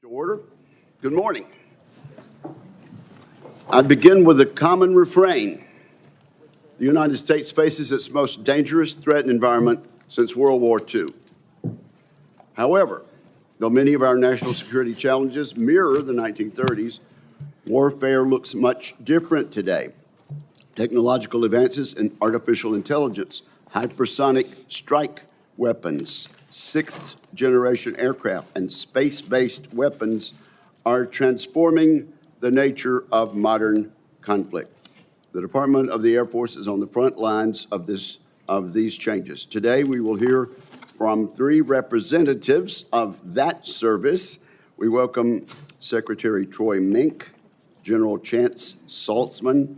Order. Good morning. I begin with a common refrain. The United States faces its most dangerous threat environment since World War II. However, though many of our national security challenges mirror the 1930s, warfare looks much different today. Technological advances in artificial intelligence, hypersonic strike weapons, sixth-generation aircraft, and space-based weapons are transforming the nature of modern conflict. The Department of the Air Force is on the front lines of these changes. Today, we will hear from three representatives of that service. We welcome Secretary Troy Mink, General Chance Saltzman,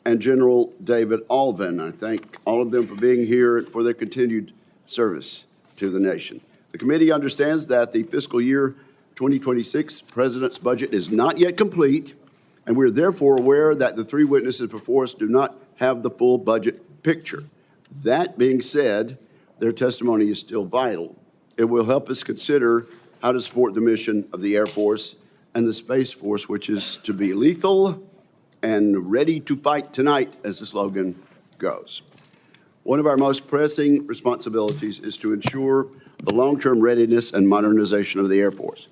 and General David Allvin. I thank all of them for being here and for their continued service to the nation. The committee understands that the fiscal year 2026 President's budget is not yet complete, and we are therefore aware that the three witnesses before us do not have the full budget picture. That being said, their testimony is still vital. It will help us consider how to support the mission of the Air Force and the Space Force, which is to be lethal and ready to fight tonight, as the slogan goes. One of our most pressing responsibilities is to ensure the long-term readiness and modernization of the Air Force.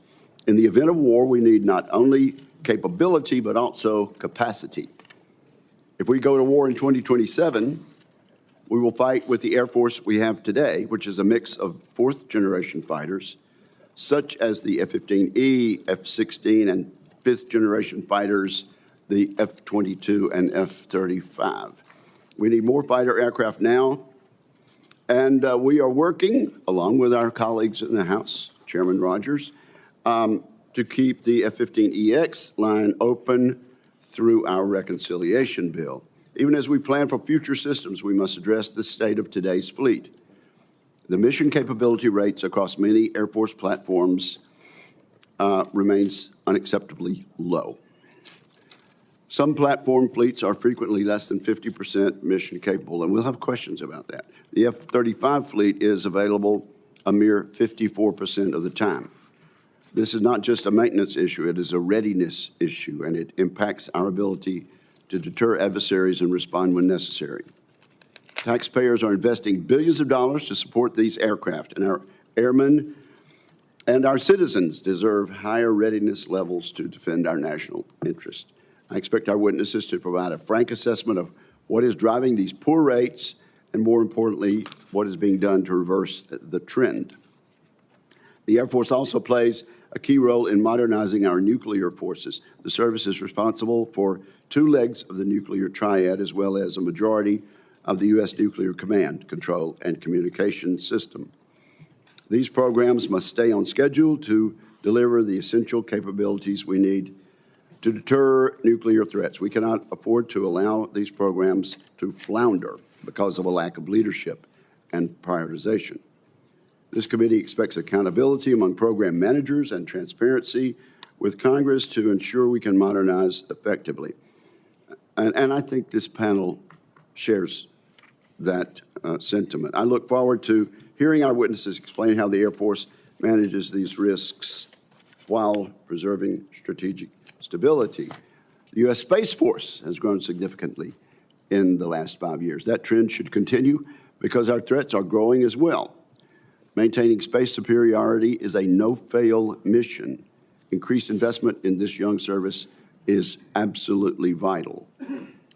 In the event of war, we need not only capability, but also capacity. If we go to war in 2027, we will fight with the Air Force we have today, which is a mix of fourth-generation fighters, such as the F-15E, F-16, and fifth-generation fighters, the F-22 and F-35. We need more fighter aircraft now, and we are working, along with our colleagues in the House, Chairman Rogers, to keep the F-15EX line open through our reconciliation bill. Even as we plan for future systems, we must address the state of today's fleet. The mission capability rates across many Air Force platforms remains unacceptably low. Some platform fleets are frequently less than 50% mission capable, and we'll have questions about that. The F-35 fleet is available a mere 54% of the time. This is not just a maintenance issue, it is a readiness issue, and it impacts our ability to deter adversaries and respond when necessary. Taxpayers are investing billions of dollars to support these aircraft, and our airmen and our citizens deserve higher readiness levels to defend our national interest. I expect our witnesses to provide a frank assessment of what is driving these poor rates and, more importantly, what is being done to reverse the trend. The Air Force also plays a key role in modernizing our nuclear forces. The service is responsible for two legs of the nuclear triad, as well as a majority of the U.S. nuclear command, control, and communication system. These programs must stay on schedule to deliver the essential capabilities we need to deter nuclear threats. We cannot afford to allow these programs to flounder because of a lack of leadership and prioritization. This committee expects accountability among program managers and transparency with Congress to ensure we can modernize effectively. And I think this panel shares that sentiment. I look forward to hearing our witnesses explain how the Air Force manages these risks while preserving strategic stability. The U.S. Space Force has grown significantly in the last 5 years. That trend should continue because our threats are growing as well. Maintaining space superiority is a no-fail mission. Increased investment in this young service is absolutely vital.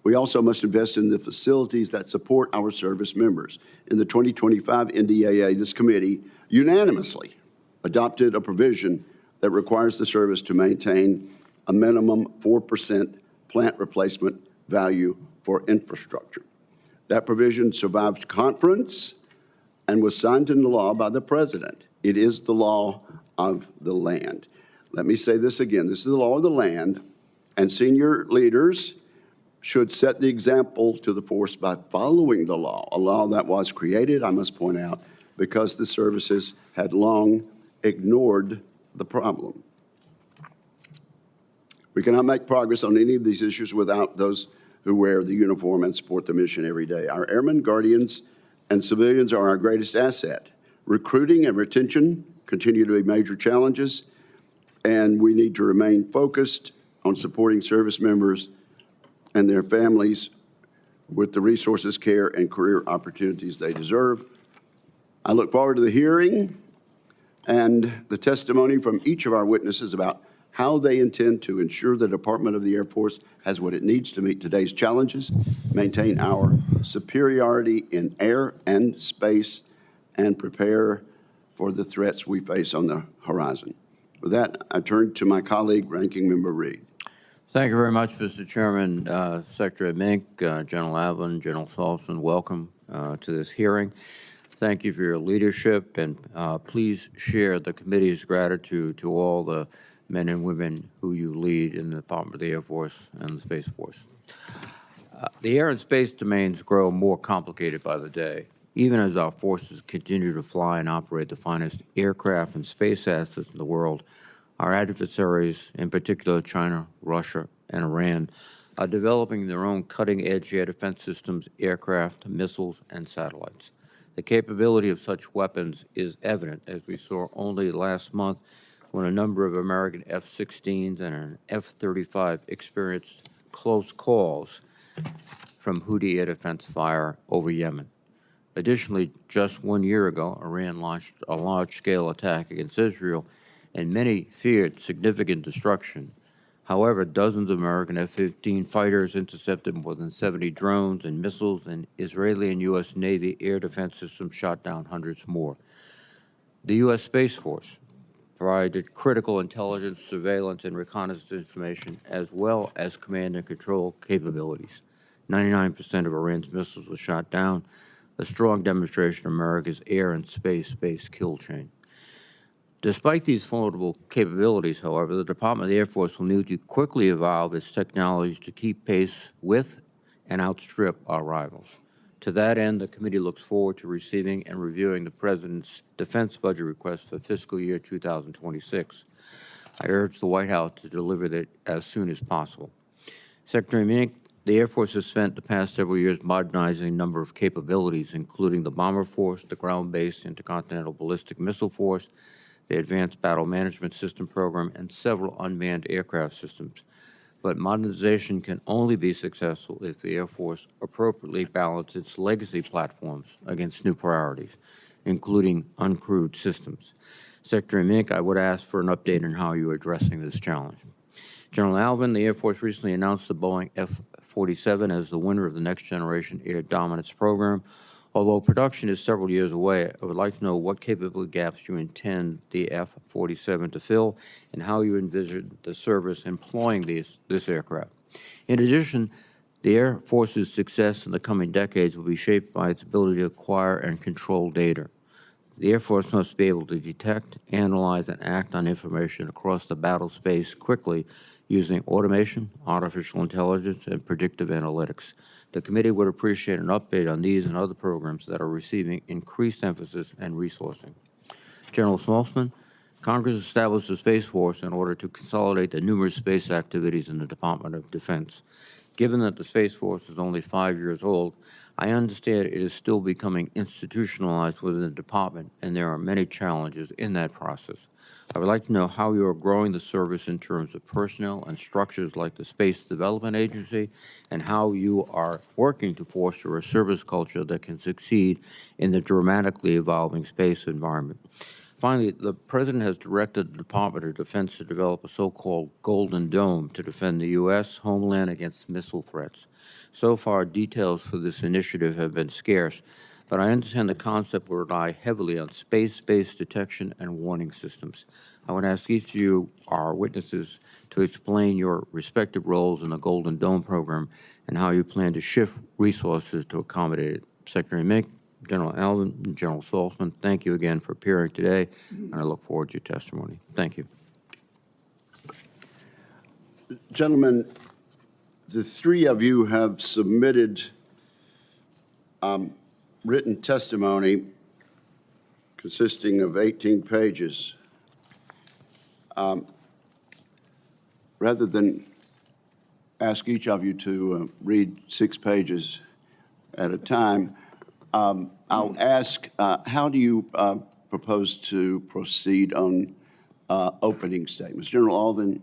We also must invest in the facilities that support our service members. In the 2025 NDAA, this committee unanimously adopted a provision that requires the service to maintain a minimum 4% plant replacement value for infrastructure. That provision survived conference and was signed into law by the President. It is the law of the land. Let me say this again. This is the law of the land, and senior leaders should set the example to the force by following the law, a law that was created, I must point out, because the services had long ignored the problem. We cannot make progress on any of these issues without those who wear the uniform and support the mission every day. Our airmen, guardians, and civilians are our greatest asset. Recruiting and retention continue to be major challenges. and we need to remain focused on supporting service members and their families with the resources, care, and career opportunities they deserve. I look forward to the hearing and the testimony from each of our witnesses about how they intend to ensure the Department of the Air Force has what it needs to meet today's challenges, maintain our superiority in air and space, and prepare for the threats we face on the horizon. With that, I turn to my colleague, Ranking Member Reed. Thank you very much, Mr. Chairman. Secretary Mink, General Allvin, General Saltzman, welcome to this hearing. Thank you for your leadership, and please share the committee's gratitude to all the men and women who you lead in the Department of the Air Force and the Space Force. The air and space domains grow more complicated by the day, even as our forces continue to fly and operate the finest aircraft and space assets in the world. Our adversaries, in particular China, Russia, and Iran, are developing their own cutting-edge air defense systems, aircraft, missiles, and satellites. The capability of such weapons is evident, as we saw only last month when a number of American F-16s and an F-35 experienced close calls from Houthi air defense fire over Yemen. Additionally, just 1 year ago, Iran launched a large-scale attack against Israel, and many feared significant destruction. However, dozens of American F-15 fighters intercepted more than 70 drones and missiles, and Israeli and U.S. Navy air defense systems shot down hundreds more. The U.S. Space Force provided critical intelligence, surveillance, and reconnaissance information, as well as command and control capabilities. 99% of Iran's missiles were shot down, a strong demonstration of America's air and space-based kill chain. Despite these formidable capabilities, however, the Department of the Air Force will need to quickly evolve its technologies to keep pace with and outstrip our rivals. To that end, the committee looks forward to receiving and reviewing the President's defense budget request for fiscal year 2026. I urge the White House to deliver that as soon as possible. Secretary Mink, the Air Force has spent the past several years modernizing a number of capabilities, including the Bomber Force, the Ground-Based Intercontinental Ballistic Missile Force, the Advanced Battle Management System Program, and several unmanned aircraft systems. But modernization can only be successful if the Air Force appropriately balances its legacy platforms against new priorities, including uncrewed systems. Secretary Mink, I would ask for an update on how you are addressing this challenge. General Allvin, the Air Force recently announced the Boeing F-47 as the winner of the Next Generation Air Dominance Program. Although production is several years away, I would like to know what capability gaps you intend the F-47 to fill and how you envision the service employing this aircraft. In addition, the Air Force's success in the coming decades will be shaped by its ability to acquire and control data. The Air Force must be able to detect, analyze, and act on information across the battle space quickly using automation, artificial intelligence, and predictive analytics. The committee would appreciate an update on these and other programs that are receiving increased emphasis and resourcing. General Saltzman, Congress established the Space Force in order to consolidate the numerous space activities in the Department of Defense. Given that the Space Force is only 5 years old, I understand it is still becoming institutionalized within the department, and there are many challenges in that process. I would like to know how you are growing the service in terms of personnel and structures like the Space Development Agency, and how you are working to foster a service culture that can succeed in the dramatically evolving space environment. Finally, the President has directed the Department of Defense to develop a so-called Golden Dome to defend the U.S. homeland against missile threats. So far, details for this initiative have been scarce, but I understand the concept will rely heavily on space-based detection and warning systems. I would ask each of you, our witnesses, to explain your respective roles in the Golden Dome program and how you plan to shift resources to accommodate it. Secretary Mink, General Allvin, and General Saltzman, thank you again for appearing today, and I look forward to your testimony. Thank you. Gentlemen, the three of you have submitted written testimony consisting of 18 pages. Rather than ask each of you to read 6 pages at a time, I'll ask, how do you propose to proceed on opening statements. General Allvin.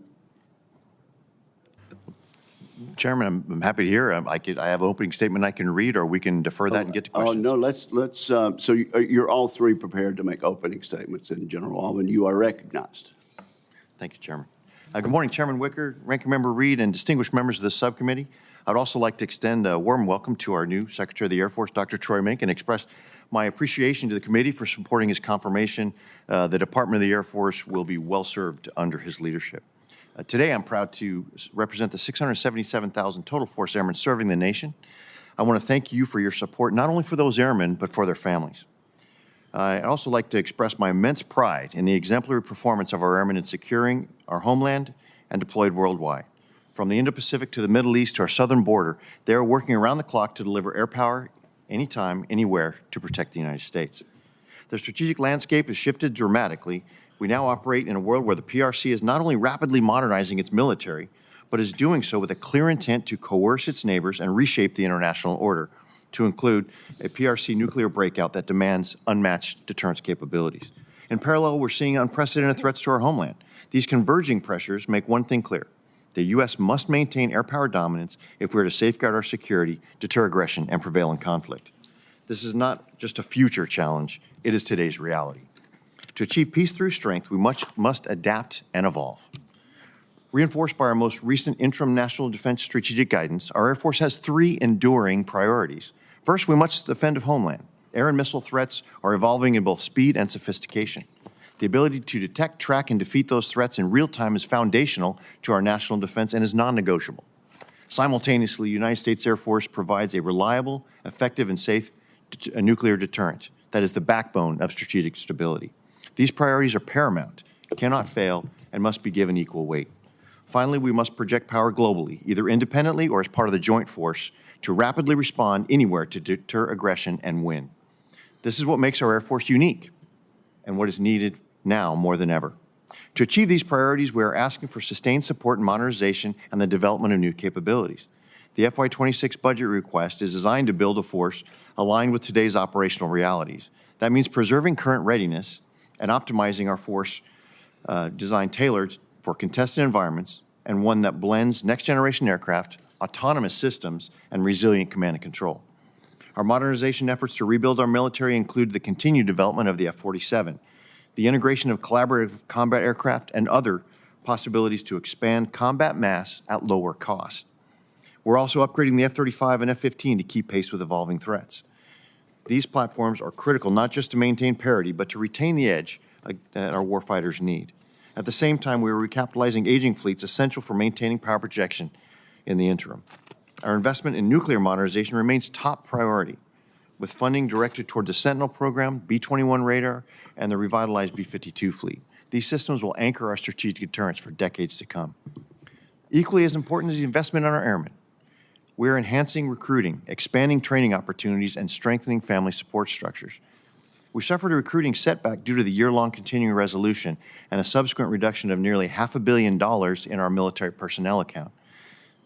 Chairman, I'm happy to hear. I have an opening statement I can read, or we can defer that and get to questions. Oh, no, let's, so you're all three prepared to make opening statements, and General Allvin, you are recognized. Thank you, Chairman. Good morning, Chairman Wicker, Ranking Member Reed, and distinguished members of the subcommittee. I'd also like to extend a warm welcome to our new Secretary of the Air Force, Dr. Troy Mink, and express my appreciation to the committee for supporting his confirmation. The Department of the Air Force will be well served under his leadership. Today, I'm proud to represent the 677,000 total force airmen serving the nation. I want to thank you for your support, not only for those airmen, but for their families. I'd also like to express my immense pride in the exemplary performance of our airmen in securing our homeland and deployed worldwide. From the Indo-Pacific to the Middle East to our southern border, they are working around the clock to deliver air power anytime, anywhere to protect the United States. The strategic landscape has shifted dramatically. We now operate in a world where the PRC is not only rapidly modernizing its military, but is doing so with a clear intent to coerce its neighbors and reshape the international order, to include a PRC nuclear breakout that demands unmatched deterrence capabilities. In parallel, we're seeing unprecedented threats to our homeland. These converging pressures make one thing clear. The U.S. must maintain air power dominance if we're to safeguard our security, deter aggression, and prevail in conflict. This is not just a future challenge, it is today's reality. To achieve peace through strength, we must adapt and evolve. Reinforced by our most recent interim national defense strategic guidance, our Air Force has three enduring priorities. First, we must defend of homeland. Air and missile threats are evolving in both speed and sophistication. The ability to detect, track, and defeat those threats in real time is foundational to our national defense and is non-negotiable. Simultaneously, the United States Air Force provides a reliable, effective, and safe nuclear deterrent that is the backbone of strategic stability. These priorities are paramount, cannot fail, and must be given equal weight. Finally, we must project power globally, either independently or as part of the joint force, to rapidly respond anywhere to deter aggression and win. This is what makes our Air Force unique and what is needed now more than ever. To achieve these priorities, we are asking for sustained support and modernization and the development of new capabilities. The FY26 budget request is designed to build a force aligned with today's operational realities. That means preserving current readiness and optimizing our force design tailored for contested environments and one that blends next-generation aircraft, autonomous systems, and resilient command and control. Our modernization efforts to rebuild our military include the continued development of the F-47, the integration of collaborative combat aircraft, and other possibilities to expand combat mass at lower cost. We're also upgrading the F-35 and F-15 to keep pace with evolving threats. These platforms are critical not just to maintain parity, but to retain the edge that our warfighters need. At the same time, we are recapitalizing aging fleets essential for maintaining power projection in the interim. Our investment in nuclear modernization remains top priority, with funding directed toward the Sentinel program, B-21 radar, and the revitalized B-52 fleet. These systems will anchor our strategic deterrence for decades to come. Equally as important is the investment in our airmen. We are enhancing recruiting, expanding training opportunities, and strengthening family support structures. We suffered a recruiting setback due to the year-long continuing resolution and a subsequent reduction of nearly $500 million in our military personnel account.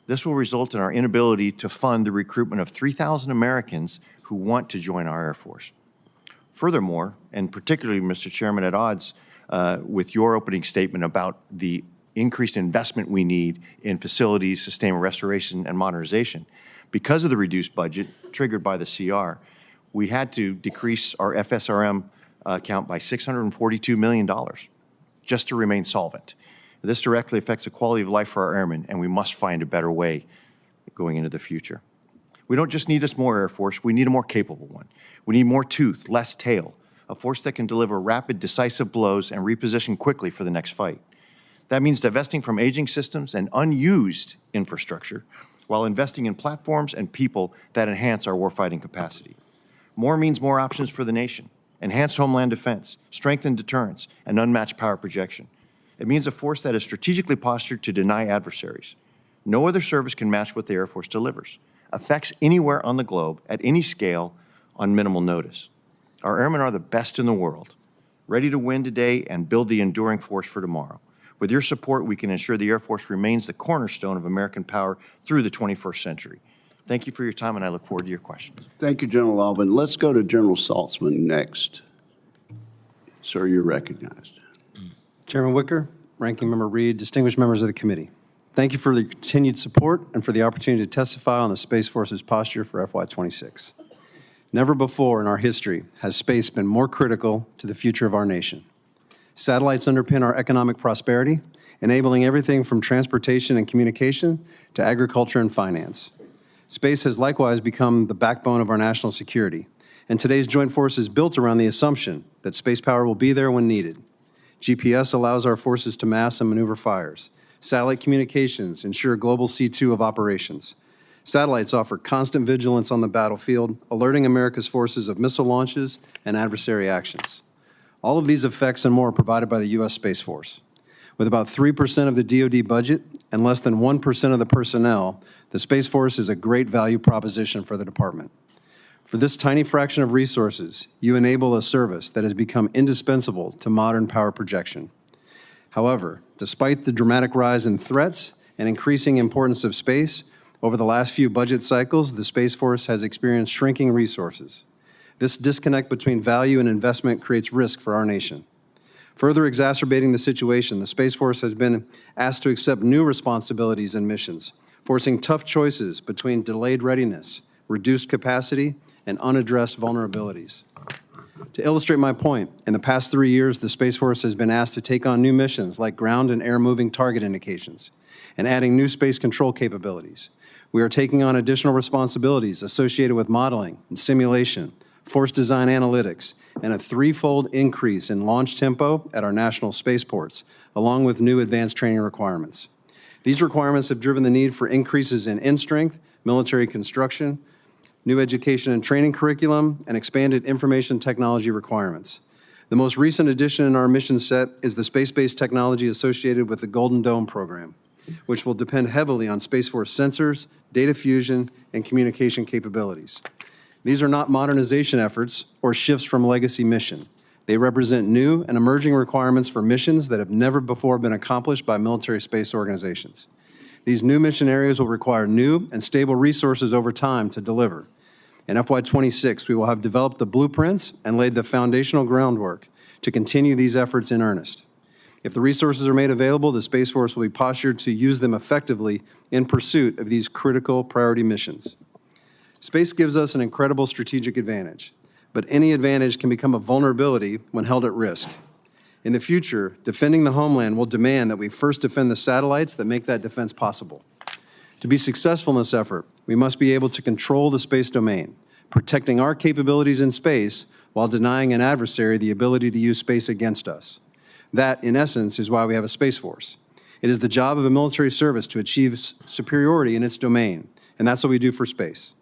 This will result in our inability to fund the recruitment of 3,000 Americans who want to join our Air Force. Furthermore, and particularly, Mr. Chairman, at odds with your opening statement about the increased investment we need in facilities, sustainment restoration, and modernization, because of the reduced budget triggered by the CR, we had to decrease our FSRM account by $642 million just to remain solvent. This directly affects the quality of life for our airmen, and we must find a better way going into the future. We don't just need a more Air Force, we need a more capable one. We need more tooth, less tail, a force that can deliver rapid, decisive blows and reposition quickly for the next fight. That means divesting from aging systems and unused infrastructure while investing in platforms and people that enhance our warfighting capacity. More means more options for the nation, enhanced homeland defense, strengthened deterrence, and unmatched power projection. It means a force that is strategically postured to deny adversaries. No other service can match what the Air Force delivers. Effects anywhere on the globe, at any scale, on minimal notice. Our airmen are the best in the world, ready to win today and build the enduring force for tomorrow. With your support, we can ensure the Air Force remains the cornerstone of American power through the 21st century. Thank you for your time, and I look forward to your questions. Thank you, General Allvin. Let's go to General Saltzman next. Sir, you're recognized. Chairman Wicker, Ranking Member Reed, distinguished members of the committee. Thank you for the continued support and for the opportunity to testify on the Space Force's posture for FY26. Never before in our history has space been more critical to the future of our nation. Satellites underpin our economic prosperity, enabling everything from transportation and communication to agriculture and finance. Space has likewise become the backbone of our national security, and today's joint force is built around the assumption that space power will be there when needed. GPS allows our forces to mass and maneuver fires. Satellite communications ensure global C2 of operations. Satellites offer constant vigilance on the battlefield, alerting America's forces of missile launches and adversary actions. All of these effects and more are provided by the U.S. Space Force. With about 3% of the DoD budget and less than 1% of the personnel, the Space Force is a great value proposition for the department. For this tiny fraction of resources, you enable a service that has become indispensable to modern power projection. However, despite the dramatic rise in threats and increasing importance of space, over the last few budget cycles, the Space Force has experienced shrinking resources. This disconnect between value and investment creates risk for our nation. Further exacerbating the situation, the Space Force has been asked to accept new responsibilities and missions, forcing tough choices between delayed readiness, reduced capacity, and unaddressed vulnerabilities. To illustrate my point, in the past 3 years, the Space Force has been asked to take on new missions like ground and air-moving target indications and adding new space control capabilities. We are taking on additional responsibilities associated with modeling and simulation, force design analytics, and a threefold increase in launch tempo at our national spaceports, along with new advanced training requirements. These requirements have driven the need for increases in end-strength, military construction, new education and training curriculum, and expanded information technology requirements. The most recent addition in our mission set is the space-based technology associated with the Golden Dome program, which will depend heavily on Space Force sensors, data fusion, and communication capabilities. These are not modernization efforts or shifts from legacy mission. They represent new and emerging requirements for missions that have never before been accomplished by military space organizations. These new mission areas will require new and stable resources over time to deliver. In FY26, we will have developed the blueprints and laid the foundational groundwork to continue these efforts in earnest. If the resources are made available, the Space Force will be postured to use them effectively in pursuit of these critical priority missions. Space gives us an incredible strategic advantage, but any advantage can become a vulnerability when held at risk. In the future, defending the homeland will demand that we first defend the satellites that make that defense possible. To be successful in this effort, we must be able to control the space domain, protecting our capabilities in space while denying an adversary the ability to use space against us. That, in essence, is why we have a Space Force. It is the job of a military service to achieve superiority in its domain, and that's what we do for space.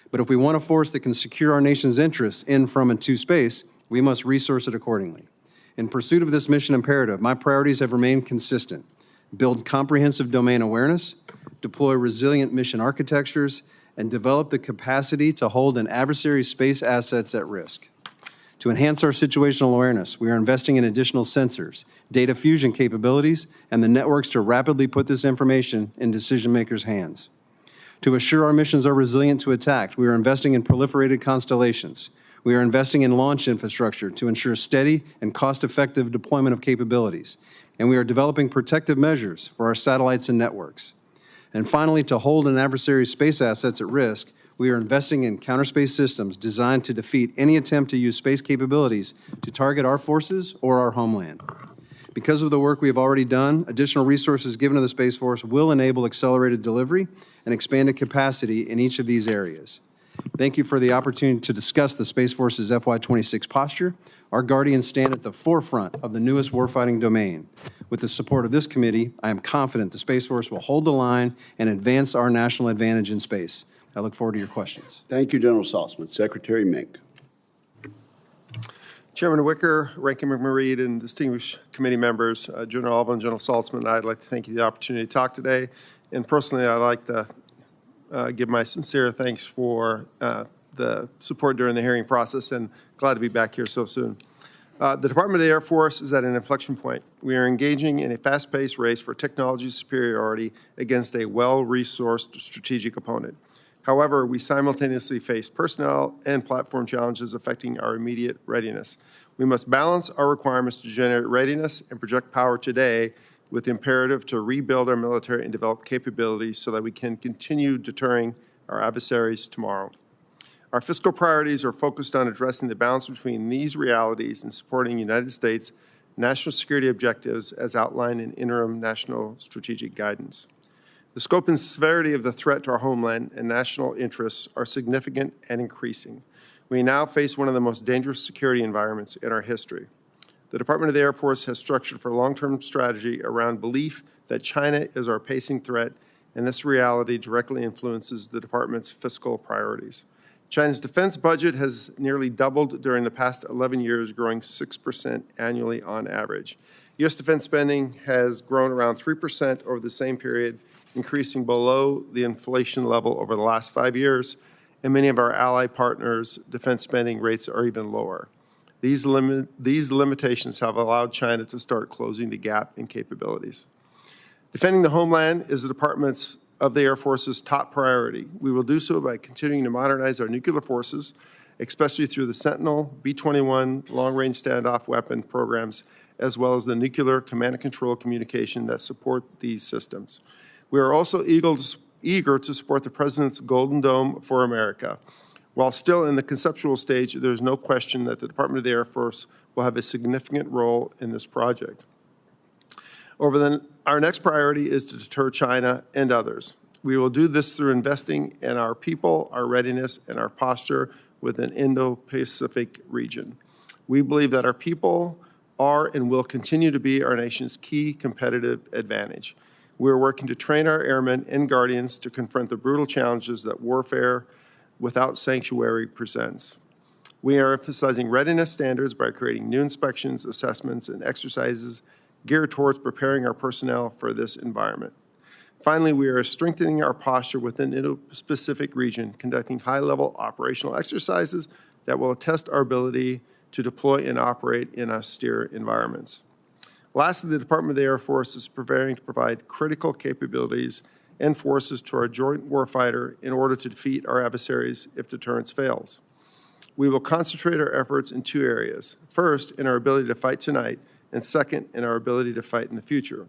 But if we want a force that can secure our nation's interests in, from, and to space, we must resource it accordingly. In pursuit of this mission imperative, my priorities have remained consistent: build comprehensive domain awareness, deploy resilient mission architectures, and develop the capacity to hold an adversary's space assets at risk. To enhance our situational awareness, we are investing in additional sensors, data fusion capabilities, and the networks to rapidly put this information in decision-makers' hands. To assure our missions are resilient to attack, we are investing in proliferated constellations. We are investing in launch infrastructure to ensure steady and cost-effective deployment of capabilities. And we are developing protective measures for our satellites and networks. And finally, to hold an adversary's space assets at risk, we are investing in counterspace systems designed to defeat any attempt to use space capabilities to target our forces or our homeland. Because of the work we have already done, additional resources given to the Space Force will enable accelerated delivery and expanded capacity in each of these areas. Thank you for the opportunity to discuss the Space Force's FY26 posture. Our guardians stand at the forefront of the newest warfighting domain. With the support of this committee, I am confident the Space Force will hold the line and advance our national advantage in space. I look forward to your questions. Thank you, General Saltzman. Secretary Mink. Chairman Wicker, Ranking Member Reed, and distinguished committee members, General Allvin, General Saltzman, I'd like to thank you for the opportunity to talk today. And personally, I'd like to give my sincere thanks for the support during the hearing process, and glad to be back here so soon. The Department of the Air Force is at an inflection point. We are engaging in a fast-paced race for technology superiority against a well-resourced strategic opponent. However, we simultaneously face personnel and platform challenges affecting our immediate readiness. We must balance our requirements to generate readiness and project power today with the imperative to rebuild our military and develop capabilities so that we can continue deterring our adversaries tomorrow. Our fiscal priorities are focused on addressing the balance between these realities and supporting United States national security objectives as outlined in interim national strategic guidance. The scope and severity of the threat to our homeland and national interests are significant and increasing. We now face one of the most dangerous security environments in our history. The Department of the Air Force has structured for long-term strategy around belief that China is our pacing threat, and this reality directly influences the department's fiscal priorities. China's defense budget has nearly doubled during the past 11 years, growing 6% annually on average. U.S. defense spending has grown around 3% over the same period, increasing below the inflation level over the last 5 years, and many of our ally partners' defense spending rates are even lower. These limitations have allowed China to start closing the gap in capabilities. Defending the homeland is the Department of the Air Force's top priority. We will do so by continuing to modernize our nuclear forces, especially through the Sentinel, B-21 long-range standoff weapon programs, as well as the nuclear command and control communication that support these systems. We are also eager to support the President's Golden Dome for America. While still in the conceptual stage, there is no question that the Department of the Air Force will have a significant role in this project. Our next priority is to deter China and others. We will do this through investing in our people, our readiness, and our posture within Indo-Pacific region. We believe that our people are and will continue to be our nation's key competitive advantage. We are working to train our airmen and guardians to confront the brutal challenges that warfare without sanctuary presents. We are emphasizing readiness standards by creating new inspections, assessments, and exercises geared towards preparing our personnel for this environment. Finally, we are strengthening our posture within the Indo-Pacific region, conducting high-level operational exercises that will test our ability to deploy and operate in austere environments. Lastly, the Department of the Air Force is preparing to provide critical capabilities and forces to our joint warfighter in order to defeat our adversaries if deterrence fails. We will concentrate our efforts in two areas. First, in our ability to fight tonight, and second, in our ability to fight in the future.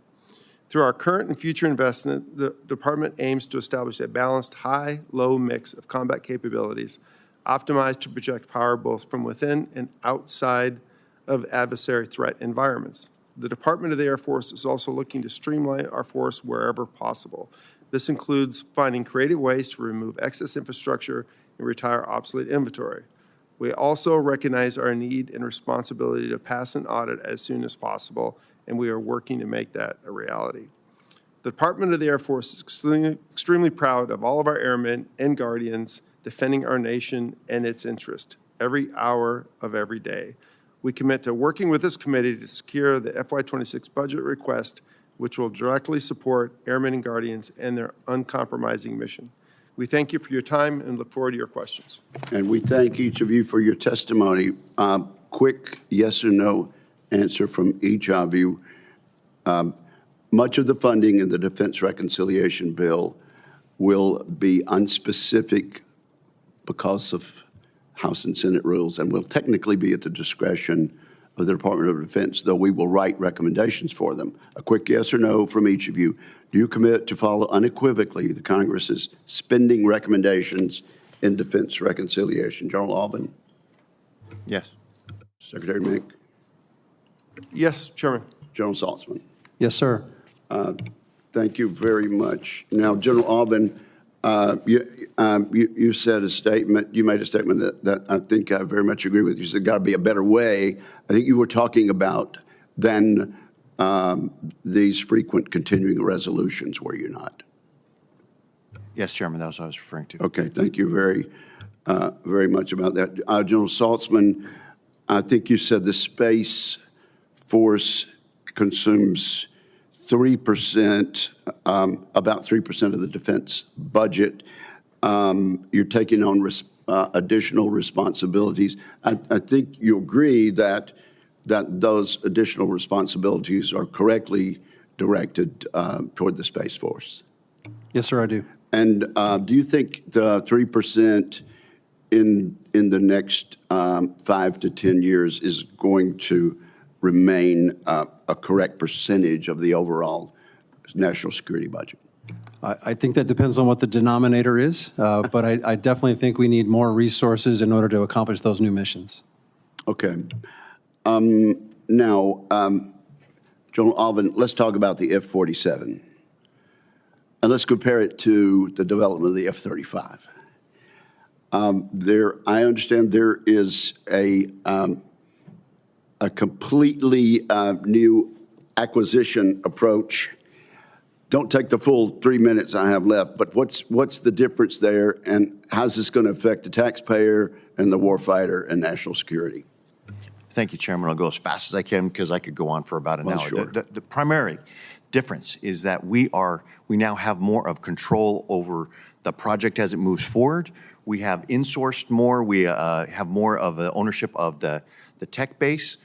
Through our current and future investment, the Department aims to establish a balanced high-low mix of combat capabilities, optimized to project power both from within and outside of adversary threat environments. The Department of the Air Force is also looking to streamline our force wherever possible. This includes finding creative ways to remove excess infrastructure and retire obsolete inventory. We also recognize our need and responsibility to pass an audit as soon as possible, and we are working to make that a reality. The Department of the Air Force is extremely proud of all of our airmen and guardians defending our nation and its interest every hour of every day. We commit to working with this committee to secure the FY26 budget request, which will directly support airmen and guardians and their uncompromising mission. We thank you for your time and look forward to your questions. And we thank each of you for your testimony. Quick yes or no answer from each of you. Much of the funding in the Defense Reconciliation Bill will be unspecific because of House and Senate rules and will technically be at the discretion of the Department of Defense, though we will write recommendations for them. A quick yes or no from each of you. Do you commit to follow unequivocally the Congress's spending recommendations in defense reconciliation? General Allvin? Yes. Secretary Mink? Yes, Chairman. General Saltzman? Yes, sir. Thank you very much. Now, General Allvin, you said a statement, you made a statement that I think I very much agree with. You said got to be a better way. I think you were talking about then these frequent continuing resolutions, were you not? Yes, Chairman, that was what I was referring to. Okay, thank you very much about that. General Saltzman, I think you said the Space Force consumes 3%, about 3% of the defense budget. You're taking on additional responsibilities. I think you agree that those additional responsibilities are correctly directed toward the Space Force. Yes, sir, I do. And do you think the 3% in the next 5 to 10 years is going to remain a correct percentage of the overall national security budget? I think that depends on what the denominator is, but I definitely think we need more resources in order to accomplish those new missions. Okay. Now, General Allvin, let's talk about the F-47. And let's compare it to the development of the F-35. I understand there is a completely new acquisition approach. Don't take the full 3 minutes I have left, but what's the difference there, and how's this going to affect the taxpayer and the warfighter and national security? Thank you, Chairman. I'll go as fast as I can because I could go on for about an hour. Sure. The primary difference is that we now have more of control over the project as it moves forward. We have insourced more. We have more of the ownership of the tech base.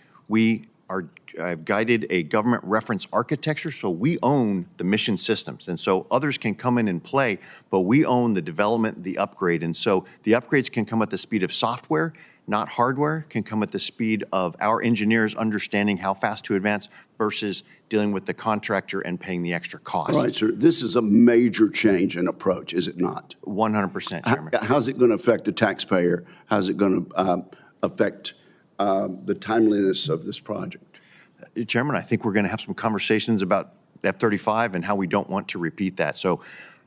I've guided a government reference architecture, so we own the mission systems. And so others can come in and play, but we own the development, the upgrade. And so the upgrades can come at the speed of software, not hardware, can come at the speed of our engineers understanding how fast to advance versus dealing with the contractor and paying the extra cost. All right, sir. This is a major change in approach, is it not? 100%, Chairman. How's it going to affect the taxpayer? How's it going to affect the timeliness of this project? Chairman, I think we're going to have some conversations about F-35 and how we don't want to repeat that. So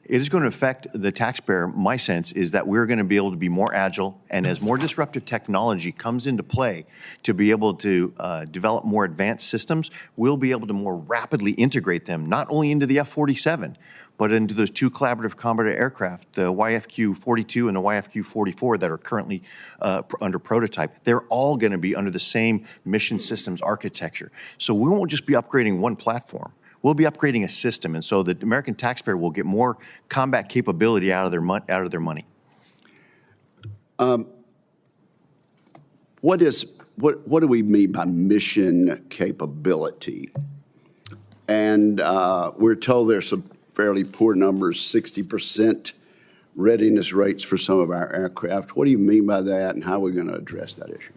it is going to affect the taxpayer. My sense is that we're going to be able to be more agile, and as more disruptive technology comes into play to be able to develop more advanced systems, we'll be able to more rapidly integrate them, not only into the F-47, but into those two collaborative combat aircraft, the YFQ-42 and the YFQ-44 that are currently under prototype. They're all going to be under the same mission systems architecture. So we won't just be upgrading one platform. We'll be upgrading a system, and so the American taxpayer will get more combat capability out of their money. What do we mean by mission capability? And we're told there's some fairly poor numbers, 60% readiness rates for some of our aircraft. What do you mean by that, and how are we going to address that issue?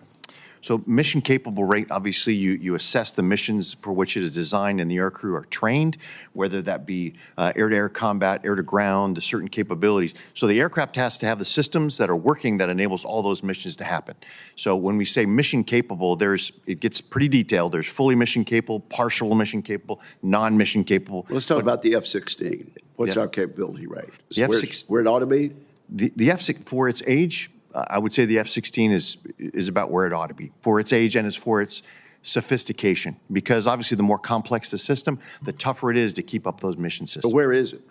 So mission capable rate, obviously you assess the missions for which it is designed and the aircrew are trained, whether that be air-to-air combat, air-to-ground, the certain capabilities. So the aircraft has to have the systems that are working that enables all those missions to happen. So when we say mission capable, it gets pretty detailed. There's fully mission capable, partial mission capable, non-mission capable. Let's talk about the F-16. What's our capability rate? The F-16, where it ought to be? The F-16, for its age, I would say the F-16 is about where it ought to be for its age and for its sophistication, because obviously the more complex the system, the tougher it is to keep up those mission systems. So where is it?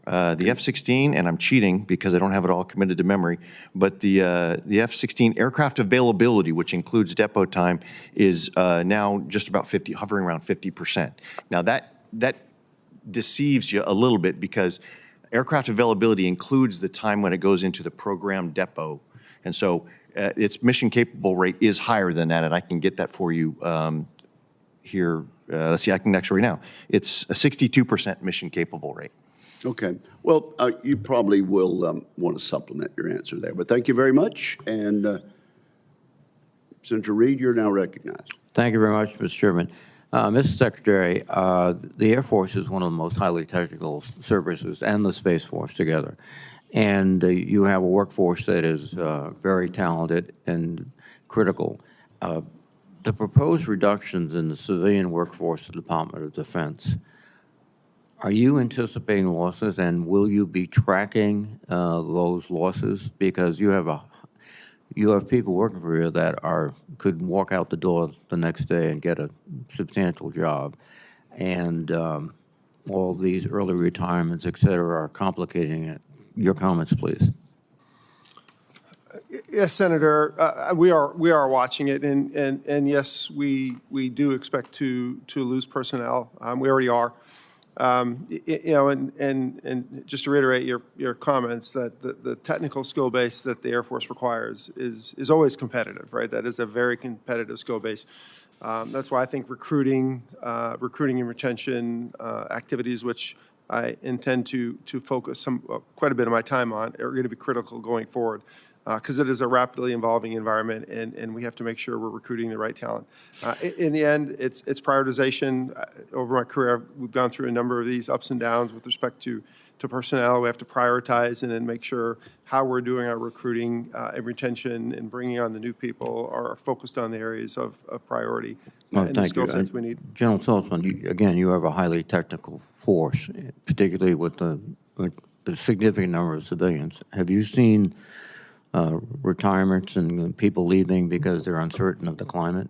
The F-16, and I'm cheating because I don't have it all committed to memory, but the F-16 aircraft availability, which includes depot time, is now just about hovering around 50%. Now that deceives you a little bit because aircraft availability includes the time when it goes into the program depot. And so its mission capable rate is higher than that, and I can get that for you here. Let's see, I can actually now. It's a 62% mission capable rate. Okay. Well, you probably will want to supplement your answer there, but thank you very much. And Senator Reed, you're now recognized. Thank you very much, Mr. Chairman. Mr. Secretary, the Air Force is one of the most highly technical services and the Space Force together. And you have a workforce that is very talented and critical. The proposed reductions in the civilian workforce of the Department of Defense, are you anticipating losses, and will you be tracking those losses? Because you have people working for you that could walk out the door the next day and get a substantial job. And all these early retirements, et cetera, are complicating it. Your comments, please. Yes, Senator, we are watching it, and yes, we do expect to lose personnel. We already are. And just to reiterate your comments, that the technical skill base that the Air Force requires is always competitive, right? That is a very competitive skill base. That's why I think recruiting and retention activities, which I intend to focus quite a bit of my time on, are going to be critical going forward. because it is a rapidly evolving environment, and we have to make sure we're recruiting the right talent. In the end, it's prioritization. Over my career, we've gone through a number of these ups and downs with respect to personnel. We have to prioritize and then make sure how we're doing our recruiting and retention and bringing on the new people are focused on the areas of priority and the skill sets we need. General Saltzman, again, you have a highly technical force, particularly with a significant number of civilians. Have you seen retirements and people leaving because they're uncertain of the climate?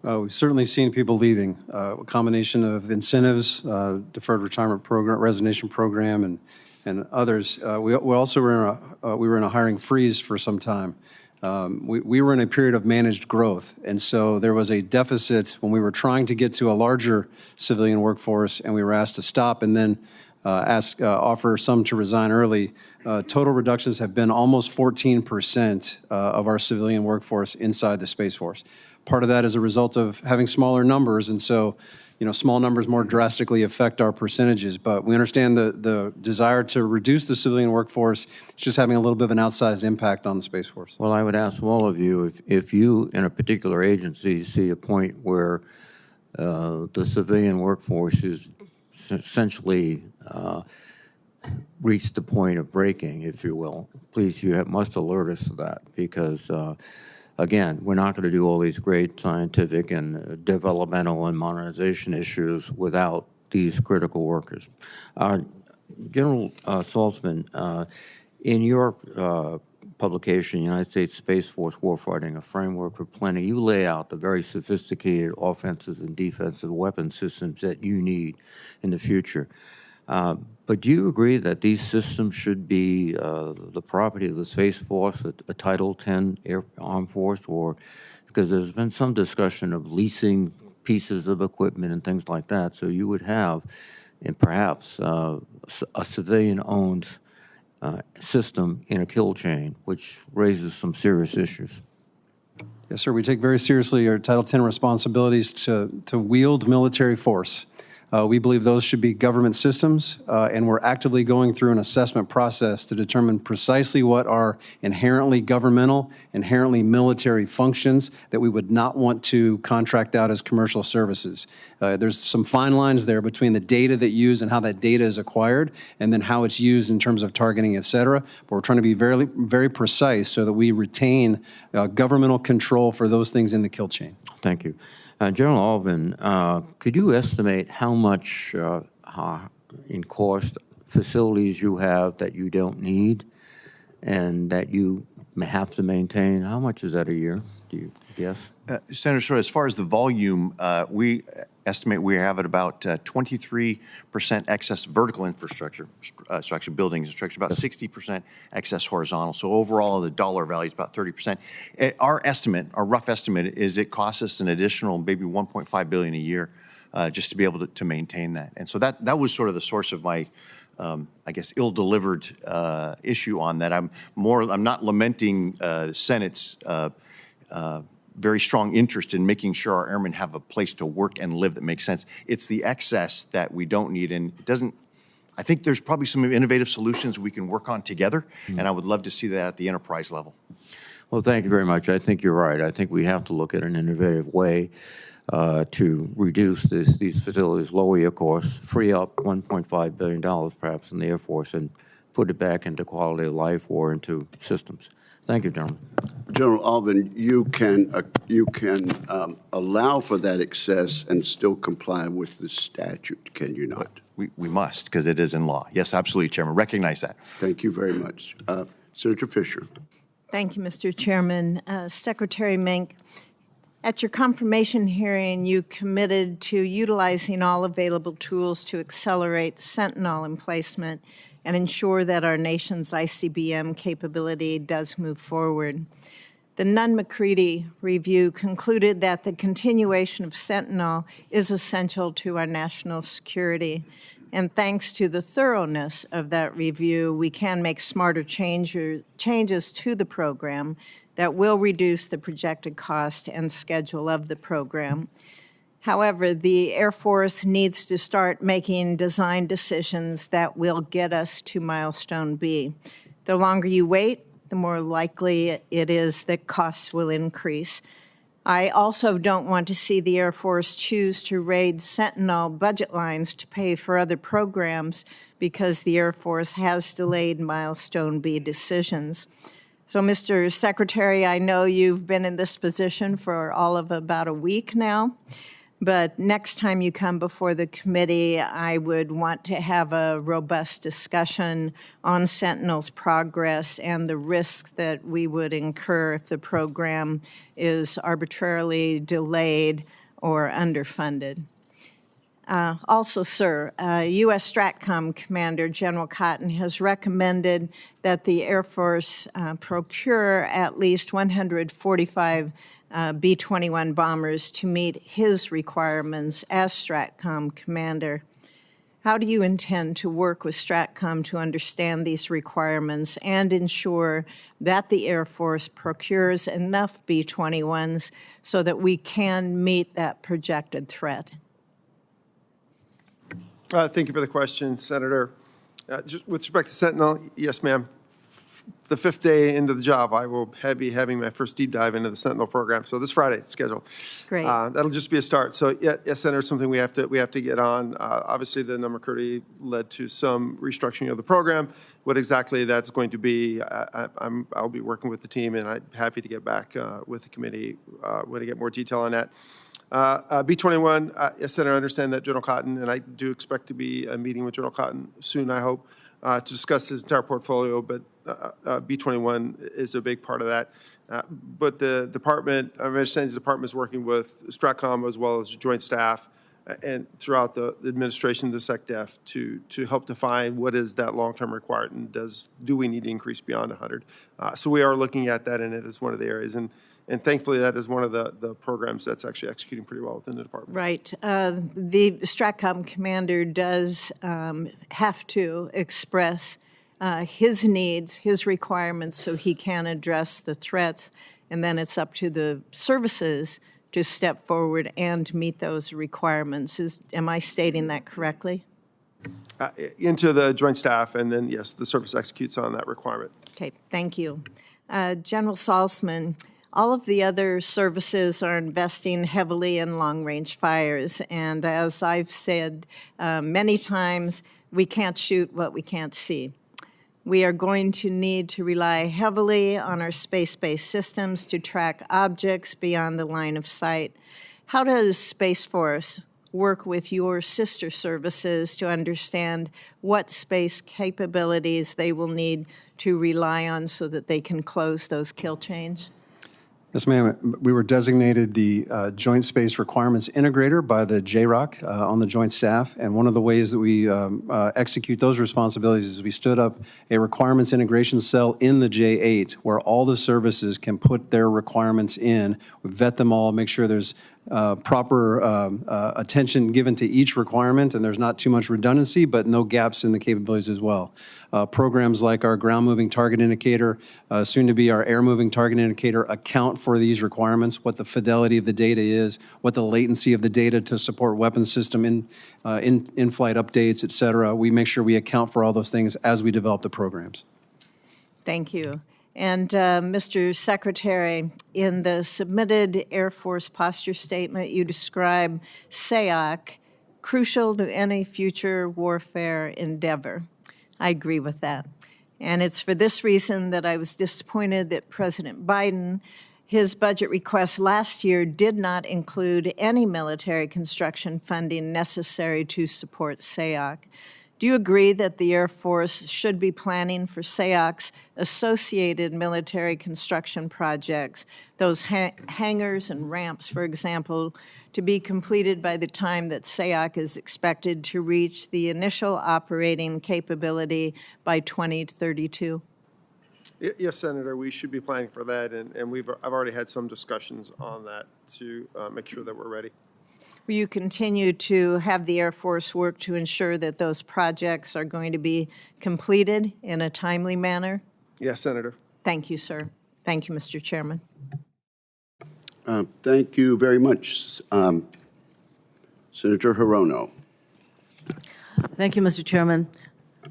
We've certainly seen people leaving. A combination of incentives, deferred retirement program, resignation program, and others. We also were in a hiring freeze for some time. We were in a period of managed growth, and so there was a deficit when we were trying to get to a larger civilian workforce, and we were asked to stop and then offer some to resign early. Total reductions have been almost 14% of our civilian workforce inside the Space Force. Part of that is a result of having smaller numbers, and so, small numbers more drastically affect our percentages. But we understand the desire to reduce the civilian workforce. It's just having a little bit of an outsized impact on the Space Force. Well, I would ask all of you, if you, in a particular agency, see a point where the civilian workforce is essentially reached the point of breaking, if you will, please, must alert us to that, because again, we're not going to do all these great scientific and developmental and modernization issues without these critical workers. General Saltzman, in your publication, United States Space Force Warfighting, A Framework for Planning, you lay out the very sophisticated offensive and defensive weapon systems that you need in the future. But do you agree that these systems should be the property of the Space Force, a Title X armed force, or because there's been some discussion of leasing pieces of equipment and things like that, so you would have, and perhaps a civilian-owned system in a kill chain, which raises some serious issues. Yes, sir. We take very seriously our Title X responsibilities to wield military force. We believe those should be government systems, and we're actively going through an assessment process to determine precisely what are inherently governmental, inherently military functions that we would not want to contract out as commercial services. There's some fine lines there between the data that you use and how that data is acquired, and then how it's used in terms of targeting, et cetera. But we're trying to be very, very precise so that we retain governmental control for those things in the kill chain. Thank you. General Allvin, could you estimate how much in cost facilities you have that you don't need and that you have to maintain? How much is that a year? Do you guess? Senator Short, as far as the volume, we estimate we have at about 23% excess vertical infrastructure, so actually buildings and structure, about 60% excess horizontal. So overall, the dollar value is about 30%. Our estimate, our rough estimate, is it costs us an additional maybe $1.5 billion a year just to be able to maintain that. And so that was sort of the source of my, I guess, ill-delivered issue on that. I'm not lamenting the Senate's very strong interest in making sure our airmen have a place to work and live that makes sense. It's the excess that we don't need, and it doesn't. I think there's probably some innovative solutions we can work on together, and I would love to see that at the enterprise level. Well, thank you very much. I think you're right. I think we have to look at an innovative way to reduce these facilities, lower your costs, free up $1.5 billion perhaps in the Air Force, and put it back into quality of life or into systems. Thank you, gentlemen. General Allvin, you can allow for that excess and still comply with the statute, can you not? We must, because it is in law. Yes, absolutely, Chairman. Recognize that. Thank you very much. Senator Fisher. Thank you, Mr. Chairman. Secretary Mink, at your confirmation hearing, you committed to utilizing all available tools to accelerate Sentinel emplacement and ensure that our nation's ICBM capability does move forward. The Nunn-McCready review concluded that the continuation of Sentinel is essential to our national security. And thanks to the thoroughness of that review, we can make smarter changes to the program that will reduce the projected cost and schedule of the program. However, the Air Force needs to start making design decisions that will get us to milestone B. The longer you wait, the the more likely it is that costs will increase. I also don't want to see the Air Force choose to raid Sentinel budget lines to pay for other programs because the Air Force has delayed Milestone B decisions. So, Mr. Secretary, I know you've been in this position for all of about a week now, but next time you come before the committee, I would want to have a robust discussion on Sentinel's progress and the risks that we would incur if the program is arbitrarily delayed or underfunded. Also, sir, U.S. Stratcom Commander General Cotton has recommended that the Air Force procure at least 145 B-21 bombers to meet his requirements as Stratcom Commander. How do you intend to work with Stratcom to understand these requirements and ensure that the Air Force procures enough B-21s so that we can meet that projected threat? Thank you for the question, Senator. Just with respect to Sentinel, yes, ma'am. The 5th day into the job, I will be having my first deep dive into the Sentinel program. So this Friday, it's scheduled. Great. That'll just be a start. So yes, Senator, something we have to get on. Obviously, the number curve led to some restructuring of the program. What exactly that's going to be, I'll be working with the team, and I'm happy to get back with the committee when I get more detail on that. B-21, yes, Senator, I understand that General Cotton, and I do expect to be meeting with General Cotton soon, I hope, to discuss his entire portfolio, but B-21 is a big part of that. But the department, I understand the department is working with Stratcom as well as Joint Staff and throughout the administration, the SecDef, to help define what is that long-term requirement and do we need to increase beyond 100? So we are looking at that, and it is one of the areas. And thankfully, that is one of the programs that's actually executing pretty well within the department. Right. The Stratcom commander does have to express his needs, his requirements, so he can address the threats, and then it's up to the services to step forward and meet those requirements. Am I stating that correctly? Into the Joint Staff, and then, yes, the service executes on that requirement. Okay, thank you. General Saltzman, all of the other services are investing heavily in long-range fires, and as I've said many times, we can't shoot what we can't see. We are going to need to rely heavily on our space-based systems to track objects beyond the line of sight. How does Space Force work with your sister services to understand what space capabilities they will need to rely on so that they can close those kill chains? Yes, ma'am. We were designated the Joint Space Requirements Integrator by the JROC on the Joint Staff, and one of the ways that we execute those responsibilities is we stood up a requirements integration cell in the J8 where all the services can put their requirements in, we vet them all, make sure there's proper attention given to each requirement, and there's not too much redundancy, but no gaps in the capabilities as well. Programs like our ground moving target indicator, soon to be our air moving target indicator, account for these requirements, what the fidelity of the data is, what the latency of the data to support weapons system in-flight updates, et cetera. We make sure we account for all those things as we develop the programs. Thank you. And Mr. Secretary, in the submitted Air Force posture statement, you describe SAOC crucial to any future warfare endeavor. I agree with that. And it's for this reason that I was disappointed that President Biden, his budget request last year did not include any military construction funding necessary to support SAOC. Do you agree that the Air Force should be planning for SAOC's associated military construction projects, those hangars and ramps, for example, to be completed by the time that SAOC is expected to reach the initial operating capability by 2032? Yes, Senator, we should be planning for that, and I've already had some discussions on that to make sure that we're ready. Will you continue to have the Air Force work to ensure that those projects are going to be completed in a timely manner? Yes, Senator. Thank you, sir. Thank you, Mr. Chairman. Thank you very much. Senator Hirono. Thank you, Mr. Chairman.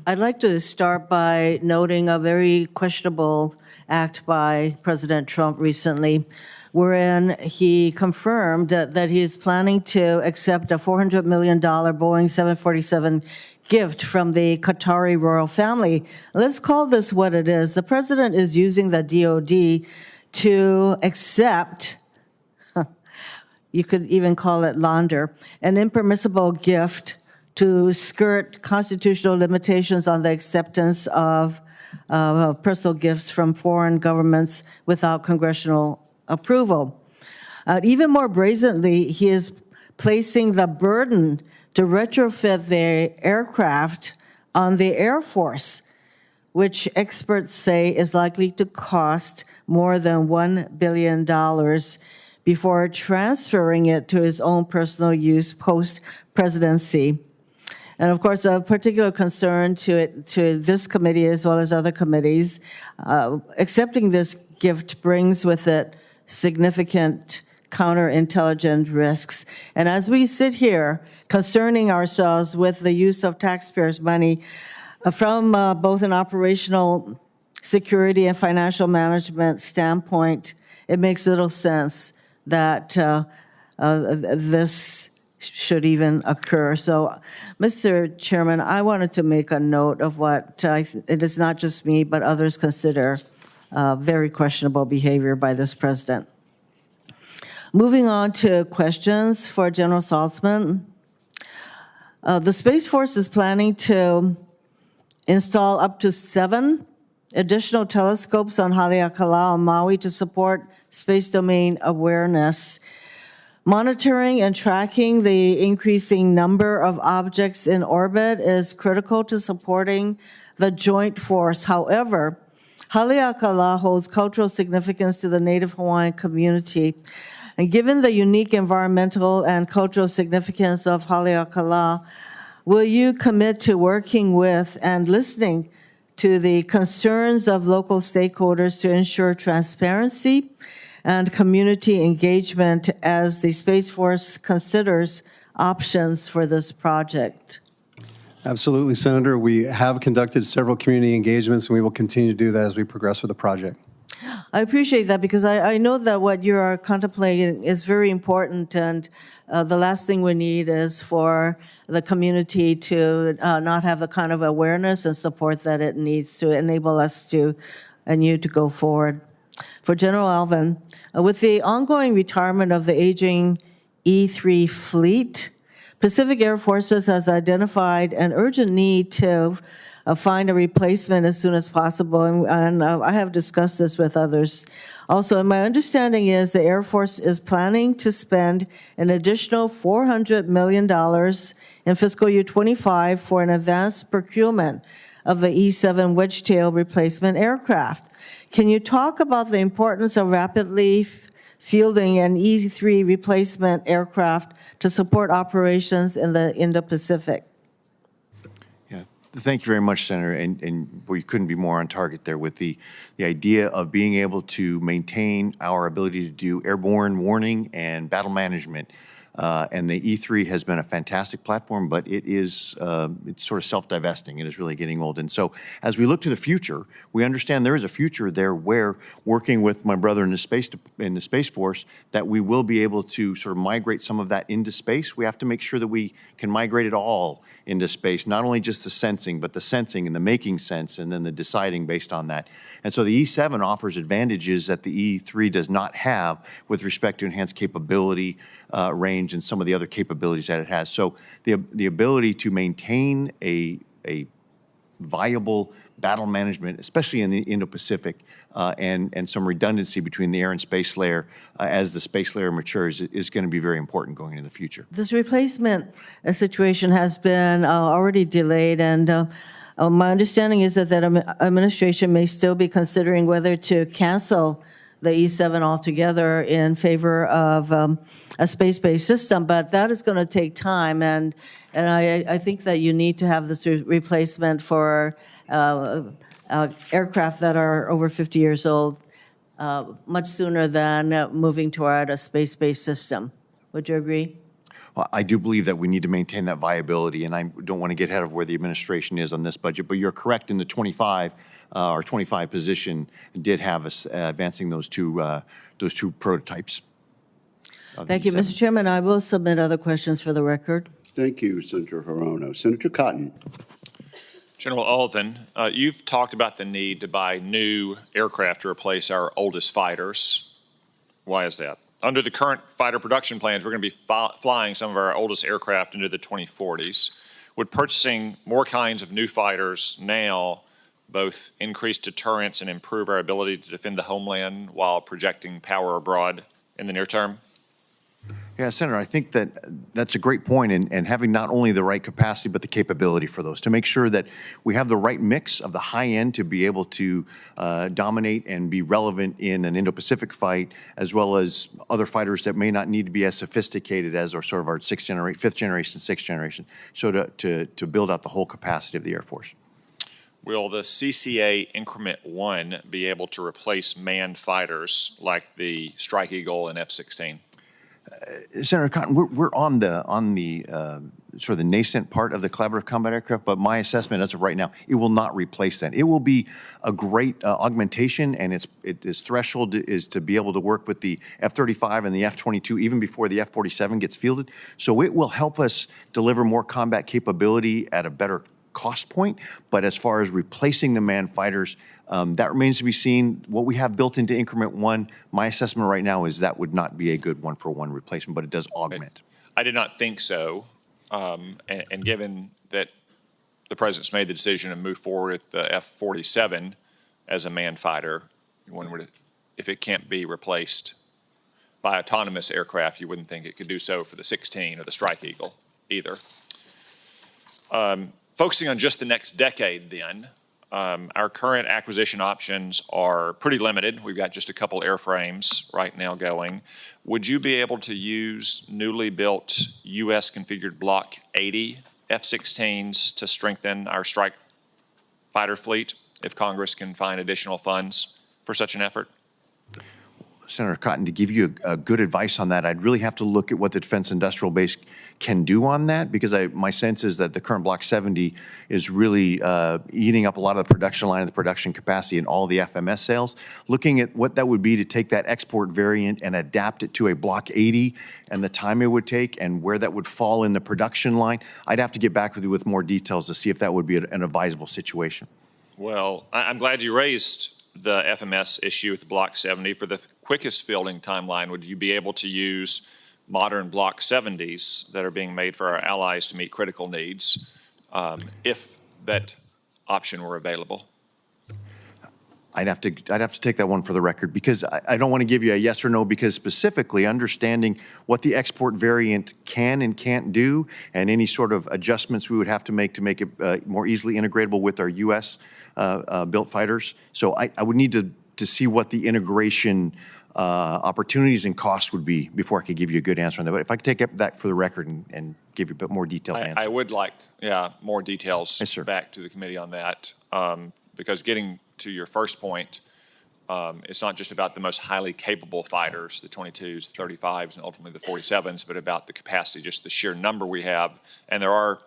I'd like to start by noting a very questionable act by President Trump recently, wherein he confirmed that he is planning to accept a $400 million Boeing 747 gift from the Qatari royal family. Let's call this what it is. The president is using the DoD to accept, you could even call it launder, an impermissible gift to skirt constitutional limitations on the acceptance of personal gifts from foreign governments without congressional approval. Even more brazenly, he is placing the burden to retrofit the aircraft on the Air Force, which experts say is likely to cost more than $1 billion before transferring it to his own personal use post-presidency. And of course, a particular concern to this committee as well as other committees, accepting this gift brings with it significant counterintelligence risks. And as we sit here concerning ourselves with the use of taxpayers' money from both an operational security and financial management standpoint, it makes little sense that this should even occur. So, Mr. Chairman, I wanted to make a note of what it is not just me, but others consider very questionable behavior by this president. Moving on to questions for General Saltzman. The Space Force is planning to install up to 7 additional telescopes on Haleakala on Maui to support space domain awareness. Monitoring and tracking the increasing number of objects in orbit is critical to supporting the joint force. However, Haleakala holds cultural significance to the Native Hawaiian community. And given the unique environmental and cultural significance of Haleakala, will you commit to working with and listening to the concerns of local stakeholders to ensure transparency and community engagement as the Space Force considers options for this project? Absolutely, Senator. We have conducted several community engagements, and we will continue to do that as we progress with the project. I appreciate that because I know that what you are contemplating is very important, and the last thing we need is for the community to not have the kind of awareness and support that it needs to enable us to and you to go forward. For General Allvin, with the ongoing retirement of the aging E-3 fleet, Pacific Air Forces has identified an urgent need to find a replacement as soon as possible, and I have discussed this with others. Also, my understanding is the Air Force is planning to spend an additional $400 million in fiscal year 25 for an advanced procurement of the E-7 wedge-tail replacement aircraft. Can you talk about the importance of rapidly fielding an E-3 replacement aircraft to support operations in the Indo-Pacific? Thank you very much, Senator, and we couldn't be more on target there with the idea of being able to maintain our ability to do airborne warning and battle management. And the E3 has been a fantastic platform, but it's sort of self-divesting. It is really getting old. And so as we look to the future, we understand there is a future there where, working with my brother in the Space Force, that we will be able to sort of migrate some of that into space. We have to make sure that we can migrate it all into space, not only just the sensing, but the sensing and the making sense and then the deciding based on that. And so the E7 offers advantages that the E3 does not have with respect to enhanced capability, range, and some of the other capabilities that it has. So the ability to maintain a viable battle management, especially in the Indo-Pacific, and some redundancy between the air and space layer as the space layer matures is going to be very important going into the future. This replacement situation has been already delayed, and my understanding is that administration may still be considering whether to cancel the E7 altogether in favor of a space-based system, but that is going to take time, and I think that you need to have this replacement for aircraft that are over 50 years old much sooner than moving toward a space-based system. Would you agree? I do believe that we need to maintain that viability, and I don't want to get ahead of where the administration is on this budget, but you're correct in the 25 position did have us advancing those two prototypes. Thank you, Mr. Chairman. I will submit other questions for the record. Thank you, Senator Hirono. Senator Cotton. General Allvin, you've talked about the need to buy new aircraft to replace our oldest fighters. Why is that? Under the current fighter production plans, we're going to be flying some of our oldest aircraft into the 2040s. Would purchasing more kinds of new fighters now both increase deterrence and improve our ability to defend the homeland while projecting power abroad in the near term? Yeah, Senator, I think that that's a great point, and having not only the right capacity but the capability for those to make sure that we have the right mix of the high end to be able to dominate and be relevant in an Indo-Pacific fight, as well as other fighters that may not need to be as sophisticated as our sort of our fifth generation, sixth generation, so to build out the whole capacity of the Air Force. Will the CCA Increment 1 be able to replace manned fighters like the Strike Eagle and F-16? Senator Cotton, we're on the sort of the nascent part of the collaborative combat aircraft, but my assessment as of right now, it will not replace that. It will be a great augmentation, and its threshold is to be able to work with the F-35 and the F-22 even before the F-47 gets fielded. So it will help us deliver more combat capability at a better cost point, but as far as replacing the manned fighters, that remains to be seen. What we have built into Increment 1, my assessment right now is that would not be a good one-for-one replacement, but it does augment. I did not think so. And given that the President's made the decision to move forward with the F-47 as a manned fighter, if it can't be replaced by autonomous aircraft, you wouldn't think it could do so for the 16 or the Strike Eagle either. Focusing on just the next decade then, our current acquisition options are pretty limited. We've got just a couple airframes right now going. Would you be able to use newly built U.S. configured Block 80 F-16s to strengthen our strike fighter fleet if Congress can find additional funds for such an effort? Senator Cotton, to give you a good advice on that, I'd really have to look at what the defense industrial base can do on that, because my sense is that the current Block 70 is really eating up a lot of the production line and the production capacity in all the FMS sales. Looking at what that would be to take that export variant and adapt it to a Block 80 and the time it would take and where that would fall in the production line, I'd have to get back with you with more details to see if that would be an advisable situation. Well, I'm glad you raised the FMS issue with the Block 70. For the quickest fielding timeline, would you be able to use modern Block 70s that are being made for our allies to meet critical needs if that option were available? I'd have to take that one for the record, because I don't want to give you a yes or no, because specifically understanding what the export variant can and can't do and any sort of adjustments we would have to make it more easily integratable with our U.S. Built fighters. So I would need to see what the integration opportunities and costs would be before I could give you a good answer on that. But if I could take that for the record and give you a bit more detailed answer. I would like, more details Yes, sir. back to the committee on that, because getting to your first point, it's not just about the most highly capable fighters, the 22s, the 35s, and ultimately the 47s, but about the capacity, just the sheer number we have. And there are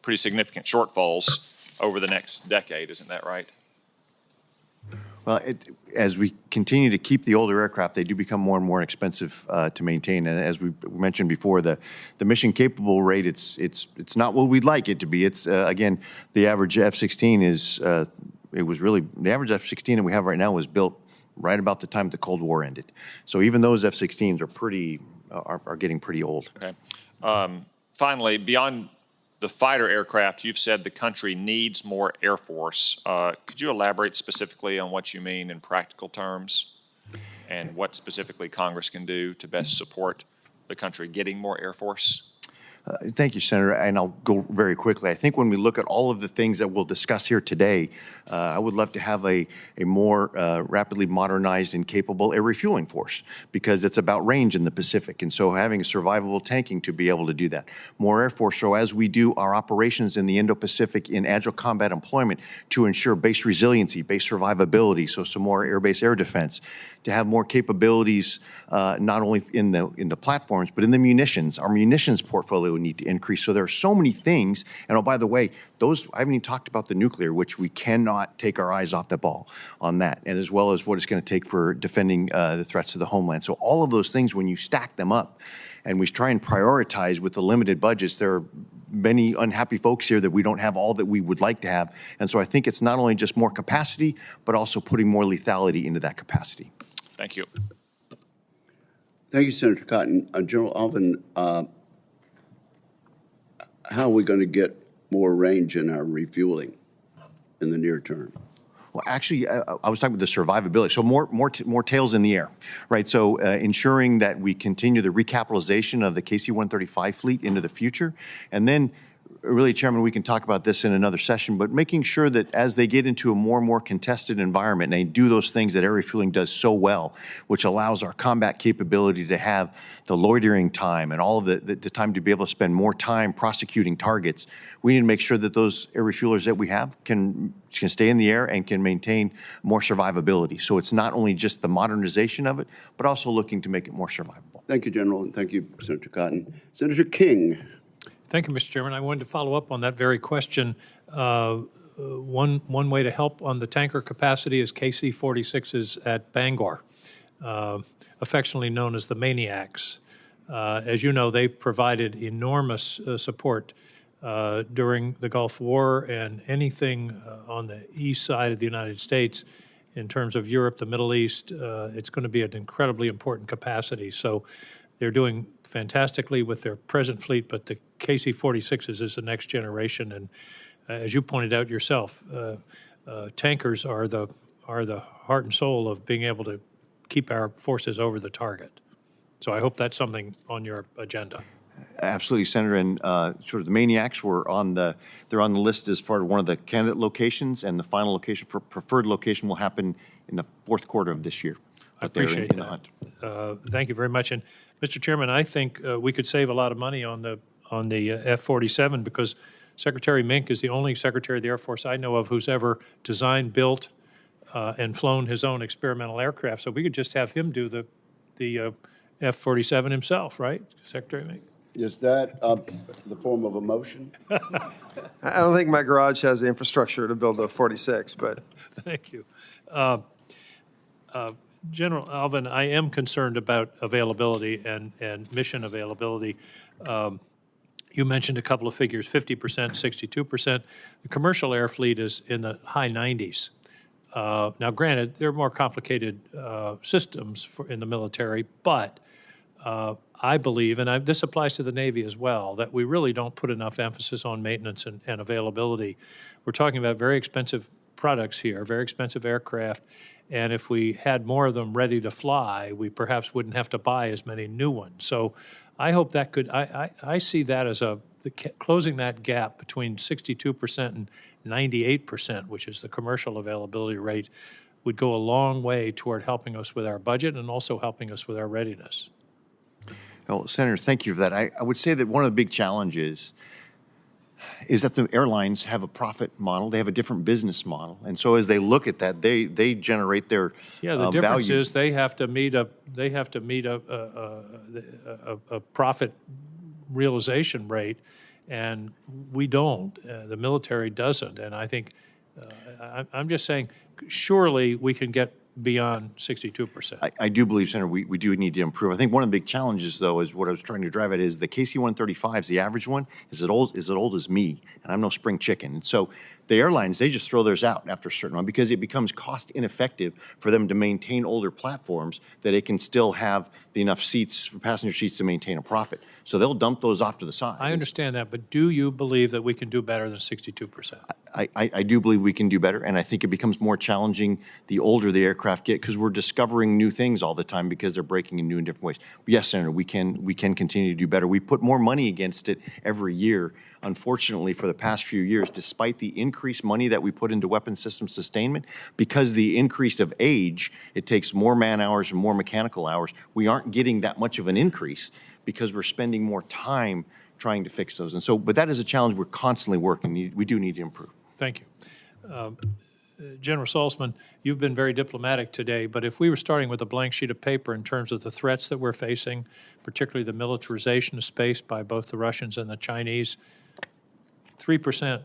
pretty significant shortfalls over the next decade, isn't that right? Well, as we continue to keep the older aircraft, they do become more and more expensive to maintain. And as we mentioned before, the mission capable rate, it's not what we'd like it to be. It's again, the average F-16 is it was really the average F-16 that we have right now was built right about the time the Cold War ended. So even those F-16s are getting pretty old. Okay. Finally, beyond the fighter aircraft, you've said the country needs more Air Force. Could you elaborate specifically on what you mean in practical terms and what specifically Congress can do to best support the country getting more Air Force? Thank you, Senator, and I'll go very quickly. I think when we look at all of the things that we'll discuss here today, I would love to have a more rapidly modernized and capable air refueling force, because it's about range in the Pacific, and so having a survivable tanking to be able to do that. More Air Force, so as we do our operations in the Indo-Pacific in agile combat employment to ensure base resiliency, base survivability, so some more air-based air defense, to have more capabilities not only in the platforms, but in the munitions. Our munitions portfolio would need to increase. So there are so many things. And oh, by the way, those, I haven't even talked about the nuclear, which we cannot take our eyes off the ball on that, and as well as what it's going to take for defending the threats to the homeland. So all of those things, when you stack them up and we try and prioritize with the limited budgets, there are many unhappy folks here that we don't have all that we would like to have. And so I think it's not only just more capacity, but also putting more lethality into that capacity. Thank you. Thank you, Senator Cotton. General Allvin, how are we going to get more range in our refueling in the near term? Well, actually, I was talking about the survivability. So more tails in the air, right? So ensuring that we continue the recapitalization of the KC-135 fleet into the future, and then really, Chairman, we can talk about this in another session, but making sure that as they get into a more and more contested environment, and they do those things that air refueling does so well, which allows our combat capability to have the loitering time and all of the time to be able to spend more time prosecuting targets, we need to make sure that those air refuelers that we have can stay in the air and can maintain more survivability. So it's not only just the modernization of it, but also looking to make it more survivable. Thank you, General, and thank you, Senator Cotton. Senator King. Thank you, Mr. Chairman. I wanted to follow up on that very question. One way to help on the tanker capacity is KC-46s at Bangor, affectionately known as the Maniacs. As you know, they provided enormous support during the Gulf War, and anything on the east side of the United States in terms of Europe, the Middle East, it's going to be an incredibly important capacity. So they're doing fantastically with their present fleet, but the KC-46s is the next generation. And as you pointed out yourself, tankers are the heart and soul of being able to keep our forces over the target. So I hope that's something on your agenda. Absolutely, Senator. And sort of the Maniacs were they're on the list as part of one of the candidate locations, and the final location for preferred location will happen in the fourth quarter of this year. I appreciate that. The hunt. Thank you very much. And Mr. Chairman, I think we could save a lot of money on the F-47, because Secretary Mink is the only Secretary of the Air Force I know of who's ever designed, built, and flown his own experimental aircraft. So we could just have him do the F-47 himself, right, Secretary Mink? Is that the form of a motion? I don't think my garage has the infrastructure to build a 46, but. Thank you. General Allvin, I am concerned about availability and mission availability. You mentioned a couple of figures, 50%, 62%. The commercial air fleet is in the high 90s. Now, granted, there are more complicated systems in the military, but I believe, and this applies to the Navy as well, that we really don't put enough emphasis on maintenance and availability. We're talking about very expensive products here, very expensive aircraft, and if we had more of them ready to fly, we perhaps wouldn't have to buy as many new ones. So I hope that could, I see that as closing that gap between 62% and 98%, which is the commercial availability rate, would go a long way toward helping us with our budget and also helping us with our readiness. Well, Senator, thank you for that. I would say that one of the big challenges is that the airlines have a profit model. They have a different business model. And so as they look at that, they generate their the difference value. is they have to meet a profit realization rate, and we don't. The military doesn't. And I think I'm just saying, surely we can get beyond 62%. I do believe, Senator, we do need to improve. I think one of the big challenges, though, is what I was trying to drive at is the KC-135s, the average one, is as old as me, and I'm no spring chicken. And so The airlines, they just throw theirs out after a certain amount because it becomes cost ineffective for them to maintain older platforms that it can still have enough seats, passenger seats, to maintain a profit. So they'll dump those off to the side. I understand that, but do you believe that we can do better than 62%? I do believe we can do better, and I think it becomes more challenging the older the aircraft get because we're discovering new things all the time because they're breaking in new and different ways. But yes, Senator, we can continue to do better. We put more money against it every year. Unfortunately, for the past few years, despite the increased money that we put into weapons system sustainment, because the increase of age, it takes more man hours and more mechanical hours, we aren't getting that much of an increase because we're spending more time trying to fix those. And so, but that is a challenge we're constantly working. We do need to improve. Thank you. General Saltzman, you've been very diplomatic today, but if we were starting with a blank sheet of paper in terms of the threats that we're facing, particularly the militarization of space by both the Russians and the Chinese, 3%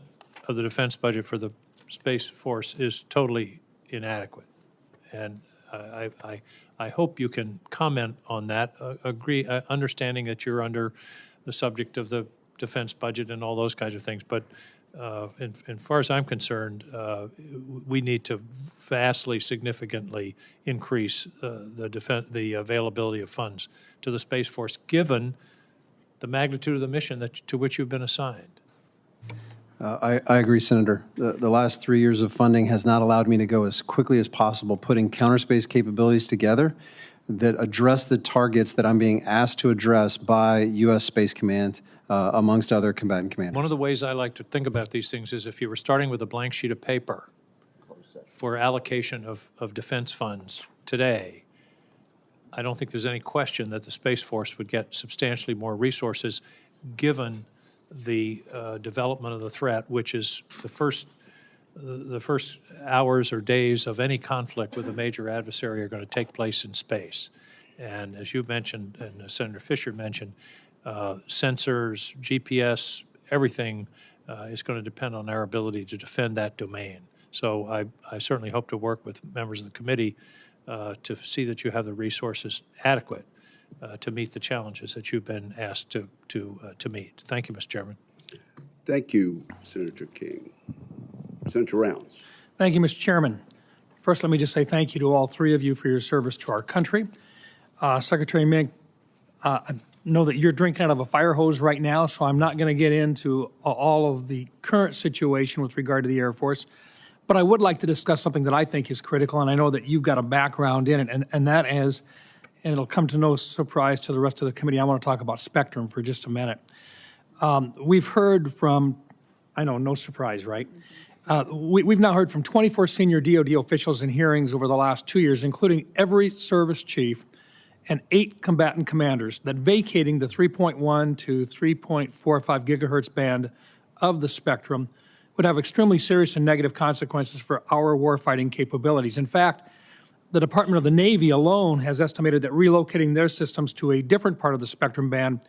of the defense budget for the Space Force is totally inadequate. And I hope you can comment on that, understanding that you're under the subject of the defense budget and all those kinds of things. But as far as I'm concerned, we need to vastly, significantly increase the availability of funds to the Space Force, given the magnitude of the mission to which you've been assigned. I agree, Senator. The last 3 years of funding has not allowed me to go as quickly as possible, putting counterspace capabilities together that address the targets that I'm being asked to address by U.S. Space Command, amongst other combatant commanders. One of the ways I like to think about these things is if you were starting with a blank sheet of paper for allocation of defense funds today, I don't think there's any question that the Space Force would get substantially more resources given the development of the threat, which is the first hours or days of any conflict with a major adversary are going to take place in space. And as you mentioned, and Senator Fisher mentioned, sensors, GPS, everything is going to depend on our ability to defend that domain. So I certainly hope to work with members of the committee to see that you have the resources adequate to meet the challenges that you've been asked to meet. Thank you, Mr. Chairman. Thank you, Senator King. Senator Rounds. Thank you, Mr. Chairman. First, let me just say thank you to all three of you for your service to our country. Secretary Mink, I know that you're drinking out of a fire hose right now, so I'm not going to get into all of the current situation with regard to the Air Force, but I would like to discuss something that I think is critical, and I know that you've got a background in it, and that is, and it'll come to no surprise to the rest of the committee, I want to talk about spectrum for just a minute. We've heard from, I know, no surprise, right? We've now heard from 24 senior DoD officials in hearings over the last 2 years, including every service chief and 8 combatant commanders, that vacating the 3.1 to 3.45 gigahertz band of the spectrum would have extremely serious and negative consequences for our warfighting capabilities. In fact, the Department of the Navy alone has estimated that relocating their systems to a different part of the spectrum band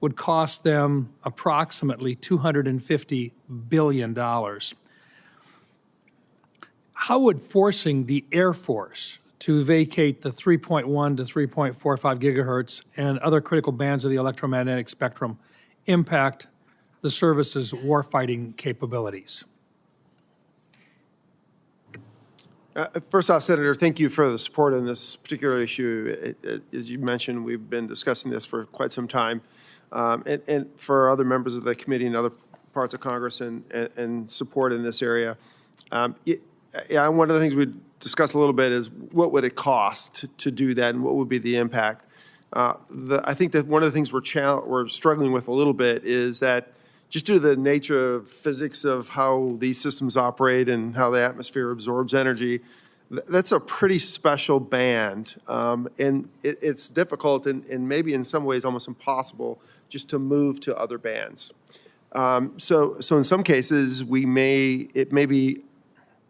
would cost them approximately $250 billion. How would forcing the Air Force to vacate the 3.1 to 3.45 gigahertz and other critical bands of the electromagnetic spectrum impact the service's warfighting capabilities? First off, Senator, thank you for the support on this particular issue. As you mentioned, we've been discussing this for quite some time. And for other members of the committee and other parts of Congress and support in this area. Yeah, one of the things we discussed a little bit is what would it cost to do that and what would be the impact. I think that one of the things we're struggling with a little bit is that just due to the nature of physics of how these systems operate and how the atmosphere absorbs energy, that's a pretty special band. And it's difficult and maybe in some ways almost impossible just to move to other bands. So in some cases, it may be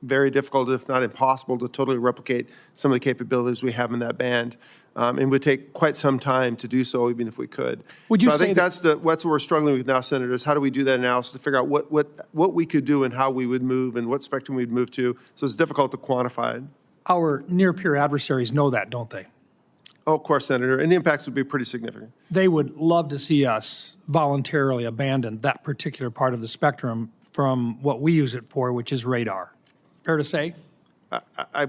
very difficult, if not impossible, to totally replicate some of the capabilities we have in that band. And would take quite some time to do so, even if we could. Would you so I say think that's what we're struggling with now, Senator, is how do we do that analysis to figure out what we could do and how we would move and what spectrum we'd move to. So it's difficult to quantify it. Our near-peer adversaries know that, don't they? Oh, of course, Senator, and the impacts would be pretty significant. They would love to see us voluntarily abandon that particular part of the spectrum from what we use it for, which is radar. Fair to say? I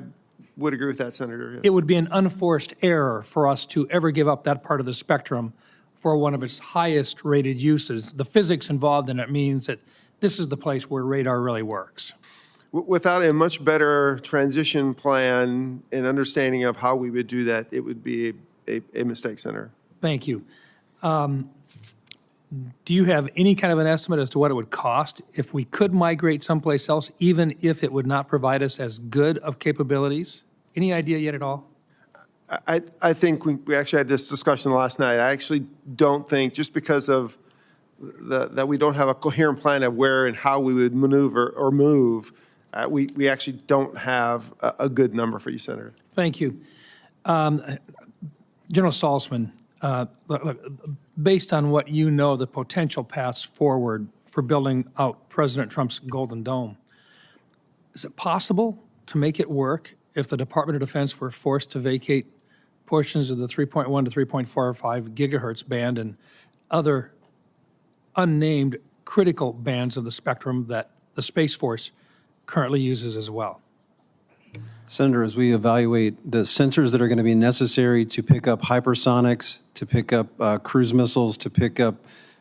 would agree with that, Senator. Yes. It would be an unforced error for us to ever give up that part of the spectrum for one of its highest rated uses. The physics involved in it means that this is the place where radar really works. Without a much better transition plan and understanding of how we would do that, it would be a mistake, Senator. Thank you. Do you have any kind of an estimate as to what it would cost if we could migrate someplace else, even if it would not provide us as good of capabilities? Any idea yet at all? I think we actually had this discussion last night. I actually don't think, just because of that we don't have a coherent plan of where and how we would maneuver or move, we actually don't have a good number for you, Senator. Thank you. General Saltzman, look, based on what you know, the potential paths forward for building out President Trump's Golden Dome, is it possible to make it work if the Department of Defense were forced to vacate portions of the 3.1 to 3.45 gigahertz band and other unnamed critical bands of the spectrum that the Space Force currently uses as well? Senator, as we evaluate the sensors that are going to be necessary to pick up hypersonics, to pick up cruise missiles, to pick up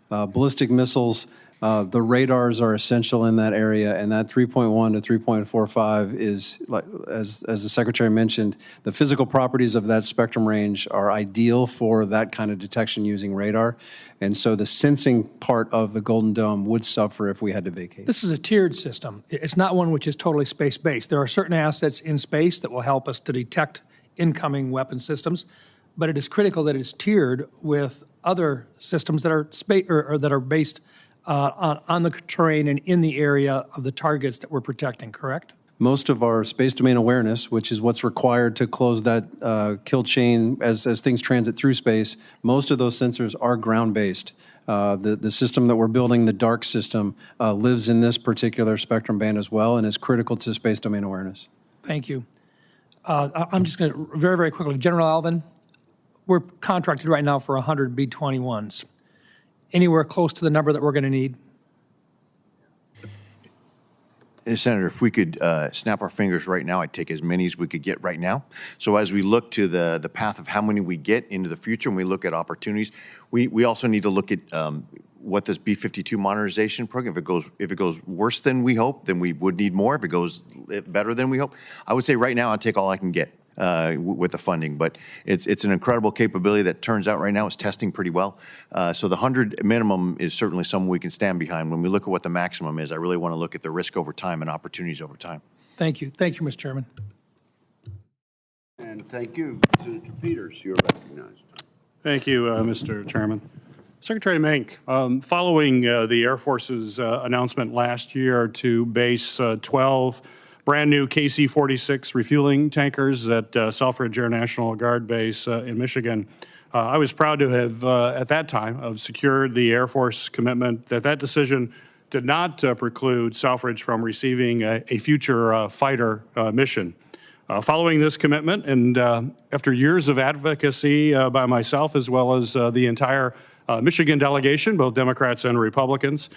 ballistic missiles, the radars are essential in that area, and that 3.1 to 3.45 is, like, as the Secretary mentioned, the physical properties of that spectrum range are ideal for that kind of detection using radar, and so the sensing part of the Golden Dome would suffer if we had to vacate. This is a tiered system. It's not one which is totally space-based. There are certain assets in space that will help us to detect incoming weapon systems, but it is critical that it's tiered with other systems that are that are based on the terrain and in the area of the targets that we're protecting, correct? Most of our space domain awareness, which is what's required to close that kill chain as things transit through space, most of those sensors are ground-based. The system that we're building, the DARK system, lives in this particular spectrum band as well and is critical to space domain awareness. Thank you. I'm just going to, very, very quickly, General Allvin, we're contracted right now for 100 B-21s. Anywhere close to the number that we're going to need? Senator, if we could snap our fingers right now, I'd take as many as we could get right now. So as we look to the path of how many we get into the future, and we look at opportunities, we also need to look at what this B-52 modernization program, if it goes worse than we hope, then we would need more. If it goes better than we hope, I would say right now I'd take all I can get with the funding. But it's an incredible capability that turns out right now is testing pretty well. So the 100 minimum is certainly something we can stand behind. When we look at what the maximum is, I really want to look at the risk over time and opportunities over time. Thank you. Thank you, Mr. Chairman. And thank you. Senator Peters, you're recognized. Thank you, Mr. Chairman. Secretary Mink, following the Air Force's announcement last year to base 12 brand new KC-46 refueling tankers at Selfridge Air National Guard Base in Michigan, I was proud to have, at that time, have secured the Air Force commitment that that decision did not preclude Selfridge from receiving a future fighter mission. Following this commitment, and after years of advocacy by myself as well as the entire Michigan delegation, both Democrats and Republicans,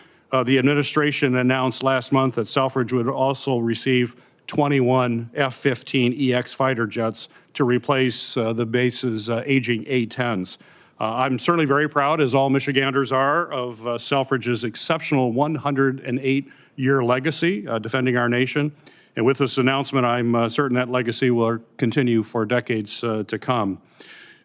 the administration announced last month that Selfridge would also receive 21 F-15EX fighter jets to replace the base's aging A-10s. I'm certainly very proud, as all Michiganders are, of Selfridge's exceptional 108-year legacy defending our nation. And with this announcement, I'm certain that legacy will continue for decades to come.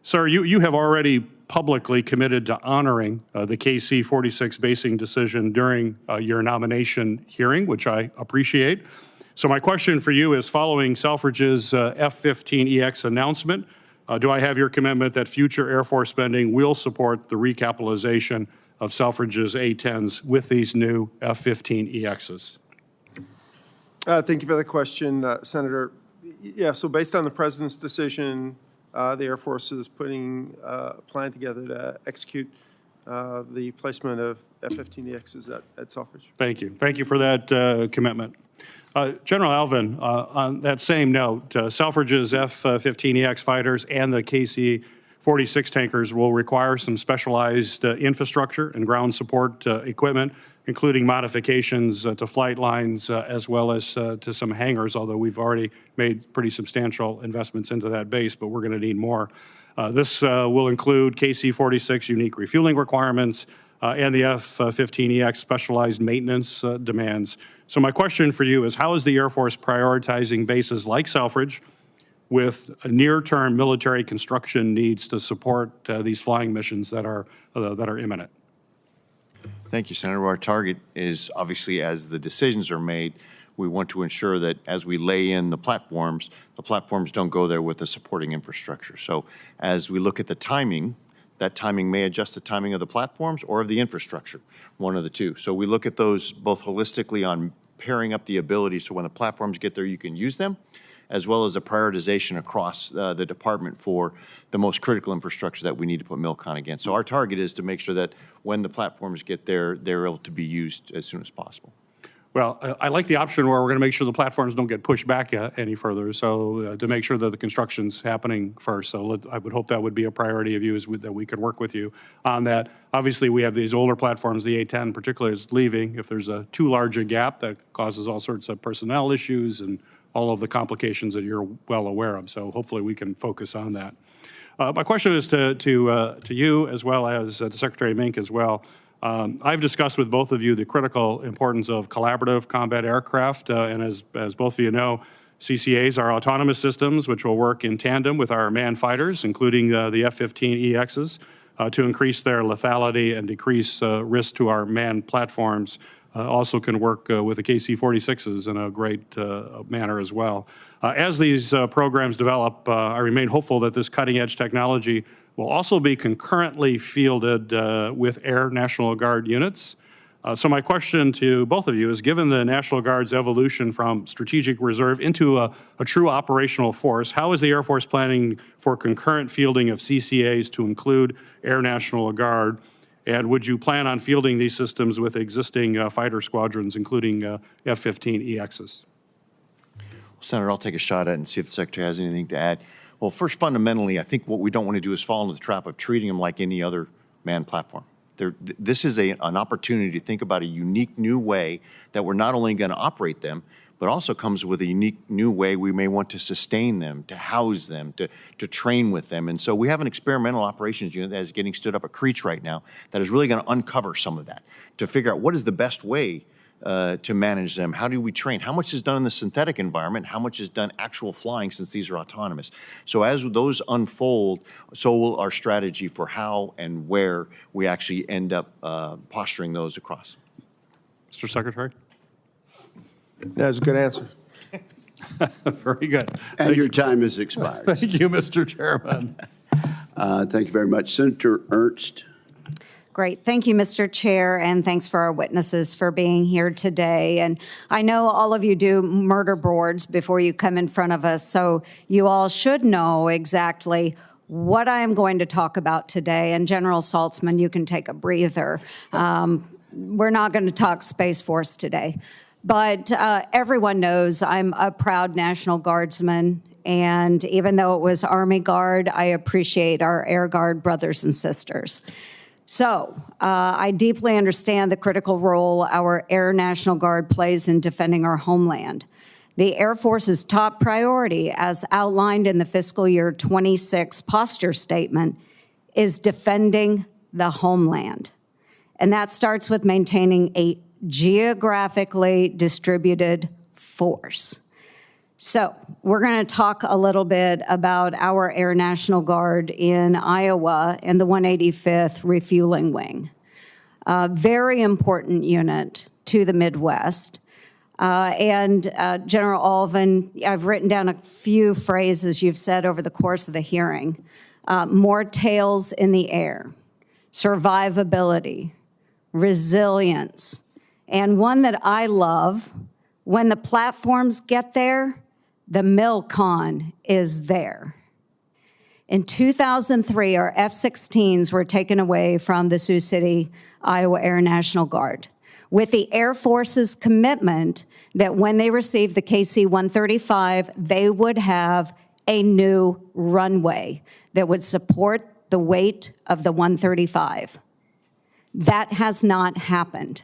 Sir, you have already publicly committed to honoring the KC-46 basing decision during your nomination hearing, which I appreciate. So my question for you is, following Selfridge's F-15EX announcement, do I have your commitment that future Air Force spending will support the recapitalization of Selfridge's A-10s with these new F-15EXs? Thank you for the question, Senator. Yeah, so based on the President's decision, the Air Force is putting a plan together to execute the placement of F-15EXs at Selfridge. Thank you. Thank you for that commitment. General Allvin, on that same note, Selfridge's F-15EX fighters and the KC-46 tankers will require some specialized infrastructure and ground support equipment including modifications to flight lines as well as to some hangars, although we've already made pretty substantial investments into that base, but we're going to need more. This will include KC-46 unique refueling requirements and the F-15EX specialized maintenance demands. So my question for you is, how is the Air Force prioritizing bases like Selfridge with near-term military construction needs to support these flying missions that are imminent? Thank you, Senator. Our target is obviously, as the decisions are made, we want to ensure that as we lay in the platforms don't go there with the supporting infrastructure. So as we look at the timing, that timing may adjust the timing of the platforms or of the infrastructure, one of the two. So we look at those both holistically on pairing up the ability so when the platforms get there, you can use them, as well as a prioritization across the department for the most critical infrastructure that we need to put milk on again. So our target is to make sure that when the platforms get there, they're able to be used as soon as possible. Well, I like the option where we're going to make sure the platforms don't get pushed back any further, so to make sure that the construction's happening first. So I would hope that would be a priority of you, that we could work with you on that. Obviously, we have these older platforms, the A-10 particularly is leaving. If there's a too large a gap, that causes all sorts of personnel issues and all of the complications that you're well aware of. So hopefully we can focus on that. My question is to you as well as to Secretary Mink as well. I've discussed with both of you the critical importance of collaborative combat aircraft, and as both of you know, CCAs are autonomous systems which will work in tandem with our manned fighters, including the F-15EXs, to increase their lethality and decrease risk to our manned platforms. Also can work with the KC-46s in a great manner as well. As these programs develop, I remain hopeful that this cutting-edge technology will also be concurrently fielded with Air National Guard units. So my question to both of you is, given the National Guard's evolution from strategic reserve into a true operational force, how is the Air Force planning for concurrent fielding of CCAs to include Air National Guard? And would you plan on fielding these systems with existing fighter squadrons, including F-15EXs? Senator, I'll take a shot at it and see if the Secretary has anything to add. Well, first, fundamentally, I think what we don't want to do is fall into the trap of treating them like any other manned platform. This is an opportunity to think about a unique new way that we're not only going to operate them, but also comes with a unique new way we may want to sustain them, to house them, to train with them. And so we have an experimental operations unit that is getting stood up at Creech right now that is really going to uncover some of that, to figure out what is the best way to manage them. How do we train? How much is done in the synthetic environment? How much is done actual flying, since these are autonomous? So as those unfold, so will our strategy for how and where we actually end up posturing those across. Mr. Secretary? That's a good answer. Very good. And your time has expired. Thank you, Mr. Chairman. Thank you very much. Senator Ernst. Great. Thank you, Mr. Chair, and thanks for our witnesses for being here today. And I know all of you do murder boards before you come in front of us, so you all should know exactly what I am going to talk about today. And General Saltzman, you can take a breather. We're not going to talk Space Force today. But everyone knows I'm a proud National Guardsman, and even though it was Army Guard, I appreciate our Air Guard brothers and sisters. So I deeply understand the critical role our Air National Guard plays in defending our homeland. The Air Force's top priority, as outlined in the fiscal year 26 posture statement, is defending the homeland. And that starts with maintaining a geographically distributed force. So we're going to talk a little bit about our Air National Guard in Iowa and the 185th Refueling Wing. Very important unit to the Midwest. And General Allvin, I've written down a few phrases you've said over the course of the hearing. More tails in the air, survivability, resilience, and one that I love, when the platforms get there, the MilCon is there. In 2003, our F-16s were taken away from the Sioux City, Iowa Air National Guard, with the Air Force's commitment that when they received the KC-135, they would have a new runway that would support the weight of the 135. That has not happened.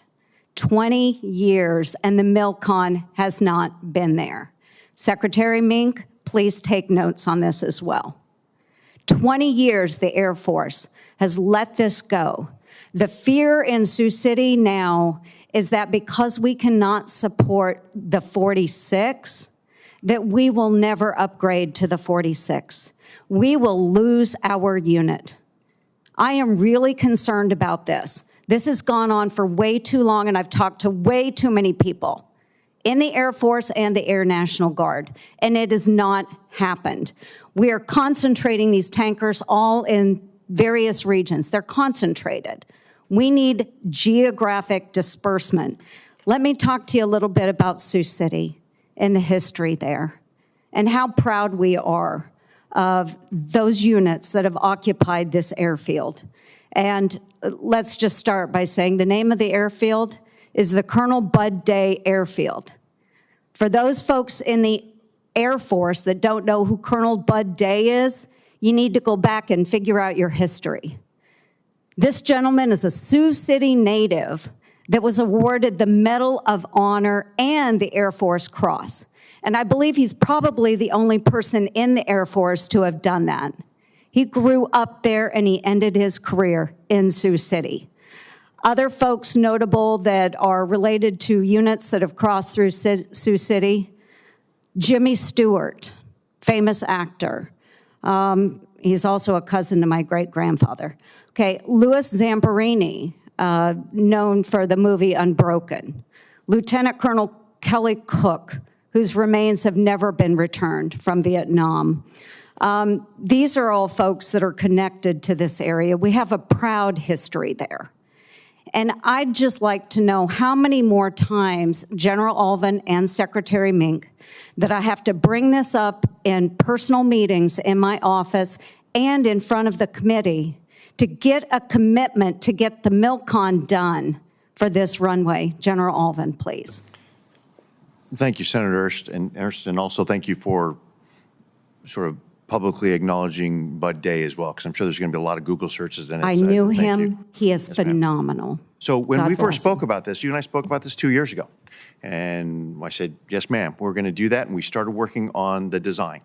20 years, and the MILCON has not been there. Secretary Mink, please take notes on this as well. 20 years the Air Force has let this go. The fear in Sioux City now is that because we cannot support the 46, that we will never upgrade to the 46. We will lose our unit. I am really concerned about this. This has gone on for way too long, and I've talked to way too many people in the Air Force and the Air National Guard, and it has not happened. We are concentrating these tankers all in various regions. They're concentrated. We need geographic disbursement. Let me talk to you a little bit about Sioux City and the history there and how proud we are of those units that have occupied this airfield. And let's just start by saying the name of the airfield is the Colonel Bud Day Airfield. For those folks in the Air Force that don't know who Colonel Bud Day is, you need to go back and figure out your history. This gentleman is a Sioux City native that was awarded the Medal of Honor and the Air Force Cross. And I believe he's probably the only person in the Air Force to have done that. He grew up there and he ended his career in Sioux City. Other folks notable that are related to units that have crossed through Sioux City, Jimmy Stewart, famous actor. He's also a cousin to my great-grandfather. Okay, Louis Zamperini, known for the movie Unbroken. Lieutenant Colonel Kelly Cook, whose remains have never been returned from Vietnam. These are all folks that are connected to this area. We have a proud history there. And I'd just like to know how many more times, General Allvin and Secretary Mink, that I have to bring this up in personal meetings in my office and in front of the committee to get a commitment to get the MILCON done for this runway. General Allvin, please. Thank you, Senator Ernst, and also thank you for sort of publicly acknowledging Bud Day as well, because I'm sure there's going to be a lot of Google searches in it. I knew him. He is phenomenal. So when we God first bless him. spoke about this, you and I spoke about this 2 years ago. And I said, yes, ma'am, we're going to do that. And we started working on the design.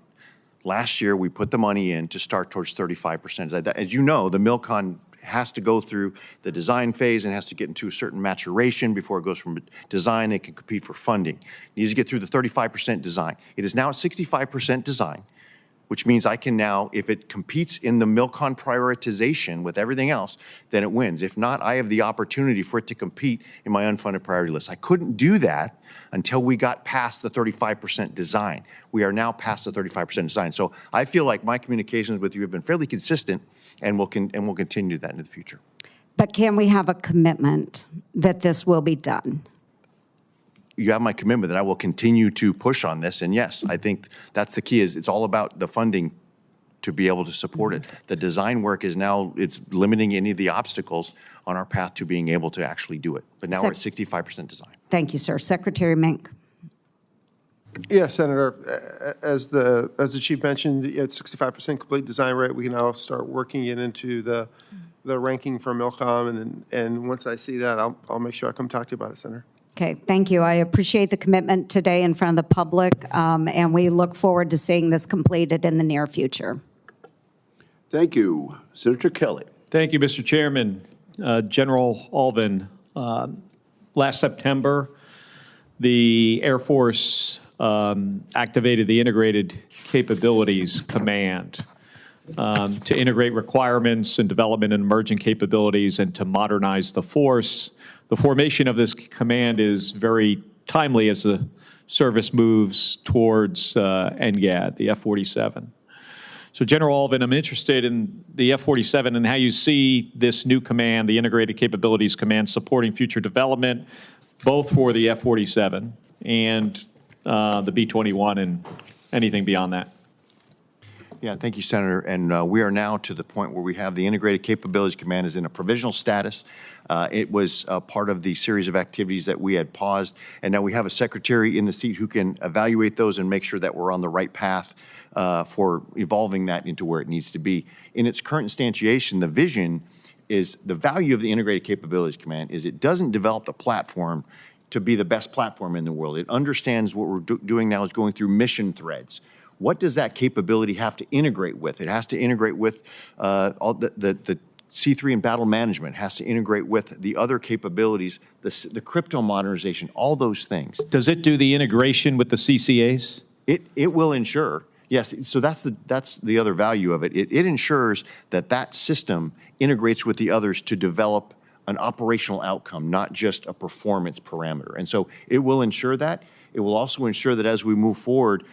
Last year, we put the money in to start towards 35%. As you know, the MILCON has to go through the design phase and has to get into a certain maturation before it goes from design and can compete for funding. It needs to get through the 35% design. It is now at 65% design, which means I can now, if it competes in the MILCON prioritization with everything else, then it wins. If not, I have the opportunity for it to compete in my unfunded priority list. I couldn't do that until we got past the 35% design. We are now past the 35% design. So I feel like my communications with you have been fairly consistent, and we'll continue that into the future. But can we have a commitment that this will be done? You have my commitment that I will continue to push on this. And yes, I think that's the key, is it's all about the funding to be able to support it. The design work is now, it's limiting any of the obstacles on our path to being able to actually do it. But now we're at 65% design. Thank you, sir. Secretary Mink. Yeah, Senator, as the chief mentioned, at 65% complete design rate, we can now start working it into the ranking for MILCOM, and once I see that, I'll make sure I come talk to you about it, Senator. Okay, thank you. I appreciate the commitment today in front of the public, and we look forward to seeing this completed in the near future. Thank you. Senator Kelly. Thank you, Mr. Chairman. General Allvin, last September, the Air Force activated the Integrated Capabilities Command to integrate requirements and development and emerging capabilities and to modernize the force. The formation of this command is very timely as the service moves towards NGAD, the F-47. So General Allvin, I'm interested in the F-47 and how you see this new command, the Integrated Capabilities Command, supporting future development, both for the F-47 and the B-21 and anything beyond that. Yeah, thank you, Senator. And we are now to the point where we have the Integrated Capabilities Command is in a provisional status. It was part of the series of activities that we had paused, and now we have a secretary in the seat who can evaluate those and make sure that we're on the right path for evolving that into where it needs to be. In its current instantiation, the vision is the value of the Integrated Capabilities Command is it doesn't develop the platform to be the best platform in the world. It understands what we're doing now is going through mission threads. What does that capability have to integrate with? It has to integrate with all the C3 and battle management, has to integrate with the other capabilities, the crypto modernization, all those things. Does it do the integration with the CCAs? It will ensure, yes, so that's the other value of it. It ensures that that system integrates with the others to develop an operational outcome, not just a performance parameter. And so it will ensure that. It will also ensure that as we move forward,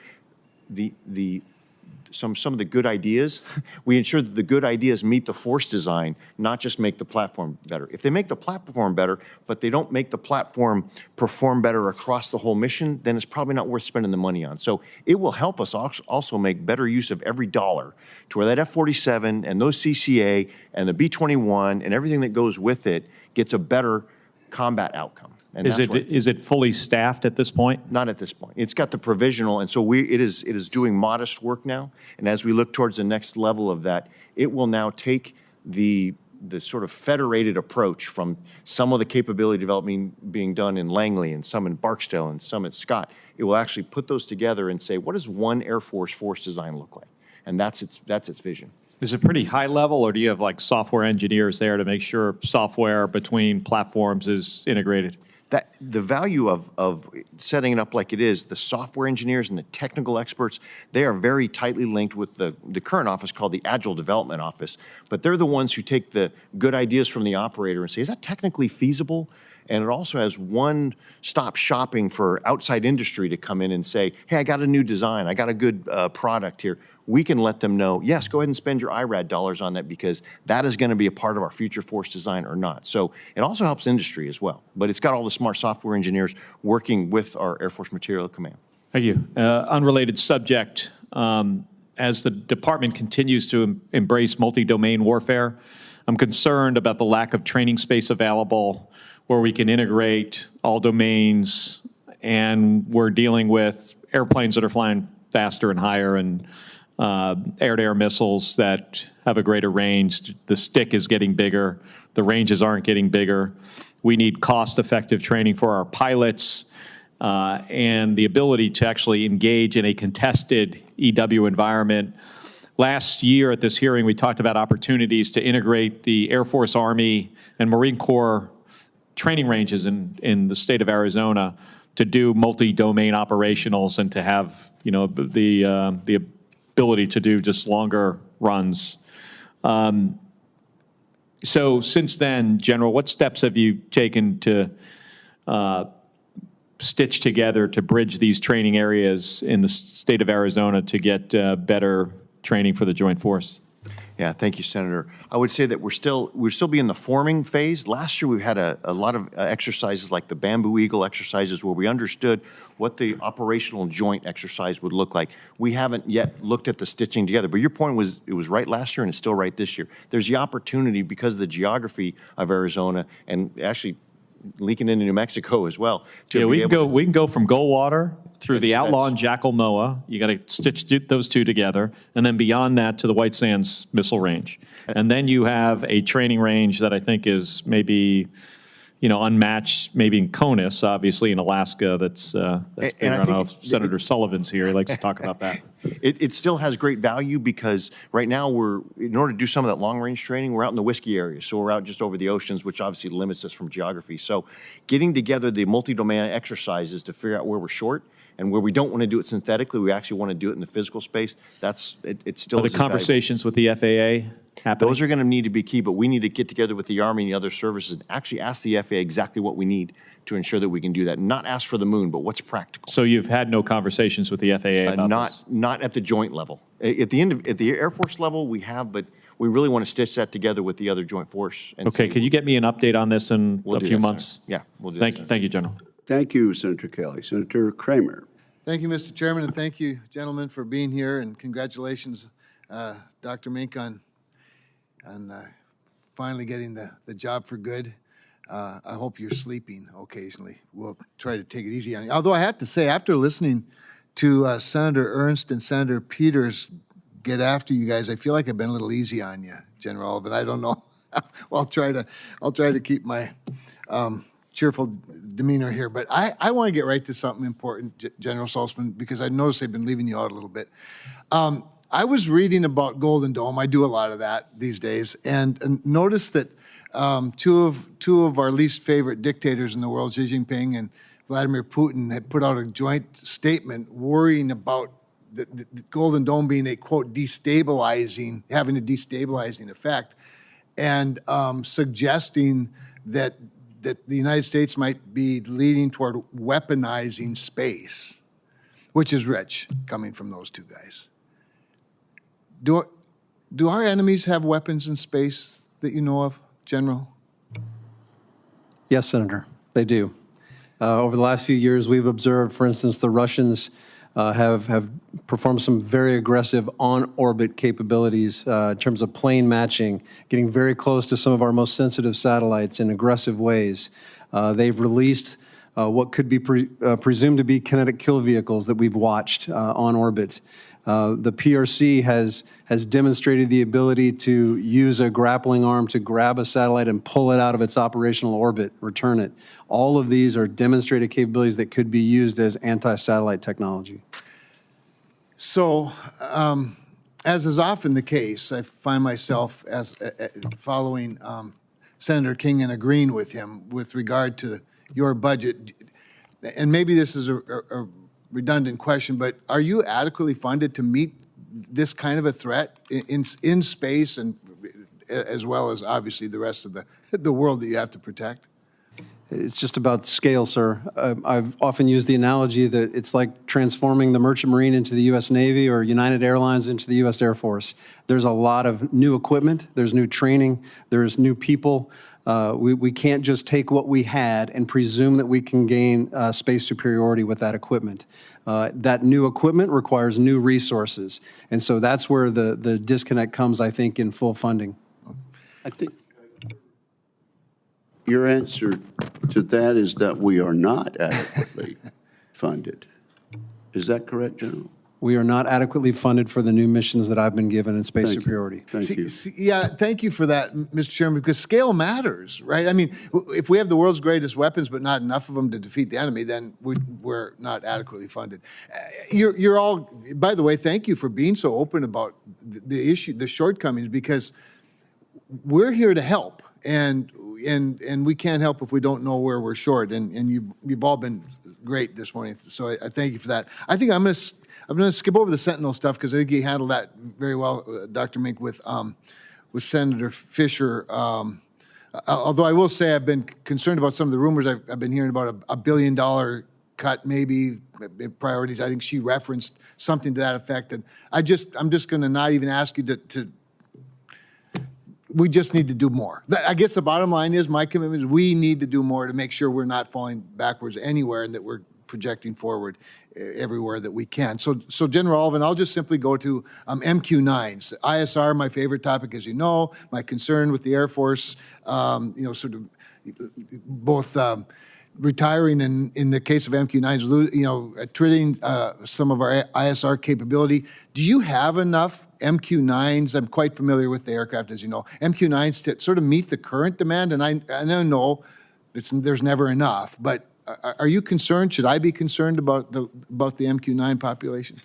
some of the good ideas, we ensure that the good ideas meet the force design, not just make the platform better. If they make the platform better, but they don't make the platform perform better across the whole mission, then it's probably not worth spending the money on. So it will help us also make better use of every dollar to where that F-47 and those CCA and the B-21 and everything that goes with it gets a better combat outcome. And Is it fully staffed at this point? Not at this point. It's got the provisional, and so it is doing modest work now. And as we look towards the next level of that, it will now take the sort of federated approach from some of the capability development being done in Langley and some in Barksdale and some at Scott. It will actually put those together and say, what does one Air Force force design look like? And that's its vision. Is it pretty high level, or do you have like software engineers there to make sure software between platforms is integrated? That the value of setting it up like it is, the software engineers and the technical experts, they are very tightly linked with the current office called the Agile Development Office. But they're the ones who take the good ideas from the operator and say, is that technically feasible? And it also has one-stop shopping for outside industry to come in and say, hey, I got a new design, I got a good product here. We can let them know, yes, go ahead and spend your IRAD dollars on that because that is going to be a part of our future force design or not. So it also helps industry as well. But it's got all the smart software engineers working with our Air Force Materiel Command. Thank you. Unrelated subject. As the department continues to embrace multi-domain warfare, I'm concerned about the lack of training space available where we can integrate all domains, and we're dealing with airplanes that are flying faster and higher and air-to-air missiles that have a greater range. The stick is getting bigger. The ranges aren't getting bigger. We need cost-effective training for our pilots and the ability to actually engage in a contested EW environment. Last year at this hearing, we talked about opportunities to integrate the Air Force, Army, and Marine Corps training ranges in the state of Arizona to do multi-domain operationals and to have, the ability to do just longer runs. So since then, General, what steps have you taken to stitch together to bridge these training areas in the state of Arizona to get better training for the Joint Force? Yeah, thank you, Senator. I would say that we're still be in the forming phase. Last year, we had a lot of exercises like the Bamboo Eagle exercises where we understood what the operational joint exercise would look like. We haven't yet looked at the stitching together, but your point was it was right last year and it's still right this year. There's the opportunity because of the geography of Arizona and actually leaking into New Mexico as well. We can go from Goldwater through the Outlaw and Jackal NOAA. You got to stitch those two together, and then beyond that to the White Sands Missile Range. And then you have a training range that I think is maybe, unmatched, maybe in CONUS, obviously in Alaska. That's bigger. I don't know if Senator Sullivan's here. He likes to talk about that. It still has great value because right now in order to do some of that long-range training, we're out in the Whiskey area. So we're out just over the oceans, which obviously limits us from geography. So getting together the multi-domain exercises to figure out where we're short and where we don't want to do it synthetically, we actually want to do it in the physical space. It still Are the conversations with the FAA happening? Those are going to need to be key, but we need to get together with the Army and the other services and actually ask the FAA exactly what we need to ensure that we can do that. Not ask for the moon, but what's practical. So you've had no conversations with the FAA about this? Not at the joint level. At the Air Force level, we have, but we really want to stitch that together with the other joint force. And okay, can you get me an update on this in a few months? Senator. Yeah, we'll do that. Senator. Thank you, General. Thank you, Senator Kelly. Senator Kramer. Thank you, Mr. Chairman, and thank you, gentlemen, for being here, and congratulations, Dr. Mink, on finally getting the job for good. I hope you're sleeping occasionally. We'll try to take it easy on you. Although I have to say, after listening to Senator Ernst and Senator Peters get after you guys, I feel like I've been a little easy on you, General Allvin. I don't know. Well, I'll try to keep my cheerful demeanor here, but I want to get right to something important, General Saltzman, because I noticed they've been leaving you out a little bit. I was reading about Golden Dome. I do a lot of that these days, and noticed that two of our least favorite dictators in the world, Xi Jinping and Vladimir Putin, had put out a joint statement worrying about the Golden Dome being a, quote, having a destabilizing effect, and suggesting that the United States might be leading toward weaponizing space, which is rich coming from those two guys. Do our enemies have weapons in space that you know of, General? Yes, Senator, they do. Over the last few years, we've observed, for instance, the Russians have performed some very aggressive on-orbit capabilities in terms of plane matching, getting very close to some of our most sensitive satellites in aggressive ways. They've released what could be presumed to be kinetic kill vehicles that we've watched on orbit. The PRC has demonstrated the ability to use a grappling arm to grab a satellite and pull it out of its operational orbit, return it. All of these are demonstrated capabilities that could be used as anti-satellite technology. So, as is often the case, I find myself following Senator King and agreeing with him with regard to your budget. And maybe this is a redundant question, but are you adequately funded to meet this kind of a threat in space, and as well as obviously the rest of the world that you have to protect? It's just about scale, sir. I've often used the analogy that it's like transforming the Merchant Marine into the U.S. Navy or United Airlines into the U.S. Air Force. There's a lot of new equipment, there's new training, there's new people. We can't just take what we had and presume that we can gain space superiority with that equipment. That new equipment requires new resources. And so that's where the disconnect comes, I think, in full funding. I think your answer to that is that we are not adequately funded. Is that correct, General? We are not adequately funded for the new missions that I've been given in space superiority. Thank you. Yeah, thank you for that, Mr. Chairman, because scale matters, right? I mean, if we have the world's greatest weapons but not enough of them to defeat the enemy, then we're not adequately funded. You're all, by the way, thank you for being so open about the issue, the shortcomings, because we're here to help, and we can't help if we don't know where we're short, and you've all been great this morning, so I thank you for that. I think I'm going to skip over the Sentinel stuff because I think you handled that very well, Dr. Mink, with Senator Fisher. Although I will say I've been concerned about some of the rumors I've been hearing about a $1 billion cut, maybe priorities. I think she referenced something to that effect, and I'm just going to not even ask you to. We just need to do more. I guess the bottom line is my commitment is we need to do more to make sure we're not falling backwards anywhere and that we're projecting forward everywhere that we can. So General Allvin, I'll just simply go to MQ-9s. ISR, my favorite topic, as you know, my concern with the Air Force, sort of both retiring and in the case of MQ-9s, treating some of our ISR capability. Do you have enough MQ-9s? I'm quite familiar with the aircraft, as you know. MQ-9s to sort of meet the current demand, and I know there's never enough, but are you concerned? Should I be concerned about the MQ-9 population?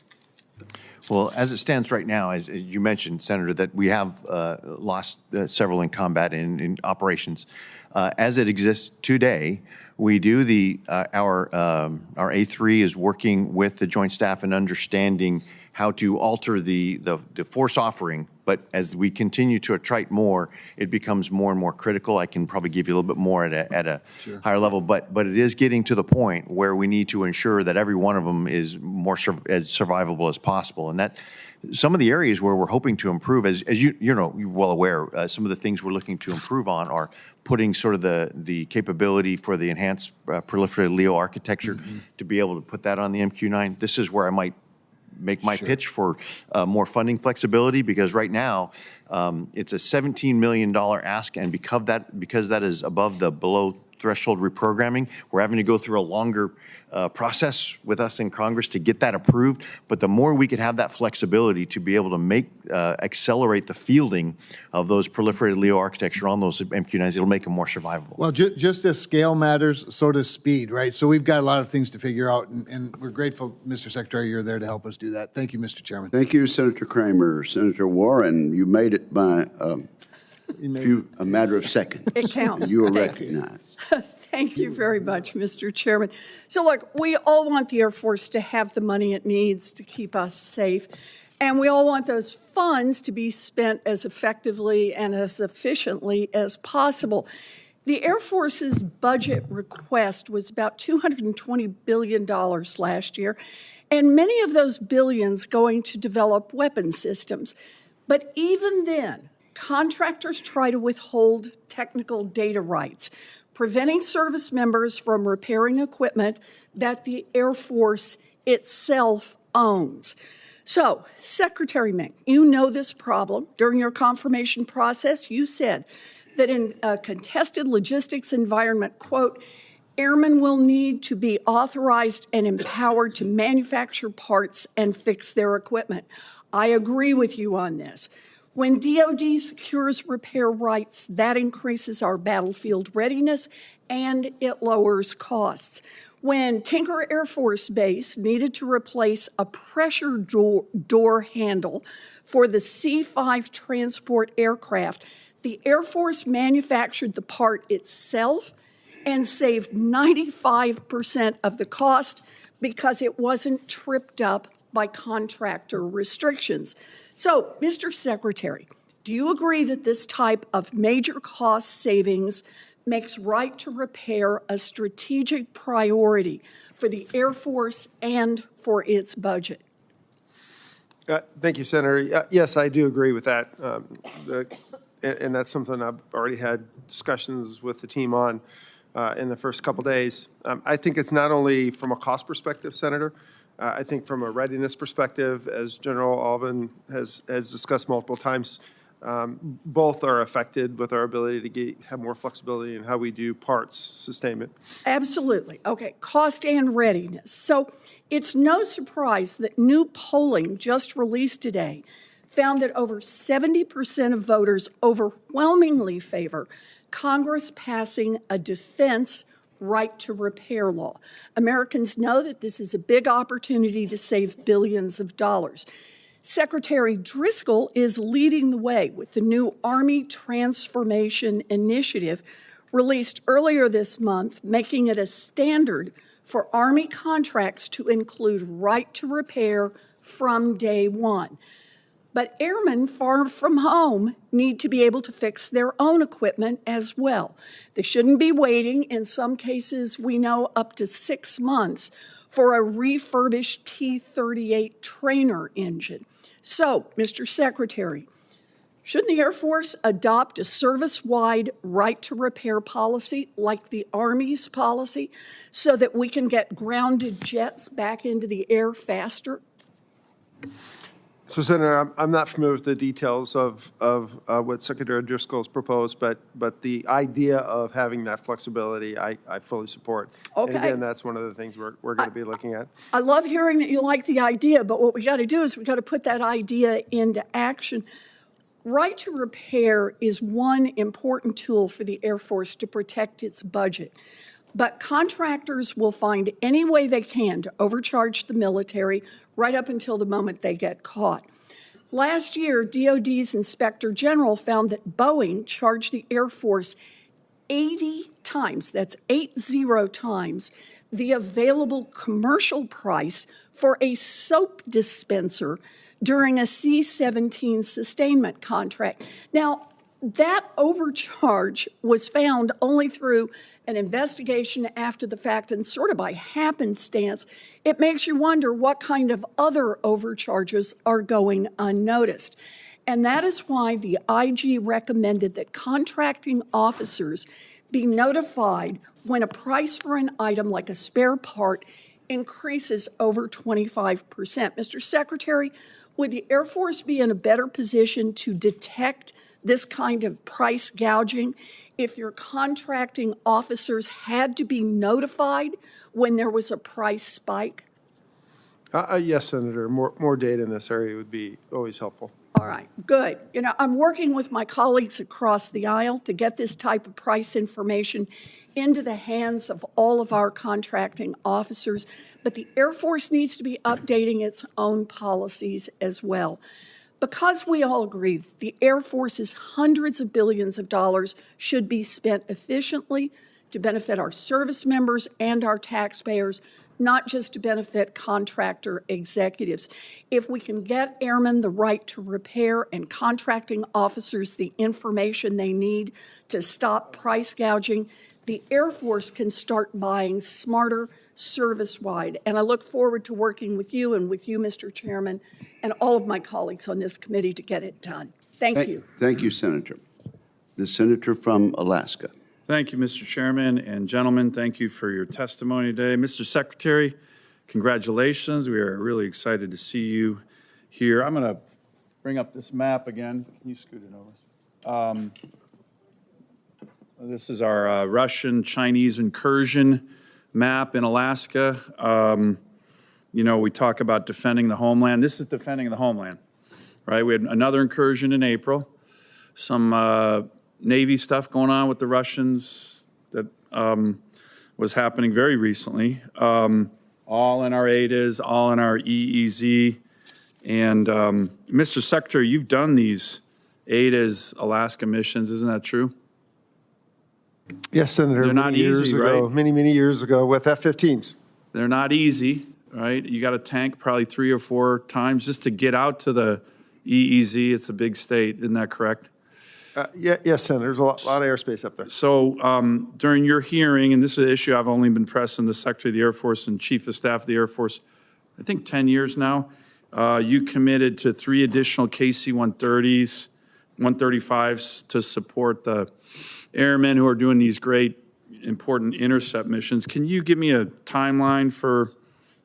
Well, as it stands right now, as you mentioned, Senator, that we have lost several in combat and in operations. As it exists today, we do our A3 is working with the Joint Staff and understanding how to alter the force offering. But as we continue to attrite more, it becomes more and more critical. I can probably give you a little bit more at a sure. higher level, but it is getting to the point where we need to ensure that every one of them is more as survivable as possible. And that some of the areas where we're hoping to improve, as you're well aware, some of the things we're looking to improve on are putting sort of the capability for the enhanced proliferated LEO architecture to be able to put that on the MQ-9. This is where I might make my sure. pitch for more funding flexibility, because right now it's a $17 million ask, and because that is above the below threshold reprogramming. We're having to go through a longer process with us in Congress to get that approved. But the more we could have that flexibility to be able to make, accelerate the fielding of those proliferated LEO architecture on those MQ-9s, it'll make them more survivable. Well, just as scale matters, so does speed, right? So we've got a lot of things to figure out, and we're grateful, Mr. Secretary, you're there to help us do that. Thank you, Mr. Chairman. Thank you, Senator Kramer. Senator Warren, you made it by a matter of seconds. It counts. You are Thank you. recognized. Thank you very much, Mr. Chairman. So look, we all want the Air Force to have the money it needs to keep us safe, and we all want those funds to be spent as effectively and as efficiently as possible. The Air Force's budget request was about $220 billion last year, and many of those billions going to develop weapon systems. But even then, contractors try to withhold technical data rights, preventing service members from repairing equipment that the Air Force itself owns. So, Secretary Mink, you know this problem. During your confirmation process, you said that in a contested logistics environment, quote, airmen will need to be authorized and empowered to manufacture parts and fix their equipment. I agree with you on this. When DoD secures repair rights, that increases our battlefield readiness and it lowers costs. When Tinker Air Force Base needed to replace a pressure door handle for the C-5 transport aircraft, the Air Force manufactured the part itself and saved 95% of the cost because it wasn't tripped up by contractor restrictions. So, Mr. Secretary, do you agree that this type of major cost savings makes right to repair a strategic priority for the Air Force and for its budget? Thank you, Senator. Yes, I do agree with that. And that's something I've already had discussions with the team on in the first couple days. I think it's not only from a cost perspective, Senator. I think from a readiness perspective, as General Allvin has discussed multiple times, both are affected with our ability to have more flexibility in how we do parts sustainment. Absolutely. Okay, cost and readiness. So it's no surprise that new polling just released today found that over 70% of voters overwhelmingly favor Congress passing a defense right to repair law. Americans know that this is a big opportunity to save billions of dollars. Secretary Driscoll is leading the way with the new Army Transformation Initiative released earlier this month, making it a standard for Army contracts to include right to repair from day one. But airmen far from home need to be able to fix their own equipment as well. They shouldn't be waiting, in some cases we know up to 6 months, for a refurbished T-38 trainer engine. So, Mr. Secretary, shouldn't the Air Force adopt a service-wide right to repair policy like the Army's policy so that we can get grounded jets back into the air faster? So, Senator, I'm not familiar with the details of what Secretary Driscoll has proposed, but the idea of having that flexibility, I fully support. Okay. And again, that's one of the things we're going to be looking at. I love hearing that you like the idea, but what we got to do is we got to put that idea into action. Right to repair is one important tool for the Air Force to protect its budget. But contractors will find any way they can to overcharge the military right up until the moment they get caught. Last year, DoD's Inspector General found that Boeing charged the Air Force 80 times, that's 80 times, the available commercial price for a soap dispenser during a C-17 sustainment contract. Now, that overcharge was found only through an investigation after the fact and sort of by happenstance. It makes you wonder what kind of other overcharges are going unnoticed. And that is why the IG recommended that contracting officers be notified when a price for an item like a spare part increases over 25%. Mr. Secretary, would the Air Force be in a better position to detect this kind of price gouging if your contracting officers had to be notified when there was a price spike? Yes, Senator. More data in this area would be always helpful. All right, good. You know, I'm working with my colleagues across the aisle to get this type of price information into the hands of all of our contracting officers, but the Air Force needs to be updating its own policies as well. Because we all agree that the Air Force's hundreds of billions of dollars should be spent efficiently to benefit our service members and our taxpayers, not just to benefit contractor executives. If we can get airmen the right to repair and contracting officers the information they need to stop price gouging, the Air Force can start buying smarter service-wide. And I look forward to working with you and with you, Mr. Chairman, and all of my colleagues on this committee to get it done. Thank you. Thank you, Senator. The senator from Alaska. Thank you, Mr. Chairman and gentlemen. Thank you for your testimony today. Mr. Secretary, congratulations. We are really excited to see you here. I'm going to bring up this map again. Can you scoot it over? This is our Russian-Chinese incursion map in Alaska. You know, we talk about defending the homeland. This is defending the homeland, right? We had another incursion in April. Some Navy stuff going on with the Russians that was happening very recently. All in our ADAs, all in our EEZ. And Mr. Secretary, you've done these ADAs Alaska missions, isn't that true? Yes, Senator. They're not easy, right? Many years ago with F-15s. They're not easy, right? You got to tank probably 3 or 4 times just to get out to the EEZ. It's a big state, isn't that correct? Yes, Senator. There's a lot of airspace up there. So during your hearing, and this is an issue I've only been pressing the Secretary of the Air Force and Chief of Staff of the Air Force, I think 10 years now, you committed to 3 additional KC-130s, 135s to support the airmen who are doing these great, important intercept missions. Can you give me a timeline for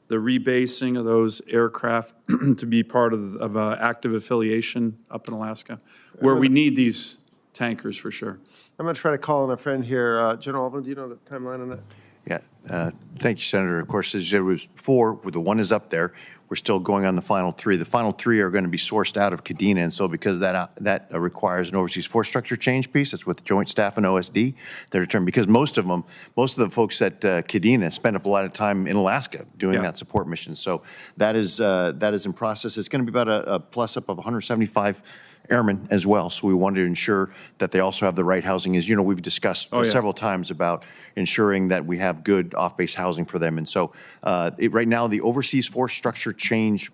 the rebasing of those aircraft to be part of active affiliation up in Alaska, where we need these tankers for sure? I'm going to try to call on a friend here. General Allvin, do you know the timeline on that? Yeah, thank you, Senator. Of course, as there was 4, the 1 is up there. We're still going on the final 3. The final 3 are going to be sourced out of Kadena, and so because that requires an overseas force structure change piece, that's with Joint Staff and OSD. They're determined because most of the folks at Kadena spend up a lot of time in Alaska doing that support mission. So that is in process. It's going to be about a plus up of 175 airmen as well. So we wanted to ensure that they also have the right housing. As you know, we've discussed several times about ensuring that we have good off-base housing for them. And so right now, the overseas force structure change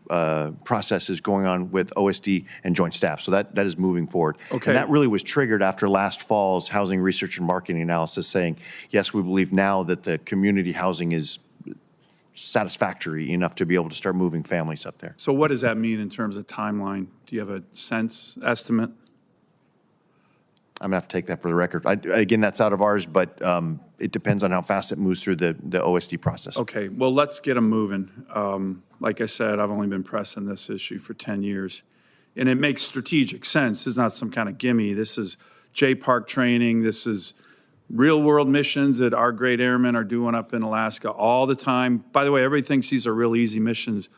process is going on with OSD and Joint Staff. So that is moving forward. Okay. And that really was triggered after last fall's housing research and marketing analysis saying, yes, we believe now that the community housing is satisfactory enough to be able to start moving families up there. So what does that mean in terms of timeline? Do you have a estimate? I'm going to have to take that for the record. Again, that's out of ours, but it depends on how fast it moves through the OSD process. Okay, well, let's get them moving. Like I said, I've only been pressing this issue for 10 years, and it makes strategic sense. This is not some kind of gimme. This is J-Park training. This is real-world missions that our great airmen are doing up in Alaska all the time. By the way, everybody thinks these are real easy missions.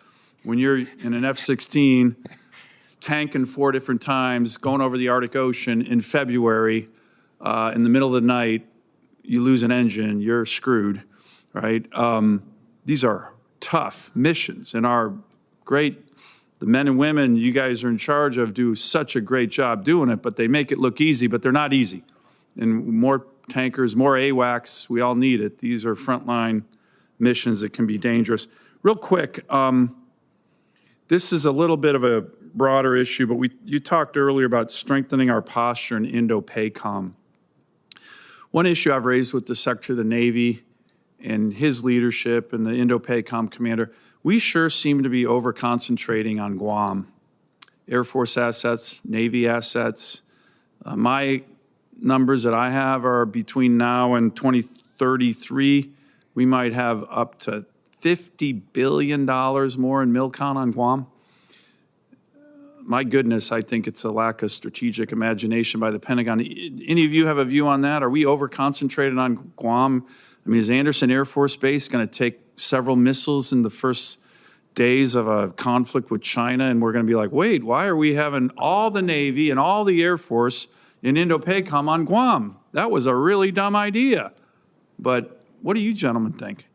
When you're in an F-16, tanking 4 different times, going over the Arctic Ocean in February, in the middle of the night, you lose an engine, you're screwed, right? These are tough missions, and the men and women you guys are in charge of do such a great job doing it, but they make it look easy, but they're not easy. And more tankers, more AWACS, we all need it. These are frontline missions that can be dangerous. Real quick, this is a little bit of a broader issue, but you talked earlier about strengthening our posture in Indo-PACOM. One issue I've raised with the Secretary of the Navy and his leadership and the Indo-PACOM commander, we sure seem to be over-concentrating on Guam. Air Force assets, Navy assets. My numbers that I have are between now and 2033, we might have up to $50 billion more in MILCON on Guam. My goodness, I think it's a lack of strategic imagination by the Pentagon. Any of you have a view on that? Are we over-concentrated on Guam? I mean, is Anderson Air Force Base going to take several missiles in the first days of a conflict with China, and we're going to be like, wait, why are we having all the Navy and all the Air Force in Indo-PACOM on Guam? That was a really dumb idea. But what do you gentlemen think?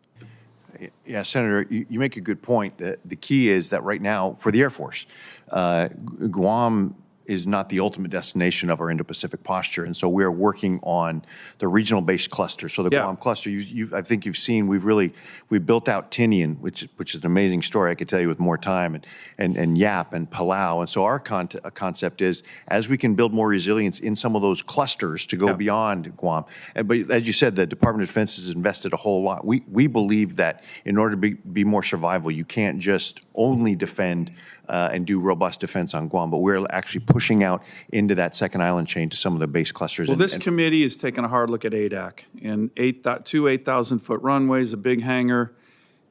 Yeah, Senator, you make a good point. The key is that right now, for the Air Force, Guam is not the ultimate destination of our Indo-Pacific posture, and so we're working on the regional-based cluster. So the Guam cluster, I think you've seen, we built out Tinian, which is an amazing story. I could tell you with more time, and Yap and Palau. And so our concept is, as we can build more resilience in some of those clusters to go beyond Guam. But as you said, the Department of Defense has invested a whole lot. We believe that in order to be more survival, you can't just only defend and do robust defense on Guam, but we're actually pushing out into that second island chain to some of the base clusters. Well, this committee is taking a hard look at ADAC, and 2 8,000-foot runways, a big hangar.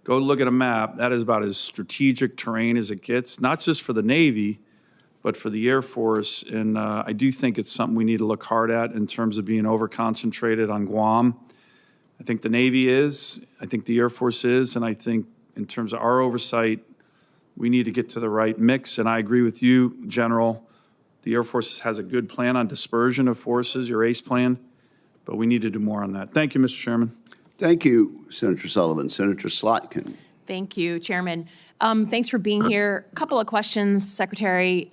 Go look at a map. That is about as strategic terrain as it gets, not just for the Navy, but for the Air Force. And I do think it's something we need to look hard at in terms of being over-concentrated on Guam. I think the Navy is, I think the Air Force is, and I think in terms of our oversight, we need to get to the right mix, and I agree with you, General. The Air Force has a good plan on dispersion of forces, your ACE plan, but we need to do more on that. Thank you, Mr. Chairman. Thank you, Senator Sullivan. Senator Slotkin. Thank you, Chairman. Thanks for being here. A couple of questions, Secretary.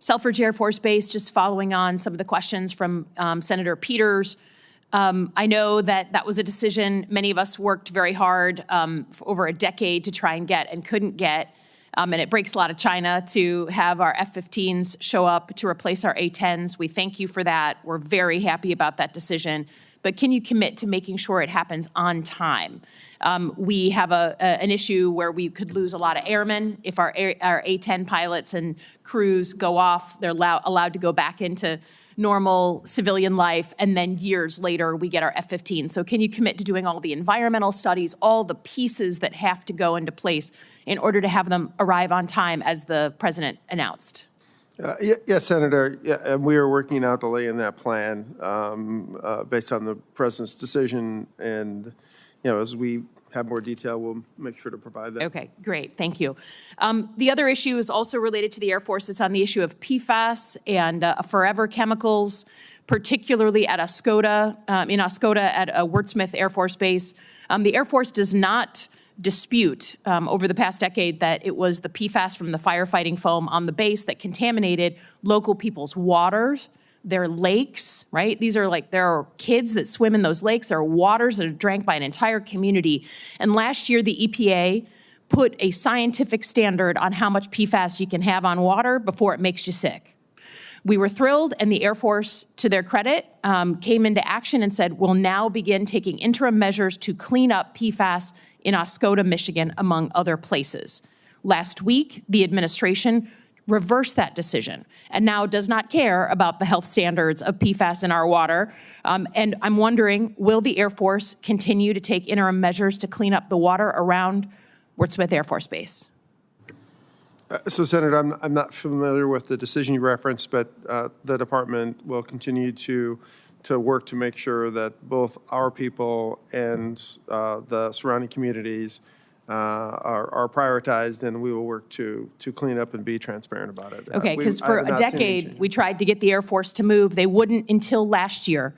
Selfridge Air Force Base, just following on some of the questions from Senator Peters. I know that was a decision many of us worked very hard for over a decade to try and get and couldn't get. And it breaks a lot of China to have our F-15s show up to replace our A-10s. We thank you for that. We're very happy about that decision. But can you commit to making sure it happens on time? We have an issue where we could lose a lot of airmen. If our A-10 pilots and crews go off, they're allowed to go back into normal civilian life, and then years later, we get our F-15. So can you commit to doing all the environmental studies, all the pieces that have to go into place in order to have them arrive on time as the President announced? Yes, Senator. Yeah, and we are working out the lay in that plan based on the President's decision. And, as we have more detail, we'll make sure to provide that. Okay, great. Thank you. The other issue is also related to the Air Force. It's on the issue of PFAS and forever chemicals, particularly at Oscoda, in Oscoda at Wurtsmith Air Force Base. The Air Force does not dispute over the past decade that it was the PFAS from the firefighting foam on the base that contaminated local people's waters, their lakes, right? There are kids that swim in those lakes. There are waters that are drank by an entire community. And last year, the EPA put a scientific standard on how much PFAS you can have on water before it makes you sick. We were thrilled, and the Air Force, to their credit, came into action and said, we'll now begin taking interim measures to clean up PFAS in Oscoda, Michigan, among other places. Last week, the administration reversed that decision and now does not care about the health standards of PFAS in our water. And I'm wondering, will the Air Force continue to take interim measures to clean up the water around Wurtsmith Air Force Base? So, Senator, I'm not familiar with the decision you referenced, but the department will continue to work to make sure that both our people and the surrounding communities are prioritized, and we will work to clean up and be transparent about it. Okay, because for a decade, we tried to get the Air Force to move. They wouldn't until last year.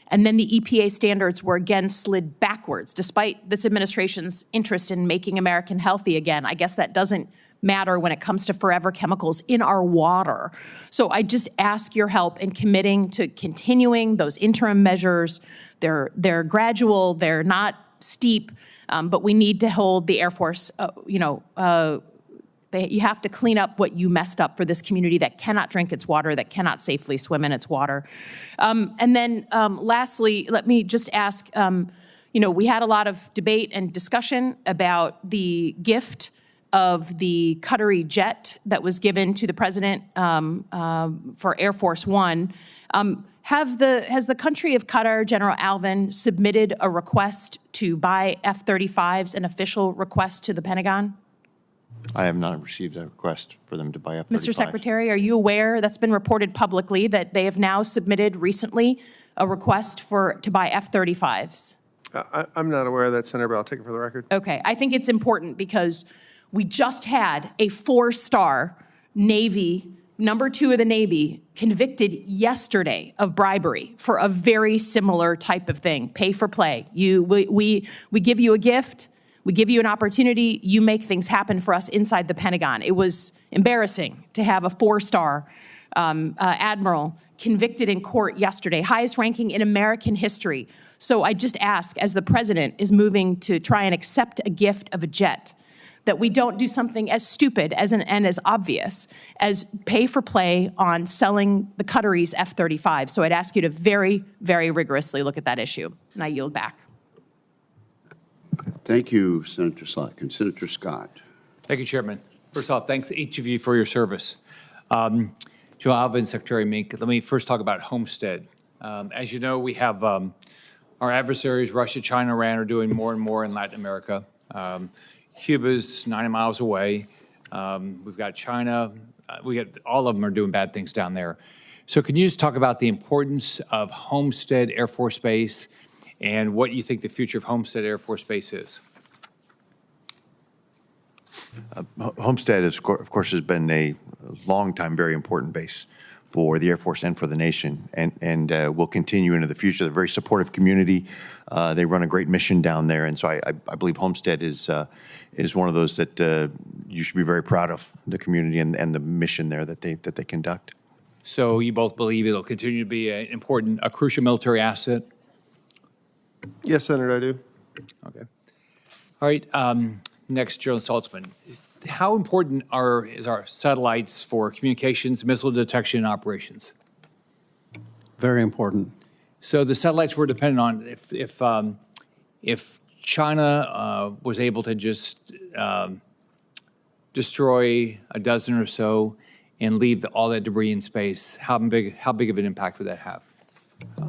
And then the EPA standards were again slid backwards, despite this administration's interest in making America healthy again. I guess that doesn't matter when it comes to forever chemicals in our water. So I just ask your help in committing to continuing those interim measures. They're gradual, they're not steep, but we need to hold the Air Force, you have to clean up what you messed up for this community that cannot drink its water, that cannot safely swim in its water. And then lastly, let me just ask, we had a lot of debate and discussion about the gift of the Qatari jet that was given to the President for Air Force One. Has the country of Qatar, General Allvin, submitted a request to buy F-35s an official request to the Pentagon? I have not received a request for them to buy F-35s. Mr. Secretary, are you aware, that's been reported publicly, that they have now submitted recently a request to buy F-35s? I'm not aware of that, Senator, but I'll take it for the record. Okay, I think it's important because we just had a 4-star Navy, number 2 of the Navy, convicted yesterday of bribery for a very similar type of thing, pay for play. We give you a gift, we give you an opportunity, you make things happen for us inside the Pentagon. It was embarrassing to have a 4-star admiral convicted in court yesterday, highest ranking in American history. So I just ask, as the president is moving to try and accept a gift of a jet, that we don't do something as stupid and as obvious as pay for play on selling the Qataris F-35. So I'd ask you to very, very rigorously look at that issue, and I yield back. Thank you, Senator Slotkin. Senator Scott. Thank you, Chairman. First off, thanks to each of you for your service. Joe Allvin, Secretary Mink, let me first talk about Homestead. As you know, we have our adversaries, Russia, China, Iran, are doing more and more in Latin America. Cuba's 90 miles away. We've got China. All of them are doing bad things down there. So can you just talk about the importance of Homestead Air Force Base and what you think the future of Homestead Air Force Base is? Homestead, of course, has been a long time very important base for the Air Force and for the nation, and will continue into the future. They're a very supportive community. They run a great mission down there, and so I believe Homestead is one of those that you should be very proud of, the community and the mission there that they conduct. So you both believe it'll continue to be a crucial military asset? Yes, Senator, I do. Okay. All right. Next, General Saltzman. How important is our satellites for communications, missile detection, and operations? Very important. So the satellites we're dependent on, if China was able to just destroy a dozen or so and leave all that debris in space, how big of an impact would that have?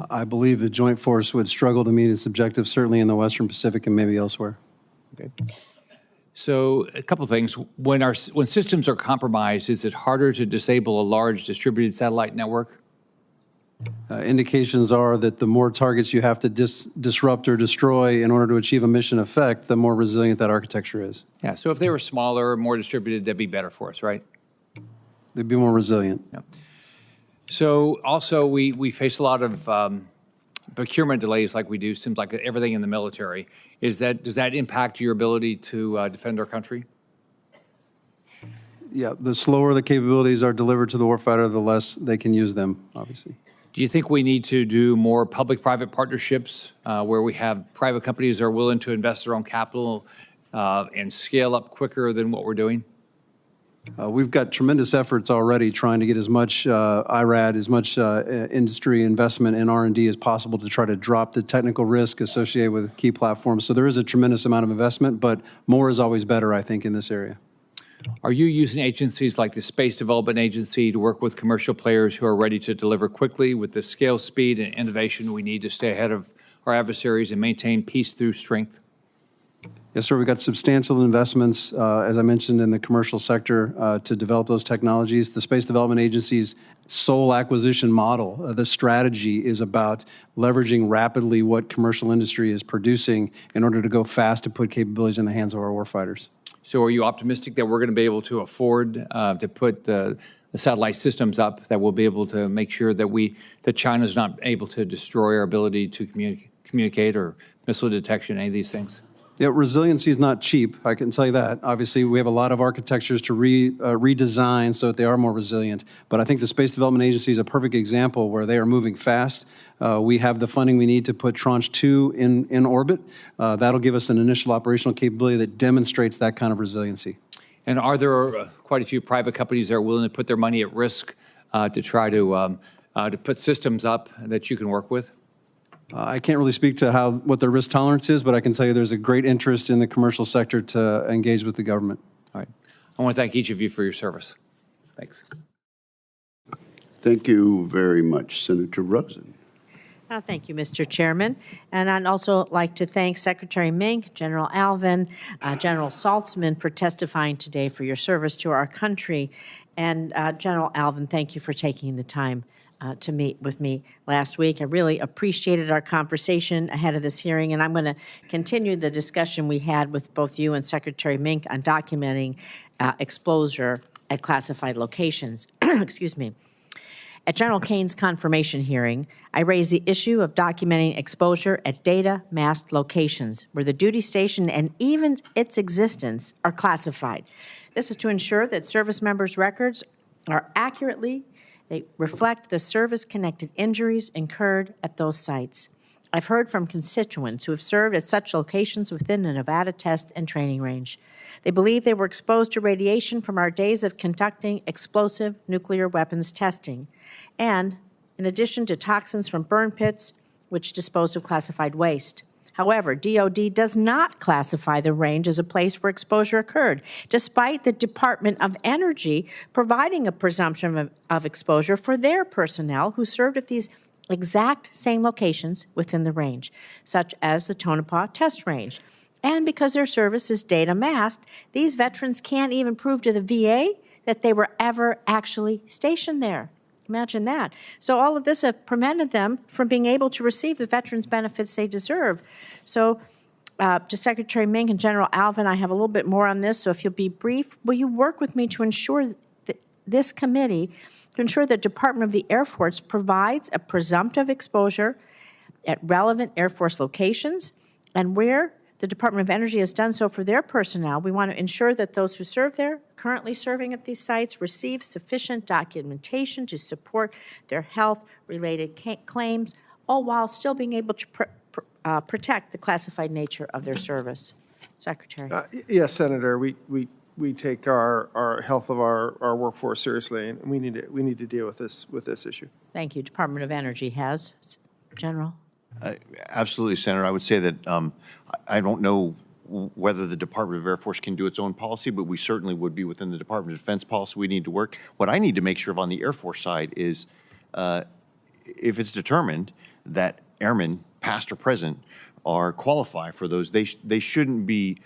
I believe the Joint Force would struggle to meet its objectives, certainly in the Western Pacific and maybe elsewhere. Okay. So a couple of things. When systems are compromised, is it harder to disable a large distributed satellite network? Indications are that the more targets you have to disrupt or destroy in order to achieve a mission effect, the more resilient that architecture is. Yeah, so if they were smaller, more distributed, that'd be better for us, right? They'd be more resilient. Yeah. So also we face a lot of procurement delays like we do, seems like everything in the military. Does that impact your ability to defend our country? Yeah, the slower the capabilities are delivered to the warfighter, the less they can use them, obviously. Do you think we need to do more public-private partnerships where we have private companies that are willing to invest their own capital and scale up quicker than what we're doing? We've got tremendous efforts already trying to get as much IRAD, as much industry investment in R&D as possible to try to drop the technical risk associated with key platforms. So there is a tremendous amount of investment, but more is always better, I think, in this area. Are you using agencies like the Space Development Agency to work with commercial players who are ready to deliver quickly with the scale, speed, and innovation we need to stay ahead of our adversaries and maintain peace through strength? Yes, sir. We've got substantial investments, as I mentioned, in the commercial sector to develop those technologies. The Space Development Agency's sole acquisition model, the strategy is about leveraging rapidly what commercial industry is producing in order to go fast to put capabilities in the hands of our warfighters. So are you optimistic that we're going to be able to afford to put the satellite systems up that will be able to make sure that China's not able to destroy our ability to communicate or missile detection, any of these things? Yeah, resiliency is not cheap, I can tell you that. Obviously, we have a lot of architectures to redesign so that they are more resilient. But I think the Space Development Agency is a perfect example where they are moving fast. We have the funding we need to put Tranche 2 in orbit. That'll give us an initial operational capability that demonstrates that kind of resiliency. And are there quite a few private companies that are willing to put their money at risk to try to put systems up that you can work with? I can't really speak to what their risk tolerance is, but I can tell you there's a great interest in the commercial sector to engage with the government. All right. I want to thank each of you for your service. Thanks. Thank you very much, Senator Rosen. Thank you, Mr. Chairman. And I'd also like to thank Secretary Mink, General Allvin, General Saltzman for testifying today for your service to our country. And General Allvin, thank you for taking the time to meet with me last week. I really appreciated our conversation ahead of this hearing, and I'm going to continue the discussion we had with both you and Secretary Mink on documenting exposure at classified locations. Excuse me. At General Kane's confirmation hearing, I raised the issue of documenting exposure at data masked locations where the duty station and even its existence are classified. This is to ensure that service members' records are accurately, they reflect the service-connected injuries incurred at those sites. I've heard from constituents who have served at such locations within the Nevada test and training range. They believe they were exposed to radiation from our days of conducting explosive nuclear weapons testing, and in addition to toxins from burn pits, which dispose of classified waste. However, DoD does not classify the range as a place where exposure occurred, despite the Department of Energy providing a presumption of exposure for their personnel who served at these exact same locations within the range, such as the Tonopah Test Range. And because their service is data masked, these veterans can't even prove to the VA that they were ever actually stationed there. Imagine that. So all of this have prevented them from being able to receive the veterans' benefits they deserve. So to Secretary Mink and General Allvin, I have a little bit more on this, so if you'll be brief, will you work with me to ensure that this committee, to ensure the Department of the Air Force provides a presumptive exposure at relevant Air Force locations, and where the Department of Energy has done so for their personnel, we want to ensure that those who serve there, currently serving at these sites, receive sufficient documentation to support their health-related claims, all while still being able to protect the classified nature of their service. Secretary. Yes, Senator, we take our health of our workforce seriously, and we need to deal with this issue. Thank you. Department of Energy has. General. Absolutely, Senator. I would say that I don't know whether the Department of Air Force can do its own policy, but we certainly would be within the Department of Defense policy. We need to work. What I need to make sure of on the Air Force side is if it's determined that airmen, past or present, are qualified for those, they shouldn't be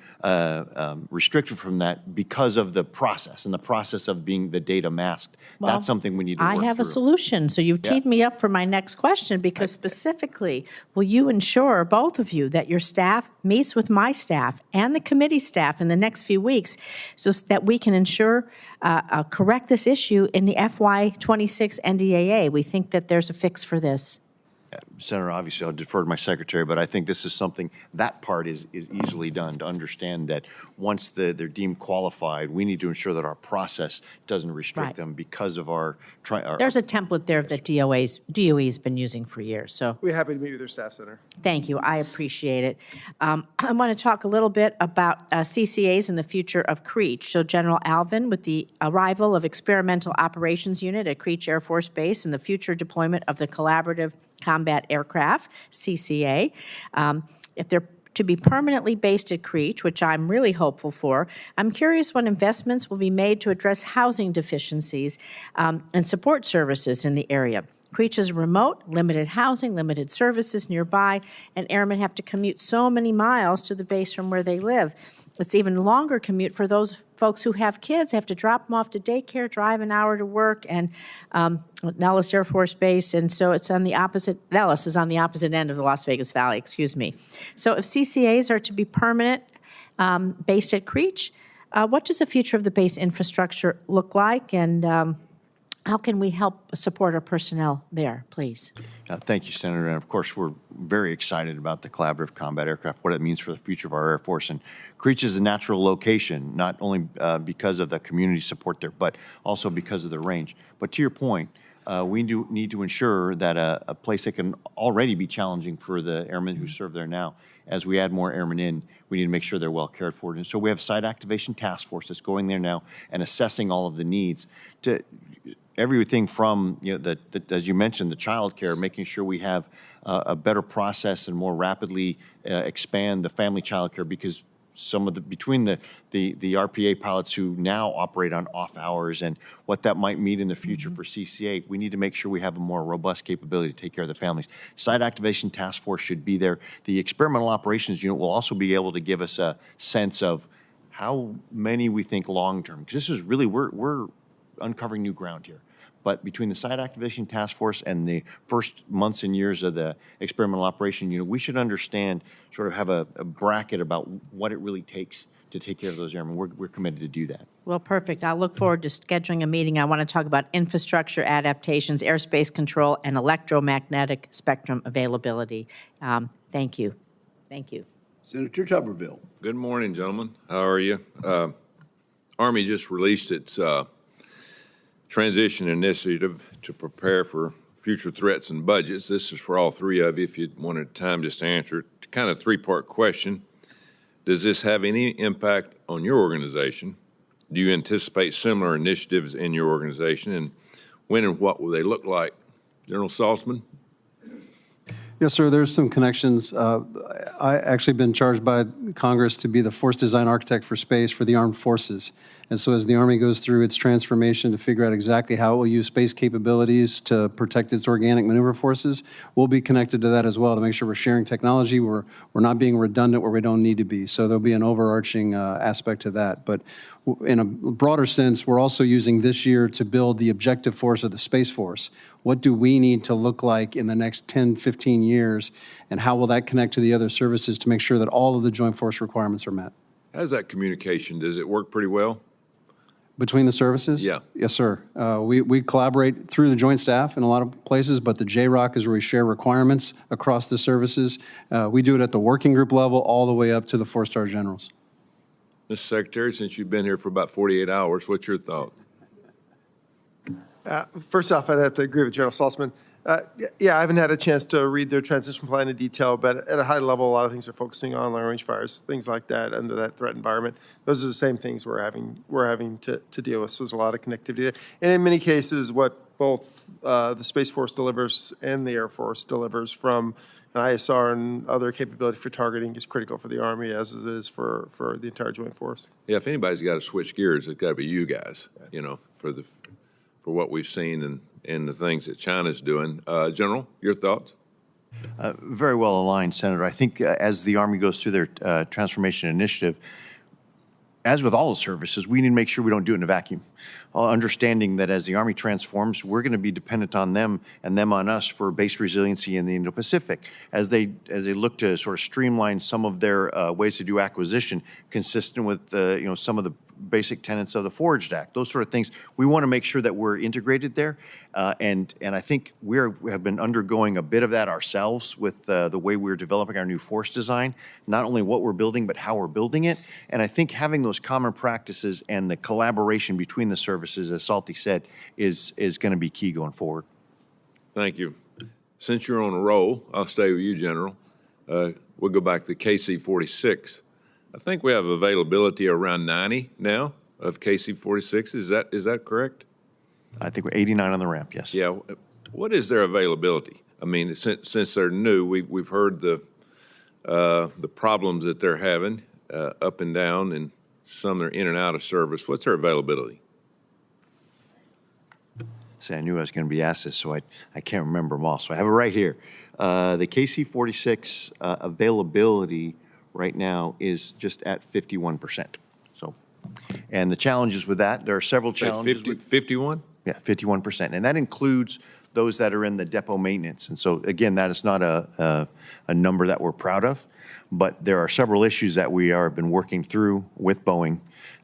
restricted from that because of the process and the process of being the data masked. Well, that's something we need to work through. I have a solution. So you've teed me up for my next question, because specifically, will you ensure, both of you, that your staff meets with my staff and the committee staff in the next few weeks so that we can ensure, correct this issue in the FY26 NDAA? We think that there's a fix for this. Senator, obviously, I'll defer to my secretary, but I think this is something, that part is easily done, to understand that once they're deemed qualified, we need to ensure that our process doesn't restrict them because of our. There's a template there that DOE has been using for years. So We're happy to meet with your staff, Senator. Thank you. I appreciate it. I want to talk a little bit about CCAs and the future of Creech. So General Allvin, with the arrival of Experimental Operations Unit at Creech Air Force Base and the future deployment of the Collaborative Combat Aircraft, CCA, if they're to be permanently based at Creech, which I'm really hopeful for, I'm curious what investments will be made to address housing deficiencies and support services in the area. Creech is remote, limited housing, limited services nearby, and airmen have to commute so many miles to the base from where they live. It's even longer commute for those folks who have kids. They have to drop them off to daycare, drive an hour to work, and Nellis Air Force Base, and so it's on the opposite, Nellis is on the opposite end of the Las Vegas Valley, excuse me. So if CCAs are to be permanent, based at Creech, what does the future of the base infrastructure look like, and how can we help support our personnel there, please? Thank you, Senator. And of course, we're very excited about the Collaborative Combat Aircraft, what it means for the future of our Air Force. And Creech is a natural location, not only because of the community support there, but also because of the range. But to your point, we do need to ensure that a place that can already be challenging for the airmen who serve there now, as we add more airmen in, we need to make sure they're well cared for. And so we have a site activation task force that's going there now and assessing all of the needs to everything from, as you mentioned, the child care, making sure we have a better process and more rapidly expand the family child care, because some of the, between the RPA pilots who now operate on off hours and what that might mean in the future for CCA, we need to make sure we have a more robust capability to take care of the families. Site Activation Task Force should be there. The Experimental Operations Unit will also be able to give us a sense of how many we think long-term, because this is really, we're uncovering new ground here. But between the Site Activation Task Force and the first months and years of the Experimental Operation Unit, we should understand, sort of have a bracket about what it really takes to take care of those airmen. We're committed to do that. Well, perfect. I look forward to scheduling a meeting. I want to talk about infrastructure adaptations, airspace control, and electromagnetic spectrum availability. Thank you. Thank you. Senator Tuberville. Good morning, gentlemen. How are you? Army just released its transition initiative to prepare for future threats and budgets. This is for all three of you, if you wanted time just to answer it. Kind of three-part question. Does this have any impact on your organization? Do you anticipate similar initiatives in your organization? And when and what will they look like? General Saltzman? Yes, sir. There's some connections. I actually been charged by Congress to be the force design architect for space for the armed forces. And so as the Army goes through its transformation to figure out exactly how it will use space capabilities to protect its organic maneuver forces, we'll be connected to that as well to make sure we're sharing technology, we're not being redundant where we don't need to be. So there'll be an overarching aspect to that. But in a broader sense, we're also using this year to build the objective force of the Space Force. What do we need to look like in the next 10, 15 years, and how will that connect to the other services to make sure that all of the joint force requirements are met? How's that communication? Does it work pretty well? Between the services? Yeah. Yes, sir. We collaborate through the joint staff in a lot of places, but the JROC is where we share requirements across the services. We do it at the working group level all the way up to the four-star generals. Mr. Secretary, since you've been here for about 48 hours, what's your thought? First off, I'd have to agree with General Saltzman. Yeah, I haven't had a chance to read their transition plan in detail, but at a high level, a lot of things are focusing on long-range fires, things like that under that threat environment. Those are the same things we're having to deal with. So there's a lot of connectivity there. And in many cases, what both the Space Force delivers and the Air Force delivers from an ISR and other capability for targeting is critical for the Army, as it is for the entire Joint Force. Yeah, if anybody's got to switch gears, it's got to be you guys, you know, for what we've seen and the things that China's doing. General, your thoughts? Very well aligned, Senator. I think as the Army goes through their transformation initiative, as with all the services, we need to make sure we don't do it in a vacuum. Understanding that as the Army transforms, we're going to be dependent on them and them on us for base resiliency in the Indo-Pacific. As they look to sort of streamline some of their ways to do acquisition, consistent with some of the basic tenets of the Forged Act, those sort of things. We want to make sure that we're integrated there, and I think we have been undergoing a bit of that ourselves with the way we're developing our new force design, not only what we're building, but how we're building it. And I think having those common practices and the collaboration between the services, as Salty said, is going to be key going forward. Thank you. Since you're on a roll, I'll stay with you, General. We'll go back to KC-46. I think we have availability around 90 now of KC-46. Is that correct? I think we're 89 on the ramp, yes. Yeah. What is their availability? I mean, since they're new, we've heard the problems that they're having up and down, and some are in and out of service. What's their availability? See, I knew I was going to be asked this, so I can't remember them all. So I have it right here. The KC-46 availability right now is just at 51%. So, and the challenges with that, there are several challenges. 51? Yeah, 51%. And that includes those that are in the depot maintenance. And so, again, that is not a number that we're proud of, but there are several issues that we have been working through with Boeing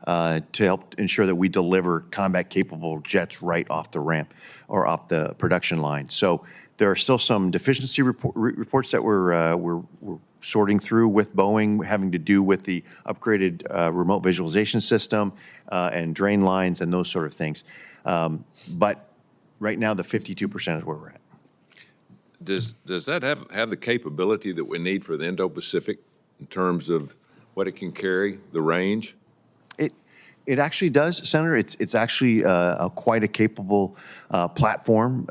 to help ensure that we deliver combat-capable jets right off the ramp or off the production line. So there are still some deficiency reports that we're sorting through with Boeing, having to do with the upgraded remote visualization system and drain lines and those sort of things. But right now, the 52% is where we're at. Does that have the capability that we need for the Indo-Pacific in terms of what it can carry, the range? It actually does, Senator. It's actually quite a capable platform,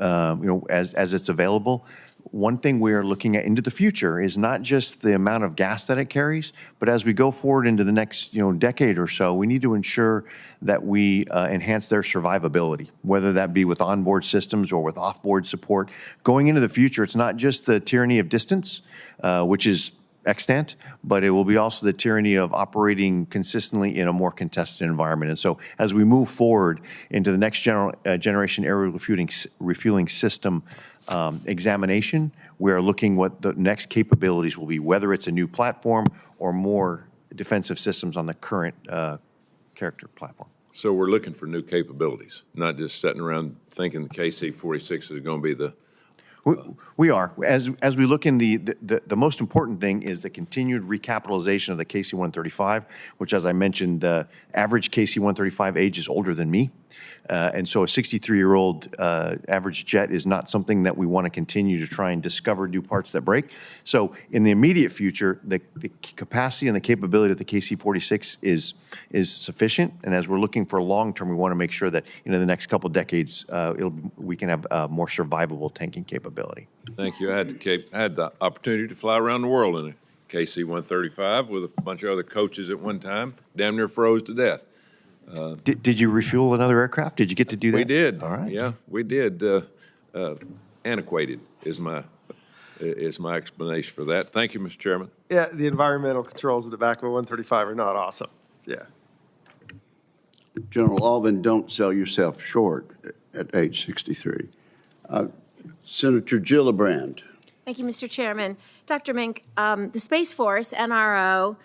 as it's available. one thing we are looking at into the future is not just the amount of gas that it carries, but as we go forward into the next decade or so, we need to ensure that we enhance their survivability, whether that be with onboard systems or with offboard support. Going into the future, it's not just the tyranny of distance, which is extant, but it will be also the tyranny of operating consistently in a more contested environment. And so as we move forward into the next generation aerial refueling system examination, we are looking what the next capabilities will be, whether it's a new platform or more defensive systems on the current character platform. So we're looking for new capabilities, not just sitting around thinking the KC-46 is going to be the We are. As we look in the most important thing is the continued recapitalization of the KC-135, which, as I mentioned, average KC-135 age is older than me. And so a 63-year-old average jet is not something that we want to continue to try and discover new parts that break. So in the immediate future, the capacity and the capability of the KC-46 is sufficient. And as we're looking for long-term, we want to make sure that in the next couple of decades, we can have more survivable tanking capability. Thank you. I had the opportunity to fly around the world in a KC-135 with a bunch of other coaches at one time. Damn near froze to death. Did you refuel another aircraft? Did you get to do that? We did. All right. Yeah, we did. Antiquated is my explanation for that. Thank you, Mr. Chairman. Yeah, the environmental controls in the back of a 135 are not awesome. Yeah. General Allvin, don't sell yourself short at age 63. Senator Gillibrand. Thank you, Mr. Chairman. Dr. Mink, the Space Force, NRO,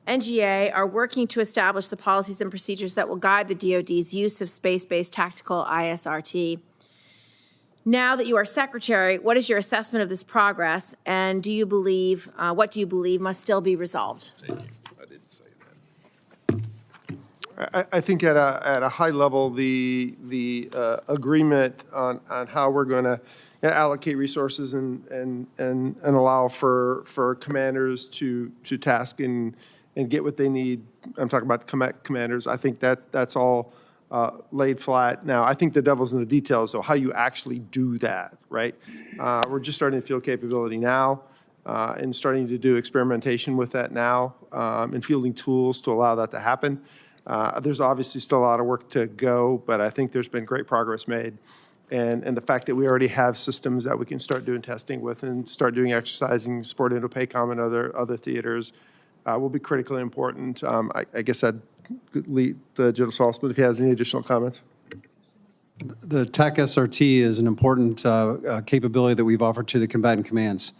NGA are working to establish the policies and procedures that will guide the DoD's use of space-based tactical ISRT. Now that you are Secretary, what is your assessment of this progress, and do you believe, what do you believe must still be resolved? I didn't say that. I think at a high level, the agreement on how we're going to allocate resources and allow for commanders to task and get what they need. I'm talking about commanders. I think that's all laid flat. Now, I think the devil's in the details, so how you actually do that, right? We're just starting to field capability now and starting to do experimentation with that now and fielding tools to allow that to happen. There's obviously still a lot of work to go, but I think there's been great progress made. And the fact that we already have systems that we can start doing testing with and start doing exercising, support Indo-PACOM and other theaters will be critically important. I guess I'd lead General Saltzman if he has any additional comments. The TAC SRT is an important capability that we've offered to the combatant commands.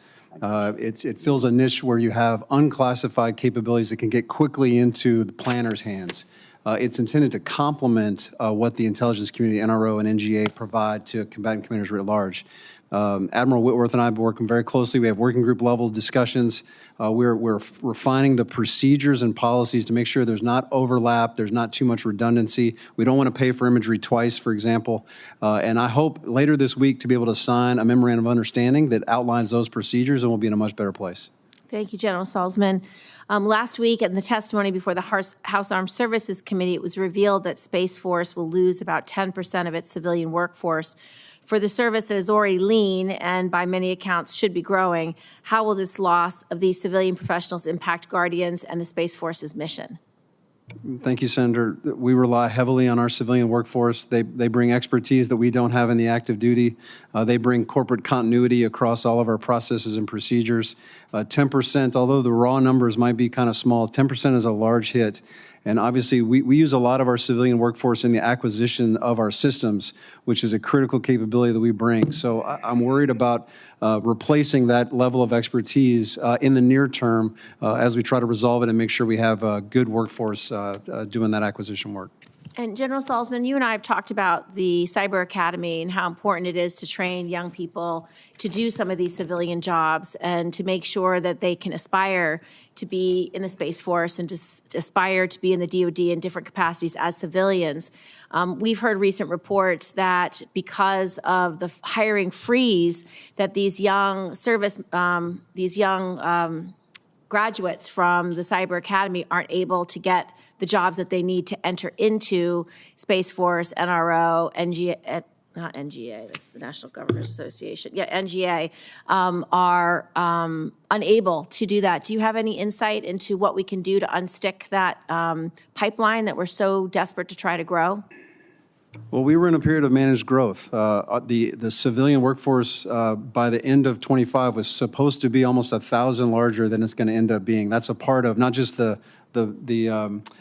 It fills a niche where you have unclassified capabilities that can get quickly into the planner's hands. It's intended to complement what the intelligence community, NRO and NGA, provide to combatant commanders writ large. Admiral Whitworth and I have been working very closely. We have working group level discussions. We're refining the procedures and policies to make sure there's not overlap, there's not too much redundancy. We don't want to pay for imagery twice, for example. And I hope later this week to be able to sign a memorandum of understanding that outlines those procedures, and we'll be in a much better place. Thank you, General Saltzman. Last week, in the testimony before the House Armed Services Committee, it was revealed that Space Force will lose about 10% of its civilian workforce. For the service that is already lean and by many accounts should be growing, how will this loss of these civilian professionals impact Guardians and the Space Force's mission? Thank you, Senator. We rely heavily on our civilian workforce. They bring expertise that we don't have in the active duty. They bring corporate continuity across all of our processes and procedures. 10%, although the raw numbers might be kind of small, 10% is a large hit. And obviously, we use a lot of our civilian workforce in the acquisition of our systems, which is a critical capability that we bring. So I'm worried about replacing that level of expertise in the near term as we try to resolve it and make sure we have a good workforce doing that acquisition work. And General Saltzman, you and I have talked about the Cyber Academy and how important it is to train young people to do some of these civilian jobs and to make sure that they can aspire to be in the Space Force and to aspire to be in the DoD in different capacities as civilians. We've heard recent reports that because of the hiring freeze, that these young graduates from the Cyber Academy aren't able to get the jobs that they need to enter into Space Force, NRO, NGA, not NGA, that's the National Governors Association, yeah, NGA, are unable to do that. Do you have any insight into what we can do to unstick that pipeline that we're so desperate to try to grow? Well, we were in a period of managed growth. The civilian workforce by the end of 25 was supposed to be almost 1,000 larger than it's going to end up being. That's a part of not just the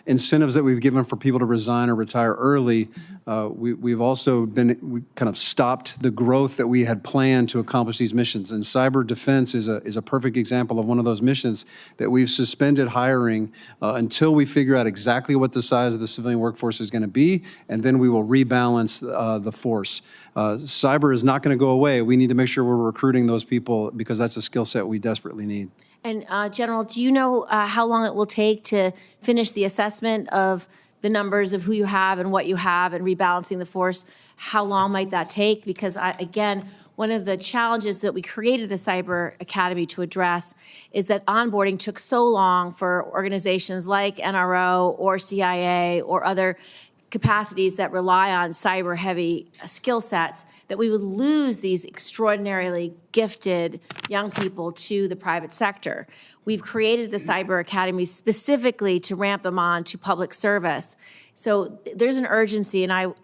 incentives that we've given for people to resign or retire early. We've also we kind of stopped the growth that we had planned to accomplish these missions. And cyber defense is a perfect example of one of those missions that we've suspended hiring until we figure out exactly what the size of the civilian workforce is going to be, and then we will rebalance the force. Cyber is not going to go away. We need to make sure we're recruiting those people because that's a skill set we desperately need. And General, do you know how long it will take to finish the assessment of the numbers of who you have and what you have and rebalancing the force? How long might that take? Because again, one of the challenges that we created the Cyber Academy to address is that onboarding took so long for organizations like NRO or CIA or other capacities that rely on cyber-heavy skill sets, that we would lose these extraordinarily gifted young people to the private sector. We've created the Cyber Academy specifically to ramp them on to public service. So there's an urgency, and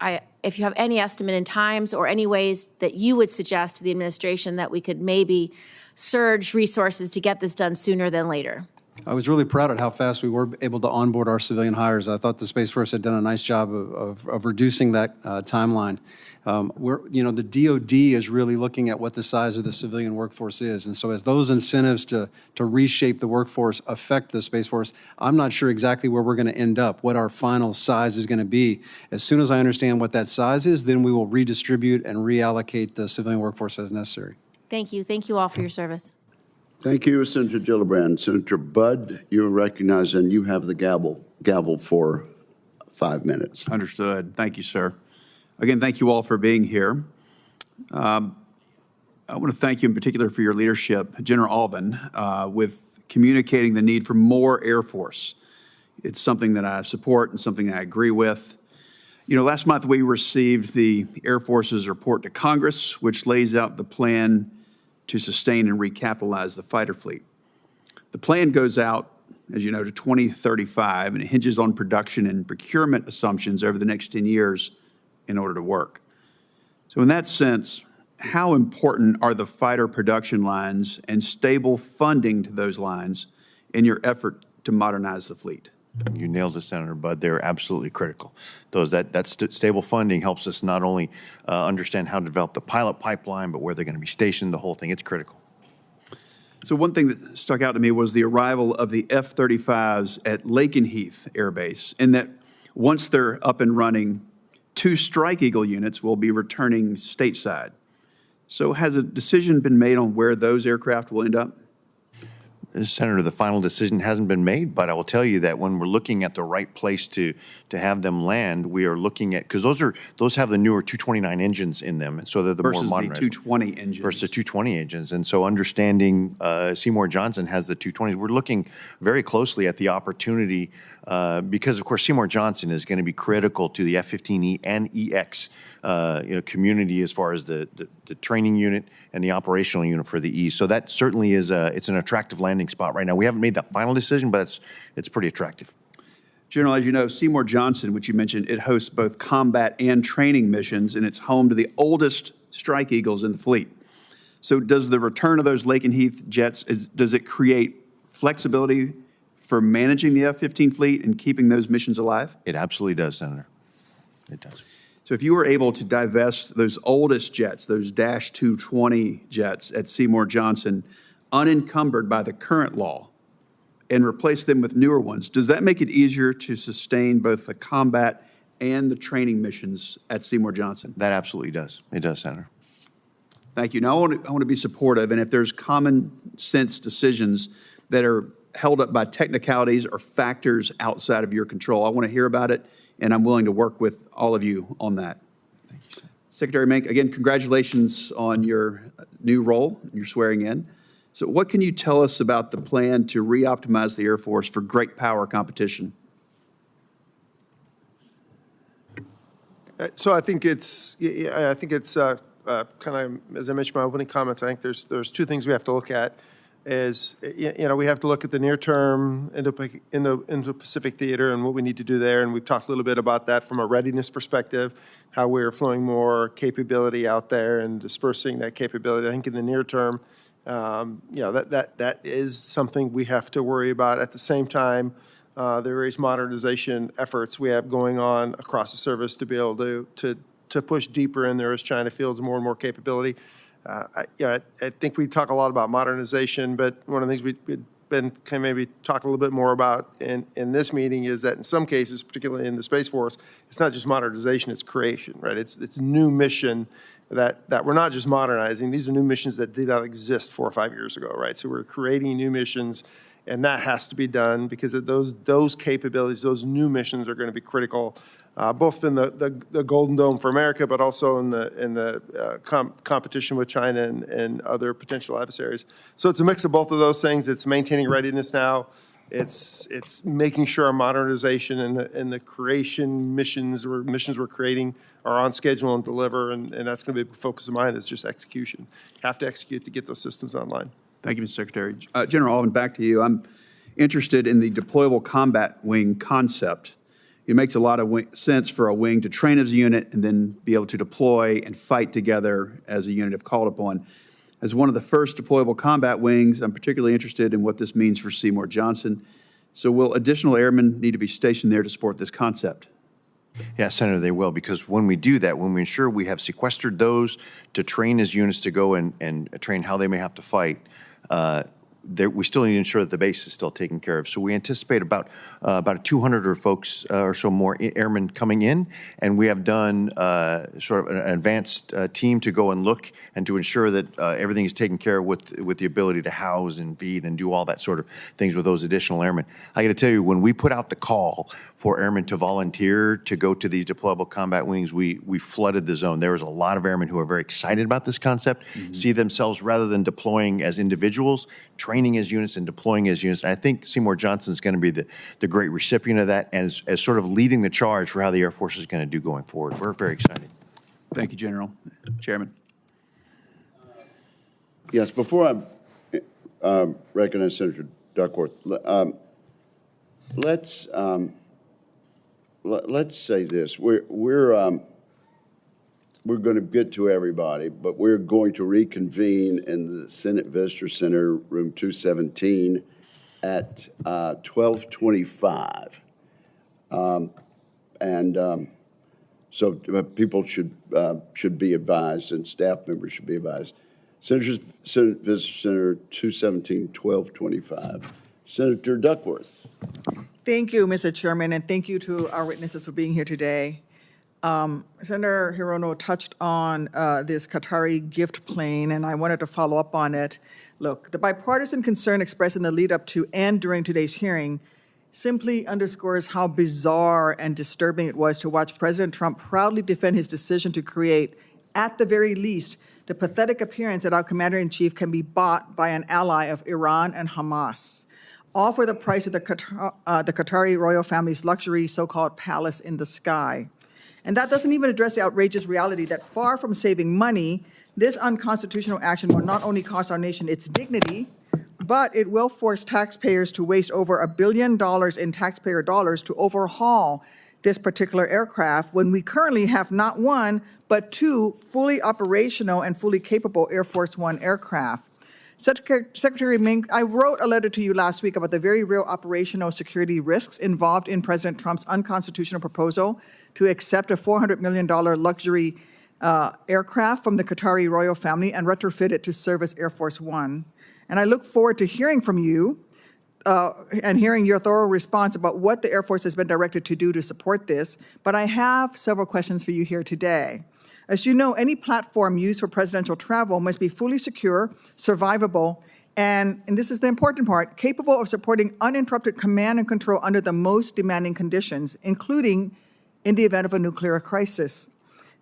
if you have any estimate in times or any ways that you would suggest to the administration that we could maybe surge resources to get this done sooner than later. I was really proud at how fast we were able to onboard our civilian hires. I thought the Space Force had done a nice job of reducing that timeline. The DoD is really looking at what the size of the civilian workforce is. And so as those incentives to reshape the workforce affect the Space Force, I'm not sure exactly where we're going to end up, what our final size is going to be. As soon as I understand what that size is, then we will redistribute and reallocate the civilian workforce as necessary. Thank you. Thank you all for your service. Thank you, Senator Gillibrand. Senator Budd, you are recognized, and you have the gavel for 5 minutes. Understood. Thank you, sir. Again, thank you all for being here. I want to thank you in particular for your leadership, General Allvin, with communicating the need for more Air Force. It's something that I support and something that I agree with. You know, last month we received the Air Force's report to Congress, which lays out the plan to sustain and recapitalize the fighter fleet. The plan goes out, as you know, to 2035, and it hinges on production and procurement assumptions over the next 10 years in order to work. So in that sense, how important are the fighter production lines and stable funding to those lines in your effort to modernize the fleet? You nailed it, Senator Budd. They're absolutely critical. That stable funding helps us not only understand how to develop the pilot pipeline, but where they're going to be stationed, the whole thing. It's critical. So one thing that stuck out to me was the arrival of the F-35s at Lakenheath Air Base, and that once they're up and running, 2 Strike Eagle units will be returning stateside. So has a decision been made on where those aircraft will end up? Senator, the final decision hasn't been made, but I will tell you that when we're looking at the right place to have them land, we are looking at, because those have the newer 229 engines in them, and so they're the more modern. Versus the 220 engines. Versus the 220 engines. And so understanding Seymour Johnson has the 220s, we're looking very closely at the opportunity because, of course, Seymour Johnson is going to be critical to the F-15E and EX community as far as the training unit and the operational unit for the E. So that certainly is it's an attractive landing spot right now. We haven't made that final decision, but it's pretty attractive. General, as you know, Seymour Johnson, which you mentioned, it hosts both combat and training missions, and it's home to the oldest Strike Eagles in the fleet. So does the return of those Lakenheath jets, does it create flexibility for managing the F-15 fleet and keeping those missions alive? It absolutely does, Senator. It does. So if you were able to divest those oldest jets, those Dash 220 jets at Seymour Johnson, unencumbered by the current law, and replace them with newer ones, does that make it easier to sustain both the combat and the training missions at Seymour Johnson? That absolutely does. It does, Senator. Thank you. Now, I want to be supportive, and if there's common sense decisions that are held up by technicalities or factors outside of your control, I want to hear about it, and I'm willing to work with all of you on that. Thank you, sir. Secretary Mink, again, congratulations on your new role, your swearing in. So what can you tell us about the plan to re-optimize the Air Force for great power competition? So I think it's kind of, as I mentioned in my opening comments, I think there's two things we have to look at. Is, we have to look at the near term Indo-Pacific theater and what we need to do there. And we've talked a little bit about that from a readiness perspective, how we're flowing more capability out there and dispersing that capability. I think in the near term, that is something we have to worry about. At the same time, the various modernization efforts we have going on across the service to be able to push deeper in there as China fields more and more capability. I think we talk a lot about modernization, but one of the things we've been can maybe talk a little bit more about in this meeting is that in some cases, particularly in the Space Force, it's not just modernization, it's creation, right? It's new mission that we're not just modernizing. These are new missions that did not exist 4 or 5 years ago, right? So we're creating new missions, and that has to be done because of those capabilities, those new missions are going to be critical. Both in the Golden Dome for America, but also in the competition with China and other potential adversaries. So it's a mix of both of those things. It's maintaining readiness now. It's making sure our modernization and the creation missions we're creating are on schedule and deliver, and that's going to be a focus of mine. Is just execution. Have to execute to get those systems online. Thank you, Mr. Secretary. General Allvin, back to you. I'm interested in the deployable combat wing concept. It makes a lot of sense for a wing to train as a unit and then be able to deploy and fight together as a unit if called upon. As one of the first deployable combat wings, I'm particularly interested in what this means for Seymour Johnson. So will additional airmen need to be stationed there to support this concept? Yeah, Senator, they will, because when we do that, when we ensure we have sequestered those to train as units to go and train how they may have to fight, we still need to ensure that the base is still taken care of. So we anticipate about 200 or so more airmen coming in, and we have done sort of an advanced team to go and look and to ensure that everything is taken care of with the ability to house and feed and do all that sort of things with those additional airmen. I got to tell you, when we put out the call for airmen to volunteer to go to these deployable combat wings, we flooded the zone. There was a lot of airmen who are very excited about this concept, see themselves, rather than deploying as individuals, training as units and deploying as units. And I think Seymour Johnson is going to be the great recipient of that and as sort of leading the charge for how the Air Force is going to do going forward. We're very excited. Thank you, General. Chairman. Yes, before I recognize Senator Duckworth, let's say this: we're going to get to everybody, but we're going to reconvene in the Senate Visitor Center, room 217, at 12:25, so people should be advised, and staff members should be advised. Senate Visitor Center 217, 12:25. Senator Duckworth. Thank you, Mr. Chairman, and thank you to our witnesses for being here today. Senator Hirono touched on this Qatari gift plane, and I wanted to follow up on it. Look, the bipartisan concern expressed in the lead up to and during today's hearing simply underscores how bizarre and disturbing it was to watch President Trump proudly defend his decision to create, at the very least, the pathetic appearance that our commander-in-chief can be bought by an ally of Iran and Hamas, all for the price of the Qatari royal family's luxury so-called palace in the sky. And that doesn't even address the outrageous reality that far from saving money, this unconstitutional action will not only cost our nation its dignity, but it will force taxpayers to waste over $1 billion in taxpayer dollars to overhaul this particular aircraft when we currently have not one, but two fully operational and fully capable Air Force One aircraft. Secretary Mink, I wrote a letter to you last week about the very real operational security risks involved in President Trump's unconstitutional proposal to accept a $400 million luxury aircraft from the Qatari royal family and retrofit it to serve as Air Force One. And I look forward to hearing from you and hearing your thorough response about what the Air Force has been directed to do to support this. But I have several questions for you here today. As you know, any platform used for presidential travel must be fully secure, survivable, and this is the important part, capable of supporting uninterrupted command and control under the most demanding conditions, including in the event of a nuclear crisis.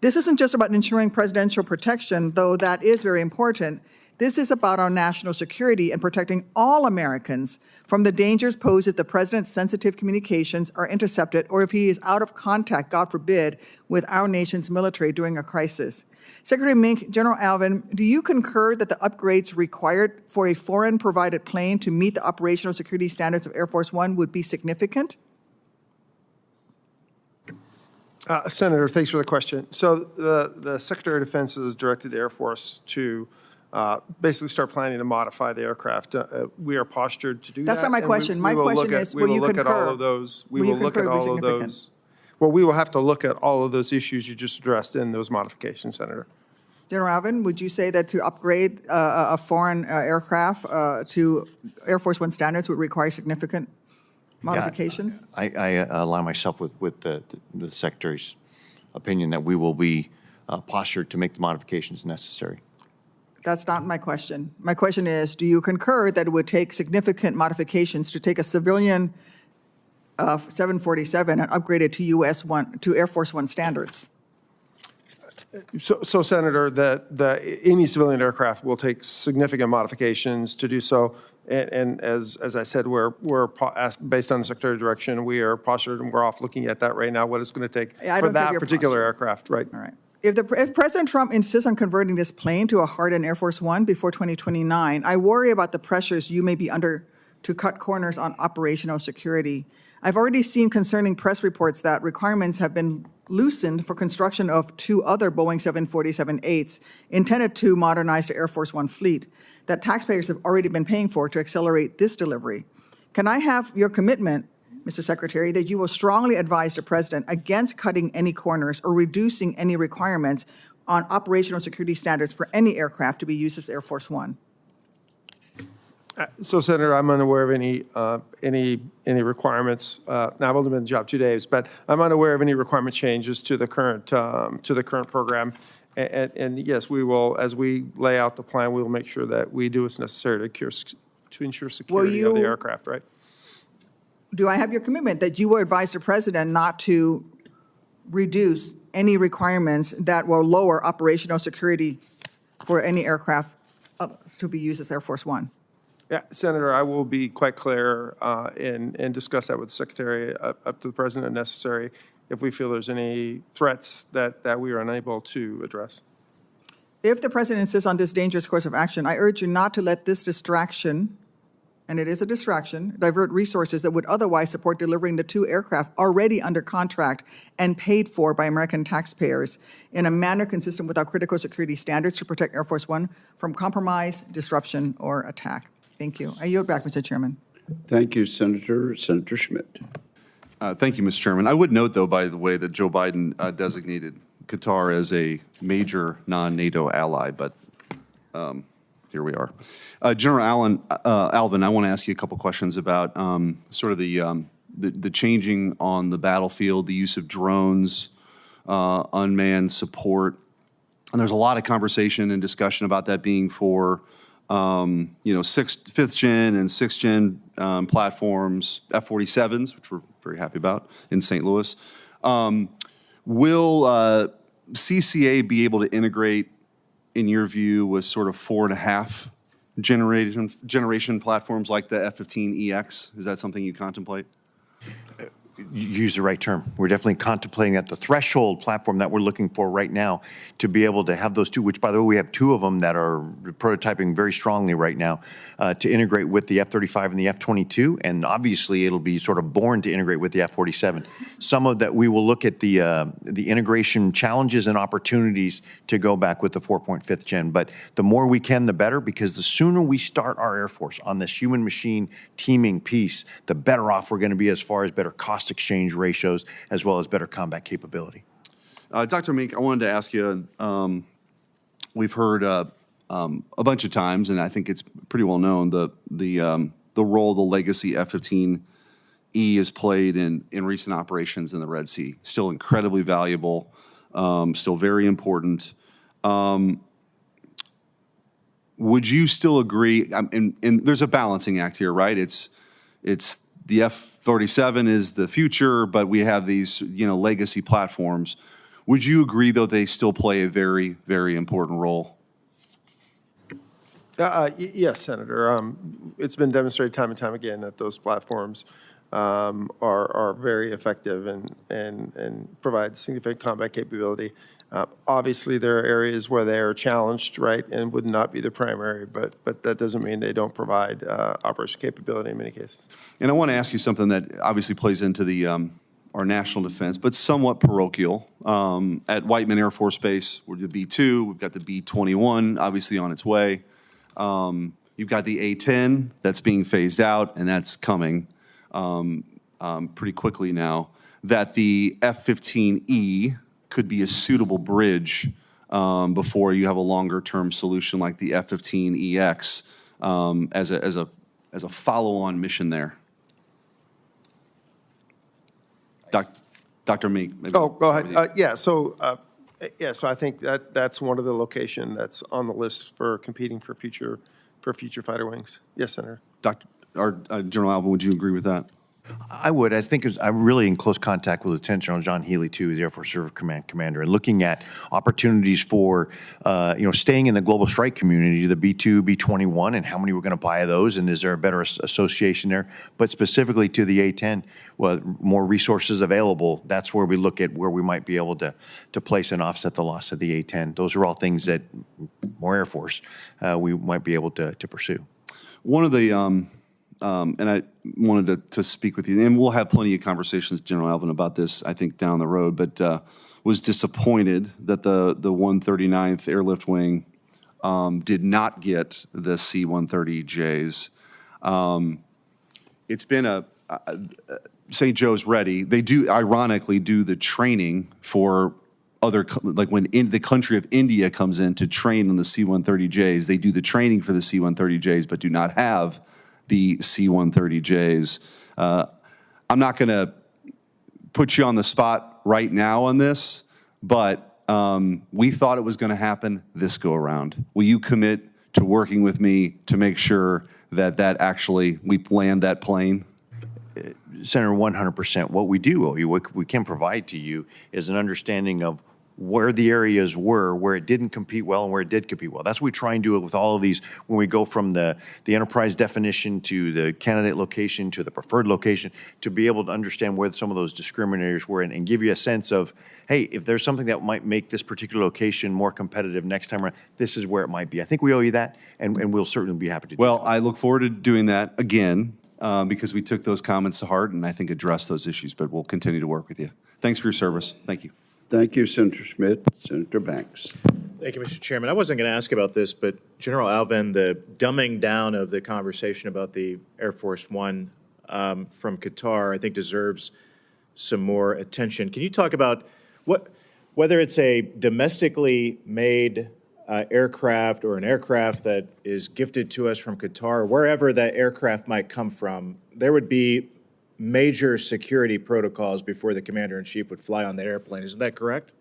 This isn't just about ensuring presidential protection, though that is very important. This is about our national security and protecting all Americans from the dangers posed if the president's sensitive communications are intercepted or if he is out of contact, God forbid, with our nation's military during a crisis. Secretary Mink, General Allvin, do you concur that the upgrades required for a foreign-provided plane to meet the operational security standards of Air Force One would be significant? Senator, thanks for the question. So the Secretary of Defense has directed the Air Force to basically start planning to modify the aircraft. We are postured to do that. That's not my question. My question is, will you concur? We will look at all of those. We will look at all of significant? those. Well, we will have to look at all of those issues you just addressed in those modifications, Senator. General Allvin, would you say that to upgrade a foreign aircraft to Air Force One standards would require significant modifications? I align myself with the Secretary's opinion that we will be postured to make the modifications necessary. That's not my question. My question is, do you concur that it would take significant modifications to take a civilian 747 and upgrade it to Air Force One standards? So Senator, any civilian aircraft will take significant modifications to do so. And as I said, based on the Secretary's direction, we are postured and we're off looking at that right now, what it's going to take for that particular aircraft, right? All right. If President Trump insists on converting this plane to a hardened Air Force One before 2029, I worry about the pressures you may be under to cut corners on operational security. I've already seen concerning press reports that requirements have been loosened for construction of 2 other Boeing 747-8s intended to modernize the Air Force One fleet that taxpayers have already been paying for to accelerate this delivery. Can I have your commitment, Mr. Secretary, that you will strongly advise the President against cutting any corners or reducing any requirements on operational security standards for any aircraft to be used as Air Force One? So, Senator, I'm unaware of any requirements. Now, I've only been in the job 2 days, but I'm unaware of any requirement changes to the current program. And yes, we will, as we lay out the plan, we will make sure that we do what's necessary to ensure security of the aircraft. Right? Do I have your commitment that you will advise the President not to reduce any requirements that will lower operational security for any aircraft to be used as Air Force One? Yeah, Senator, I will be quite clear and discuss that with the Secretary up to the President if necessary if we feel there's any threats that we are unable to address. If the President insists on this dangerous course of action, I urge you not to let this distraction, and it is a distraction, divert resources that would otherwise support delivering the 2 aircraft already under contract and paid for by American taxpayers in a manner consistent with our critical security standards to protect Air Force One from compromise, disruption, or attack. Thank you. I yield back, Mr. Chairman. Thank you, Senator. Senator Schmidt. Thank you, Mr. Chairman. I would note, though, by the way, that Joe Biden designated Qatar as a major non-NATO ally, but here we are. General Allvin, I want to ask you a couple questions about sort of the changing on the battlefield, the use of drones, unmanned support. And there's a lot of conversation and discussion about that being for 5th gen and 6th gen platforms, F-47s, which we're very happy about in St. Louis. Will CCA be able to integrate, in your view, with sort of 4.5 generation platforms like the F-15EX? Is that something you contemplate? You use the right term. We're definitely contemplating at the threshold platform that we're looking for right now to be able to have those 2, which, by the way, we have 2 of them that are prototyping very strongly right now to integrate with the F-35 and the F-22, and obviously it'll be sort of born to integrate with the F-47. Some of that we will look at the integration challenges and opportunities to go back with the 4.5th gen, but the more we can, the better, because the sooner we start our Air Force on this human-machine teaming piece, the better off we're going to be as far as better cost exchange ratios, as well as better combat capability. Dr. Mink, I wanted to ask you, we've heard a bunch of times, and I think it's pretty well known, the role the legacy F-15E has played in recent operations in the Red Sea. Still incredibly valuable, still very important. Would you still agree, and there's a balancing act here, right? It's the F-47 is the future, but we have these, legacy platforms. Would you agree, though, they still play a very, very important role? Yes, Senator. It's been demonstrated time and time again that those platforms are very effective and provide significant combat capability. Obviously, there are areas where they are challenged, right, and would not be the primary, but that doesn't mean they don't provide operational capability in many cases. And I want to ask you something that obviously plays into the our national defense, but somewhat parochial. At Whiteman Air Force Base, we're the B-2, we've got the B-21, obviously on its way. You've got the A-10 that's being phased out, and that's coming pretty quickly now. That the F-15E could be a suitable bridge before you have a longer-term solution like the F-15EX as a follow-on mission there. Dr. Mink. Oh, go ahead. So I think that's one of the location that's on the list for competing for future fighter wings. Yes, Senator. General Allvin, would you agree with that? I would. I think I'm really in close contact with Lieutenant General John Healy, too, the Air Force Reserve Command Commander, and looking at opportunities for, staying in the global strike community, the B-2, B-21, and how many we're going to buy of those, and is there a better association there? But specifically to the A-10, well, more resources available, that's where we look at where we might be able to place and offset the loss of the A-10. Those are all things that, more Air Force, we might be able to pursue. One of the and I wanted to speak with you, and we'll have plenty of conversations, General Allvin, about this, I think, down the road, but was disappointed that the 139th Airlift Wing did not get the C-130Js. It's been St. Joe's ready. They do, ironically, do the training for other, like when the country of India comes in to train on the C-130Js, they do the training for the C-130Js, but do not have the C-130Js. I'm not going to put you on the spot right now on this, but we thought it was going to happen this go around. Will you commit to working with me to make sure that actually we land that plane? Senator, 100%. What we do, what we can provide to you is an understanding of where the areas were, where it didn't compete well and where it did compete well. That's what we try and do it with all of these when we go from the enterprise definition to the candidate location to the preferred location, to be able to understand where some of those discriminators were and give you a sense of, hey, if there's something that might make this particular location more competitive next time around, this is where it might be. I think we owe you that, and we'll certainly be happy to do Well, so. I look forward to doing that again because we took those comments to heart and I think addressed those issues, but we'll continue to work with you. Thanks for your service. Thank you. Thank you, Senator Schmidt. Senator Banks. Thank you, Mr. Chairman. I wasn't going to ask about this, but General Allvin, the dumbing down of the conversation about the Air Force One from Qatar, I think deserves some more attention. Can you talk about whether it's a domestically made aircraft or an aircraft that is gifted to us from Qatar, wherever that aircraft might come from, there would be major security protocols before the commander-in-chief would fly on that airplane. Isn't that correct?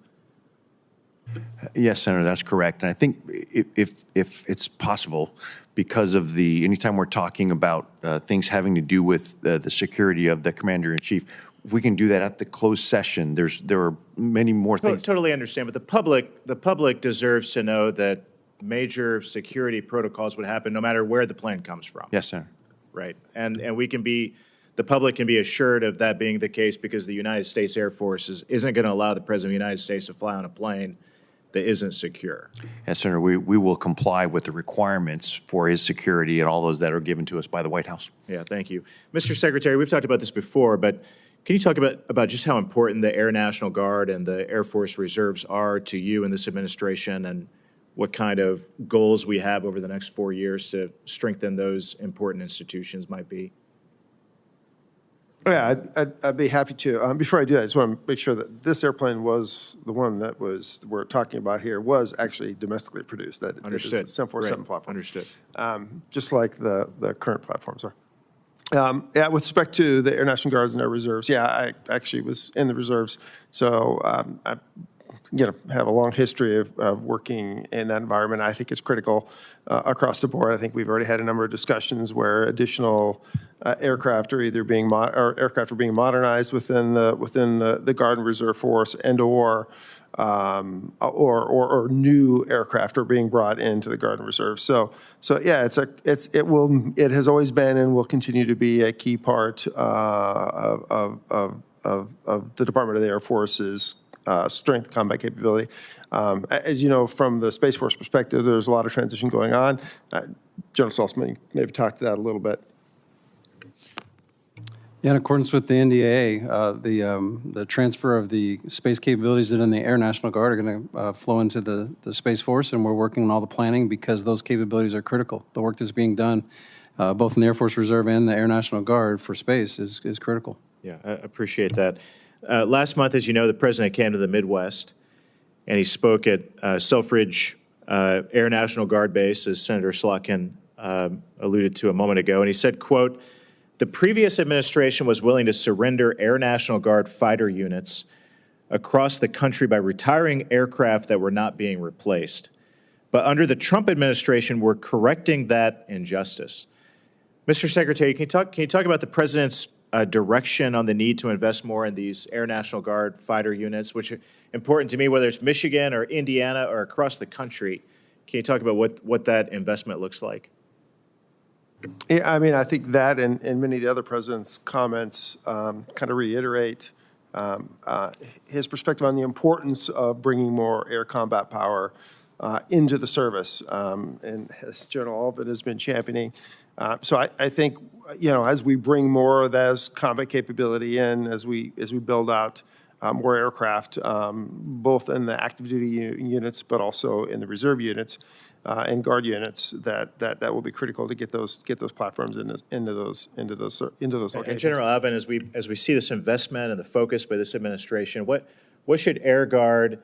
Yes, Senator, that's correct. And I think if it's possible, because of anytime we're talking about things having to do with the security of the commander-in-chief, if we can do that at the closed session, there are many more things. Totally understand, but the public deserves to know that major security protocols would happen no matter where the plane comes from. Yes, Senator. Right, and the public can be assured of that being the case because the United States Air Force isn't going to allow the President of the United States to fly on a plane that isn't secure. Yes, Senator, we will comply with the requirements for his security and all those that are given to us by the White House. Yeah, thank you. Mr. Secretary, we've talked about this before, but can you talk about just how important the Air National Guard and the Air Force Reserves are to you in this administration and what kind of goals we have over the next 4 years to strengthen those important institutions might be? Yeah, I'd be happy to. Before I do that, I just want to make sure that this airplane was the one that we're talking about here was actually domestically produced. That Understood. It is a 747 Right. platform. Understood. Just like the current platforms are. Yeah, with respect to the Air National Guards and Air Reserves, yeah, I actually was in the reserves, so I have a long history of working in that environment. I think it's critical across the board. I think we've already had a number of discussions where additional aircraft are either being aircraft are being modernized within the Guard and Reserve Force, and or new aircraft are being brought into the Guard and Reserve. So yeah, it has always been and will continue to be a key part of the Department of the Air Force's strength combat capability. As you know, from the Space Force perspective, there's a lot of transition going on. General Saltzman maybe talk to that a little bit. Yeah, in accordance with the NDAA, the transfer of the space capabilities that in the Air National Guard are going to flow into the Space Force, and we're working on all the planning because those capabilities are critical. The work that's being done, both in the Air Force Reserve and the Air National Guard for space is critical. Yeah, I appreciate that. Last month, as you know, the president came to the Midwest, and he spoke at Selfridge Air National Guard Base, as Senator Slotkin alluded to a moment ago, and he said, quote, "The previous administration was willing to surrender Air National Guard fighter units across the country by retiring aircraft that were not being replaced. But under the Trump administration, we're correcting that injustice." Mr. Secretary, can you talk about the president's direction on the need to invest more in these Air National Guard fighter units, which are important to me, whether it's Michigan or Indiana or across the country? Can you talk about what that investment looks like? Yeah, I mean, I think that and many of the other president's comments kind of reiterate his perspective on the importance of bringing more air combat power into the service, and as General Allvin has been championing. So I think, as we bring more of those combat capability in, as we build out more aircraft, both in the active duty units, but also in the reserve units and guard units, that will be critical to get those platforms into those locations. And General Allvin, as we see this investment and the focus by this administration, what should Air Guard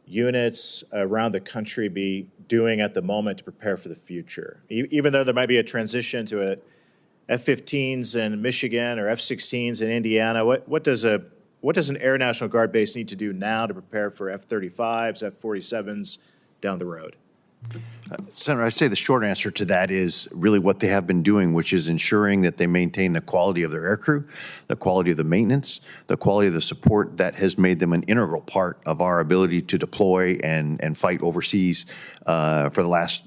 units around the country be doing at the moment to prepare for the future? Even though there might be a transition to a F-15s in Michigan or F-16s in Indiana, what does an Air National Guard base need to do now to prepare for F-35s, F-47s down the road? Senator, I say the short answer to that is really what they have been doing, which is ensuring that they maintain the quality of their aircrew, the quality of the maintenance, the quality of the support that has made them an integral part of our ability to deploy and fight overseas for the last,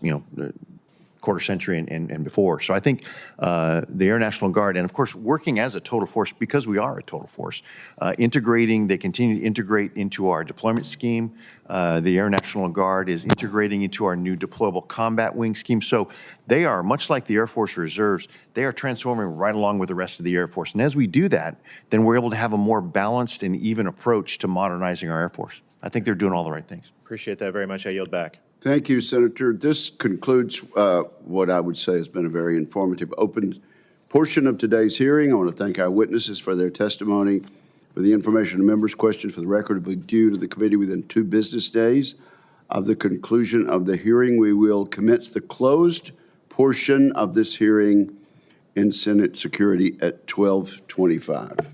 quarter century and before. So I think the Air National Guard, and of course working as a total force, because we are a total force, they continue to integrate into our deployment scheme. The Air National Guard is integrating into our new deployable combat wing scheme. So they are, much like the Air Force Reserves, they are transforming right along with the rest of the Air Force. And as we do that, then we're able to have a more balanced and even approach to modernizing our Air Force. I think they're doing all the right things. Appreciate that very much. I yield back. Thank you, Senator. This concludes what I would say has been a very informative, open portion of today's hearing. I want to thank our witnesses for their testimony. For the information of members, questions for the record will be due to the committee within 2 business days of the conclusion of the hearing. We will commence the closed portion of this hearing in Senate Security at 12:25.